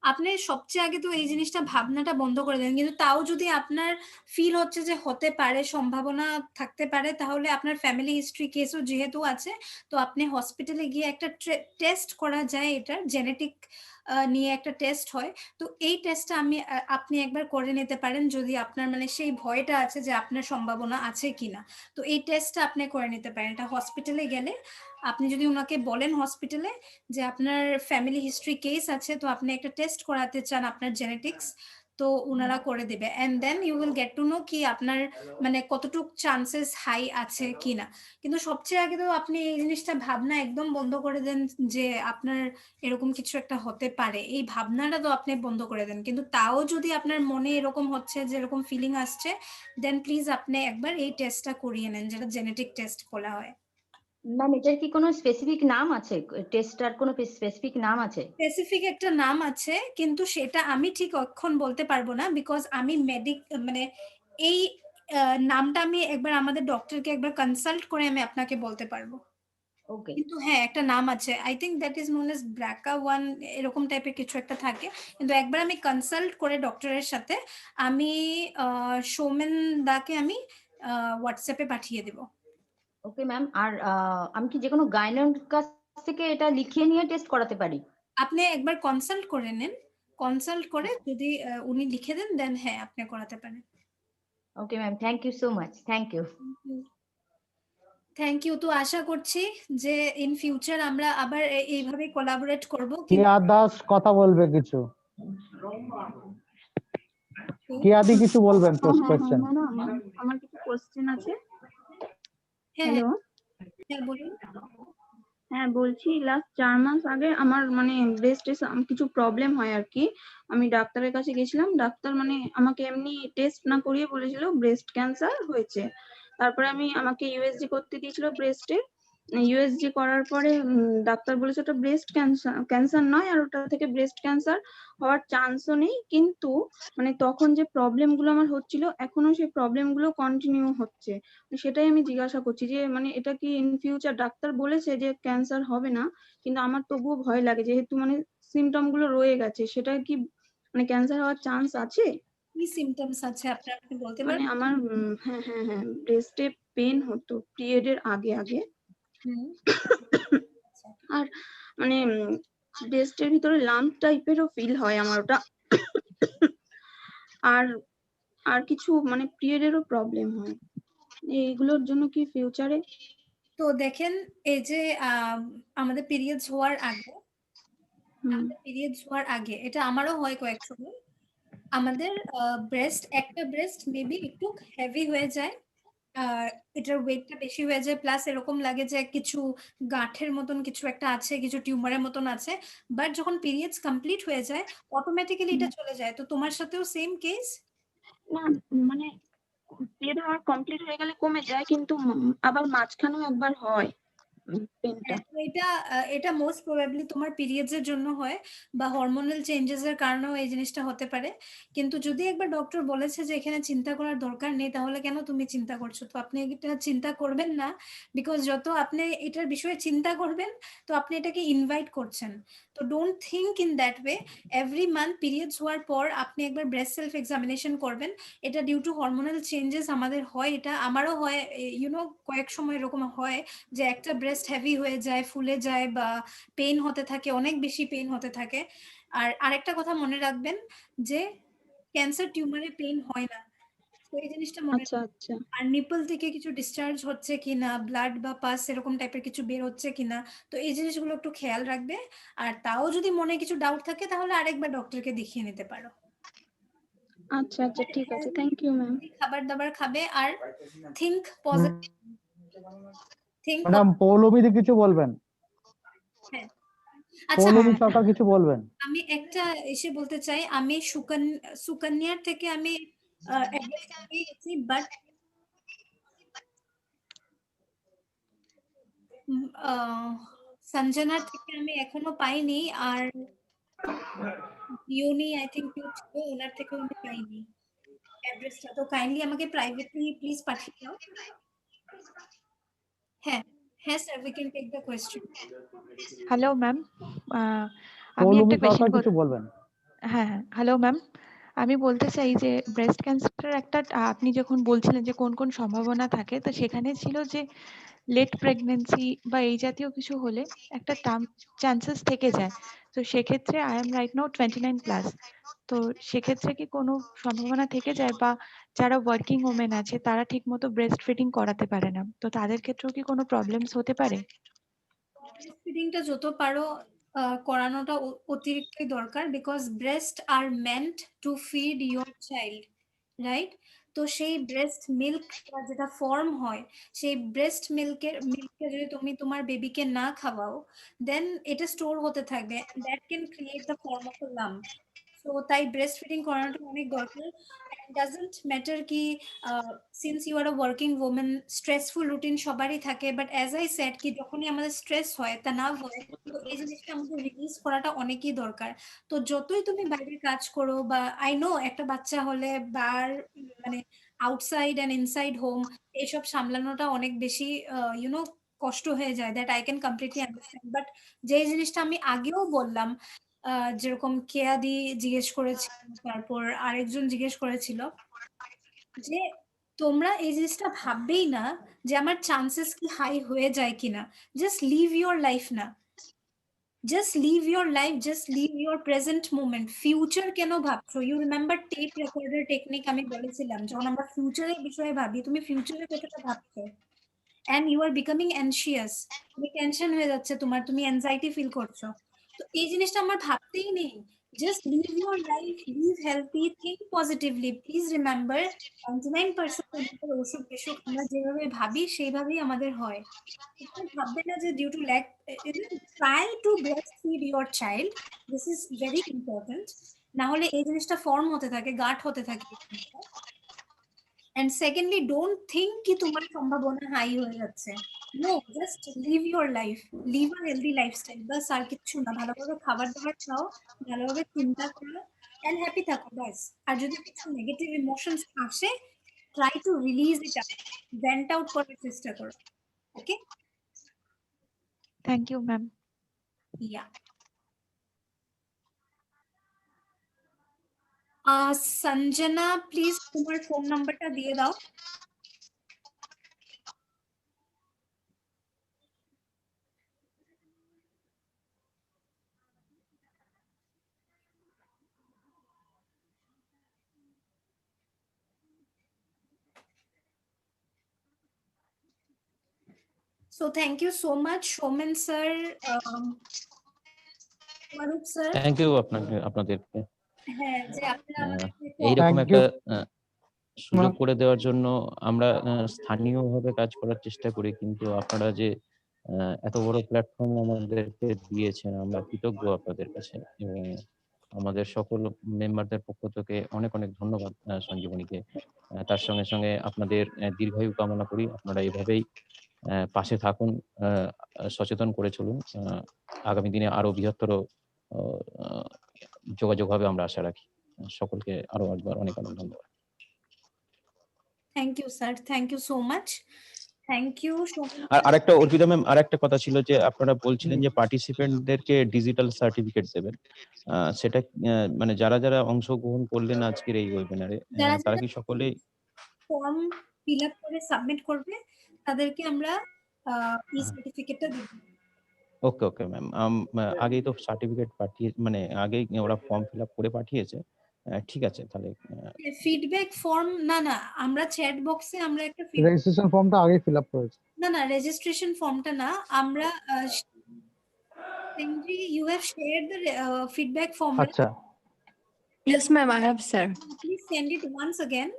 আপনি সবচেয়ে আগে তো এই জিনিসটা ভাবনাটা বন্ধ করে দেন। কিন্তু তাও যদি আপনার ফিল হচ্ছে যে হতে পারে, সম্ভাবনা থাকতে পারে, তাহলে আপনার ফ্যামিলি হিস্ট্রি কেসও যেহেতু আছে, তো আপনি হসপিটালে গিয়ে একটা টেস্ট করা যায়, এটার জেনেটিক নিয়ে একটা টেস্ট হয়। তো এই টেস্টটা আপনি একবার করে নিতে পারেন যদি আপনার মানে সেই ভয়টা আছে যে আপনার সম্ভাবনা আছে কিনা। তো এই টেস্টটা আপনি করে নিতে পারেন। এটা হসপিটালে গেলে আপনি যদি ওনাকে বলেন হসপিটালে যে আপনার ফ্যামিলি হিস্ট্রি কেস আছে, তো আপনি একটা টেস্ট করাতে চান আপনার জেনেটিক্স, তো ওনারা করে দেবে। And then you will get to know কি আপনার মানে কতটুক চান্সেস হাই আছে কিনা। কিন্তু সবচেয়ে আগে তো আপনি এই জিনিসটা ভাবনা একদম বন্ধ করে দেন যে আপনার এরকম কিছু একটা হতে পারে, এই ভাবনাটা তো আপনি বন্ধ করে দেন। কিন্তু তাও যদি আপনার মনে এরকম হচ্ছে যে এরকম ফিলিং আসছে, দেন প্লিজ আপনি একবার এই টেস্টটা করিয়ে নেন, যেটা জেনেটিক টেস্ট বলা হয়। ম্যাম, এটার কি কোনো স্পেসিফিক নাম আছে? টেস্টটার কোনো স্পেসিফিক নাম আছে? স্পেসিফিক একটা নাম আছে, কিন্তু সেটা আমি ঠিক এখন বলতে পারবো না, বিকজ আমি মানে এই নামটা আমি একবার আমাদের ডক্টরকে একবার কনসাল্ট করে আমি আপনাকে বলতে পারবো। ওকে। কিন্তু হ্যাঁ, একটা নাম আছে, I think that is known age BRCA1, এরকম টাইপের কিছু একটা থাকে। কিন্তু একবার আমি কনসাল্ট করে ডক্টরের সাথে আমি সৌমেন দাকে আমি হোয়াটসঅ্যাপে পাঠিয়ে দেবো। Okay ma'am. আর আমি কি যে কোনো গাইনোর কাছ থেকে এটা লিখিয়ে নিয়ে টেস্ট করাতে পারি? আপনি একবার কনসাল্ট করে নেন, কনসাল্ট করে যদি উনি লিখে দেন দেন হ্যাঁ আপনি করাতে পারেন। Okay ma'am, thank you so much, thank you. Thank you. তো আশা করছি যে ইন ফিউচার আমরা আবার এইভাবে কোলাবোরেট করব। কিয়া দাস কথা বলবে কিছু, কিয়াদি কিছু বলবেন পোস্ট কোশ্চেন। আমার কিছু কোশ্চেন আছে। হ্যাঁ হ্যালো, হ্যাঁ বলুন। হ্যাঁ বলছি লাস্ট 4 মাস আগে আমার মানে ব্রেস্টে কিছু প্রবলেম হয় আর কি। আমি ডাক্তারের কাছে গেছিলাম, ডাক্তার মানে আমাকে এমনি টেস্ট না করিয়ে বলেছিল ব্রেস্ট ক্যান্সার হয়েছে। তারপরে আমাকে ইউএসজি করতে দিয়েছিল ব্রেস্টে। ইউএসজি করার পরে ডাক্তার বলেছে ওটা ব্রেস্ট ক্যান্সার নয়, আর ওটা থেকে ব্রেস্ট ক্যান্সার হওয়ার চান্সও নেই। কিন্তু মানে তখন যে প্রবলেম গুলো আমার হচ্ছিল এখনো সেই প্রবলেম গুলো কন্টিনিউ হচ্ছে। সেটাই আমি জিজ্ঞাসা করছি যে মানে এটা কি ইন ফিউচার, ডাক্তার বলেছে যে ক্যান্সার হবে না, কিন্তু আমার তবুও ভয় লাগে যেহেতু মানে সিমটম গুলো রয়ে গেছে। সেটা কি মানে ক্যান্সার হওয়ার চান্স আছে? কি সিমটমস আছে আপনার, আপনি বলতে মানে পারবেন? আমার হ্যাঁ ব্রেস্টে পেন হতো পিরিয়ডের আগে আগে। আর মানে ব্রেস্টের ভিতরে লাম্প টাইপেরও ফিল হয় আমার ওটা। আর আর কিছু মানে পিরিয়ডেরও প্রবলেম হয়। এইগুলোর জন্য কি ফিউচারে? তো দেখেন এই যে আমাদের পিরিয়ডস হওয়ার আগে এটা আমারও হয় কয়েক সময়। আমাদের একটা ব্রেস্ট মেবি একটু হেভি হয়ে যায়, এটার ওয়েটটা বেশি হয়ে যায়, প্লাস এরকম লাগে যে কিছু গাঁঠের মতন কিছু একটা আছে, কিছু টিউমারের মতন আছে। বাট যখন পিরিয়ডস কমপ্লিট হয়ে যায় অটোমেটিক্যালি এটা চলে যায়। তো তোমার সাথেও সেম কেস? না মানে পিরিয়ড হওয়ার কমপ্লিট হয়ে গেলে কমে যায়, কিন্তু আবার মাঝখানেও একবার হয় পেনটা। এটা মোস্ট প্রবাবলি তোমার পিরিয়ডস এর জন্য হয় বা হরমোনাল চেঞ্জেস এর কারণেও এই জিনিসটা হতে পারে। কিন্তু যদি একবার ডক্টর বলেছে যে এখানে চিন্তা করার দরকার নেই, তাহলে কেন তুমি চিন্তা করছো? তো আপনি এটা চিন্তা করবেন না, বিকজ যত আপনি এটার বিষয়ে চিন্তা করবেন তো আপনি এটাকে ইনভাইট করছেন। তো don't think in that way. Every month periods হওয়ার পর আপনি একবার ব্রেস্ট সেলফ এক্সামিনেশন করবেন। এটা ডিউ টু হরমোনাল চেঞ্জেস আমাদের হয়, এটা আমারও হয়। কয়েক সময় এরকম হয় যে একটা ব্রেস্ট হেভি হয়ে যায়, ফুলে যায়, বা পেইন হতে থাকে, অনেক বেশি পেইন হতে থাকে। আর আরেকটা কথা মনে রাখবেন যে ক্যান্সার টিউমারে পেইন হয় না, তো এই জিনিসটা মনে রাখবেন। আর নিপল থেকে কিছু ডিসচার্জ হচ্ছে কিনা, ব্লাড বা পাস এরকম টাইপের কিছু বের হচ্ছে কিনা, তো এই জিনিসগুলো একটু খেয়াল রাখবে। আর তাও যদি মনে কিছু ডাউট থাকে তাহলে আরেকবার ডক্টরকে দেখিয়ে নিতে পারো। আচ্ছা ঠিক আছে, থ্যাংক ইউ ম্যাম। খাবার দাবার খাবে আর থিঙ্ক পজিটিভ। ম্যাডাম পৌলমীদি কিছু বলবেন? হ্যাঁ আচ্ছা, পৌলমী সরকার কিছু বলবেন? আমি একটা এসে বলতে চাই, আমি সুকন্যার থেকে আমি অ্যাড্রেস পেয়ে গেছি, বাট সঞ্জনার থেকে আমি এখনো পাইনি। আর ইউনি আই থিঙ্ক কেউ ছিল, ওনার থেকেও আমি পাইনি অ্যাড্রেসটা। তো কাইন্ডলি আমাকে প্রাইভেটলি প্লিজ পাঠিয়ে দাও। হ্যাঁ হ্যাঁ sir, we can take the question. Hello ma'am, আমি পৌলমী একটা সরকার কোয়েশ্চেন কিছু বলবেন? হ্যাঁ হ্যালো ম্যাম, আমি বলতে চাই যে ব্রেস্ট ক্যান্সারের একটা আপনি যখন বলছিলেন যে কোন কোন সম্ভাবনা থাকে, তো সেখানে ছিল যে লেট প্রেগনেন্সি বা এই জাতীয় কিছু হলে একটা চান্সেস থেকে যায়। তো সেক্ষেত্রে আই এম রাইট নাও 29+, তো সেক্ষেত্রে কি কোনো সম্ভাবনা থেকে যায়, বা যারা ওয়ার্কিং ওমেন আছে তারা ঠিক মতো ব্রেস্ট ফিডিং করাতে পারে না, তো তাদের ক্ষেত্রেও কি কোনো প্রবলেমস হতে পারে? ব্রেস্ট ফিডিংটা যত পারো করানোটা অতিরিক্তই দরকার, because breast are meant to feed your child, right? তো সেই ব্রেস্ট মিল্ক যেটা ফর্ম হয়, সেই ব্রেস্ট মিল্কে যদি তুমি তোমার বেবিকে না খাওয়াও, দেন এটা স্টোর হতে থাকবে, that can create the form of a lump. তো তাই ব্রেস্ট ফিডিং করানোটা অনেক দরকার। ডাজন্ট ম্যাটার কি since you are a working women, stressful routine সবারই থাকে, বাট অ্যাজ আই সেড কি যখনই আমাদের স্ট্রেস হয়, তানাভ হয়, তো এই জিনিসটা আমাদের রিলিজ করাটা অনেকই দরকার। তো যতই তুমি বাইরে কাজ করো, বা আই নো একটা বাচ্চা হলে মানে আউটসাইড অ্যান্ড ইনসাইড হোম এইসব সামলানোটা অনেক বেশি কষ্ট হয়ে যায়, that I can completely understand. But যে জিনিসটা আমি আগেও বললাম, যেরকম কেয়াদি জিজ্ঞেস করেছিল, তারপর আরেকজন জিজ্ঞেস করেছিল, যে তোমরা এই জিনিসটা ভাববেই না যে আমার চান্সেস কি হাই হয়ে যায় কিনা, জাস্ট লিভ ইউর লাইফ না, just live your life, just live your present moment. Future কেন ভাবছো? You remember tape recorder technique আমি বলেছিলাম, যখন আমরা ফিউচারের বিষয়ে ভাবি, তুমি ফিউচারের কথাটা ভাবছো and you are becoming anxious, তুমি টেনশন হয়ে যাচ্ছে তোমার, তুমি অ্যাংজাইটি ফিল করছো। তো এই জিনিসটা আমার ভাবতেই নেই। Just live your life, live healthy, think positively. Please remember 99% আমাদের অসুখ বিসুখ আমরা যেভাবে ভাবি সেইভাবেই আমাদের হয়। তুমি ভাববে না যে due to lack, try to breastfeed your child, this is very important. না হলে এই জিনিসটা ফর্ম হতে থাকে, গাঢ় হতে থাকে। And secondly, don't think কি তোমার সম্ভাবনা হাই হয়ে যাচ্ছে। No, just live your life, live a healthy lifestyle, বাস আর কিছু না। ভালোভাবে খাবার দাবার খাও, ভালোভাবে চিন্তা করো and happy থাকো, বাস। আর যদি কিছু নেগেটিভ ইমোশনস আসে, try to release it out, vent out করার চেষ্টা করো। Okay? Thank you, ma'am. Yeah. Sanjana, please তোমার ফোন নাম্বারটা দিয়ে দাও। So thank you so much, Shoman sir, Marup sir. Thank you আপনাদেরকে হ্যাঁ, যে আপনারা আমাদেরকে এইরকম Thank একটা you. সুযোগ করে দেওয়ার জন্য। আমরা স্থানীয়ভাবে কাজ করার চেষ্টা করি, কিন্তু আপনারা যে এত বড় প্ল্যাটফর্ম আমাদেরকে দিয়েছেন, আমরা কৃতজ্ঞ আপনাদের কাছে। এবং আমাদের সকল মেম্বারদের পক্ষ থেকে অনেক অনেক ধন্যবাদ সঞ্জীবনীকে। তার সঙ্গে সঙ্গে আপনাদের দীর্ঘায়ু কামনা করি। আপনারা এভাবেই পাশে থাকুন, সচেতন করে চলুন। আগামী দিনে আরো বৃহত্তর যোগাযোগ হবে আমরা আশা রাখি। সকলকে আরো একবার অনেক অনেক ধন্যবাদ। Thank you sir, thank you so much, thank you. আর আরেকটা অর্পিতা ম্যাম, আরেকটা কথা ছিল যে আপনারা বলছিলেন যে পার্টিসিপেন্টদেরকে ডিজিটাল সার্টিফিকেট দেবেন। সেটা মানে যারা যারা অংশগ্রহণ করলেন আজকের এই ওয়েবিনারে, তারা কি সকলেই ফর্ম ফিল আপ করে সাবমিট করবে, তাদেরকে আমরা এই সার্টিফিকেটটা দেব। ওকে ওকে ম্যাম, আগেই তো সার্টিফিকেট পাঠিয়ে, মানে আগেই ওরা ফর্ম ফিল আপ করে পাঠিয়েছে। ঠিক আছে, তাহলে ফিডব্যাক ফর্ম না, না আমরা চ্যাট বক্সে আমরা একটা রেজিস্ট্রেশন ফর্মটা আগে ফিল আপ করেছি। না না, রেজিস্ট্রেশন ফর্মটা না, আমরা you have shared the feedback form. আচ্ছা, Yes, ma'am, I have, sir. Please send it once again.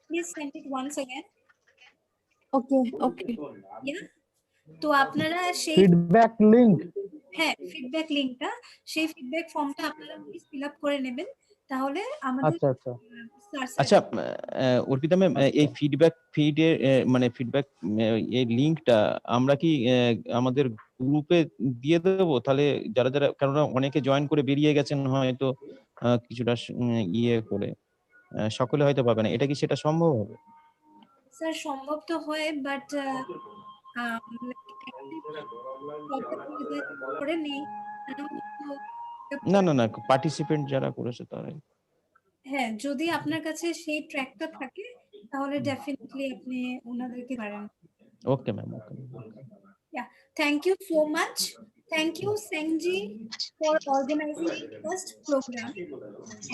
Please send it once again. Okay, okay. Yeah. তো আপনারা সেই ফিডব্যাক লিংক, হ্যাঁ ফিডব্যাক লিংকটা, সেই ফিডব্যাক ফর্মটা আপনারা প্লিজ ফিল আপ করে নেবেন, তাহলে আমাদের আচ্ছা অর্পিতা ম্যাম, এই ফিডব্যাক ফিডের মানে ফিডব্যাক এই লিংকটা আমরা কি আমাদের গ্রুপে দিয়ে দেবো? তাহলে যারা যারা, কেননা অনেকে জয়েন করে বেরিয়ে গেছেন হয়তো কিছুটা ইয়ে করে, সকলে হয়তো পাবে না, এটা কি সেটা সম্ভব হবে? স্যার সম্ভব তো হয়, বাট করে নেই। না না না, পার্টিসিপেন্ট যারা করেছে তারাই। হ্যাঁ, যদি আপনার কাছে সেই ট্র্যাকটা থাকে তাহলে ডেফিনেটলি আপনি ওনাদেরকে পারেন। Okay ma'am, okay. Yeah, thank you so much. Thank you, Sengji, for organizing the first program.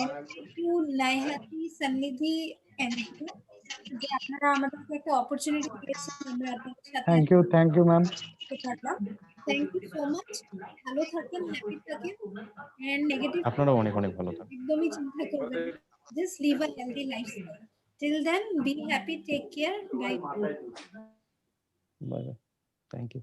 And thank you, Naihati, Sannidhi, and you. যে আপনারা আমাদেরকে একটা অপরচুনিটি দিয়েছেন, আমরা আপনাদের সাথে thank you ma'am. Thank you so much. ভালো থাকেন, হ্যাপি থাকেন, এন্ড নেগেটিভ আপনারা অনেক অনেক ভালো থাকেন। একদমই চিন্তা করবেন না। Just live a healthy lifestyle. Till then, be happy, take care, bye. Bye bye. Thank you.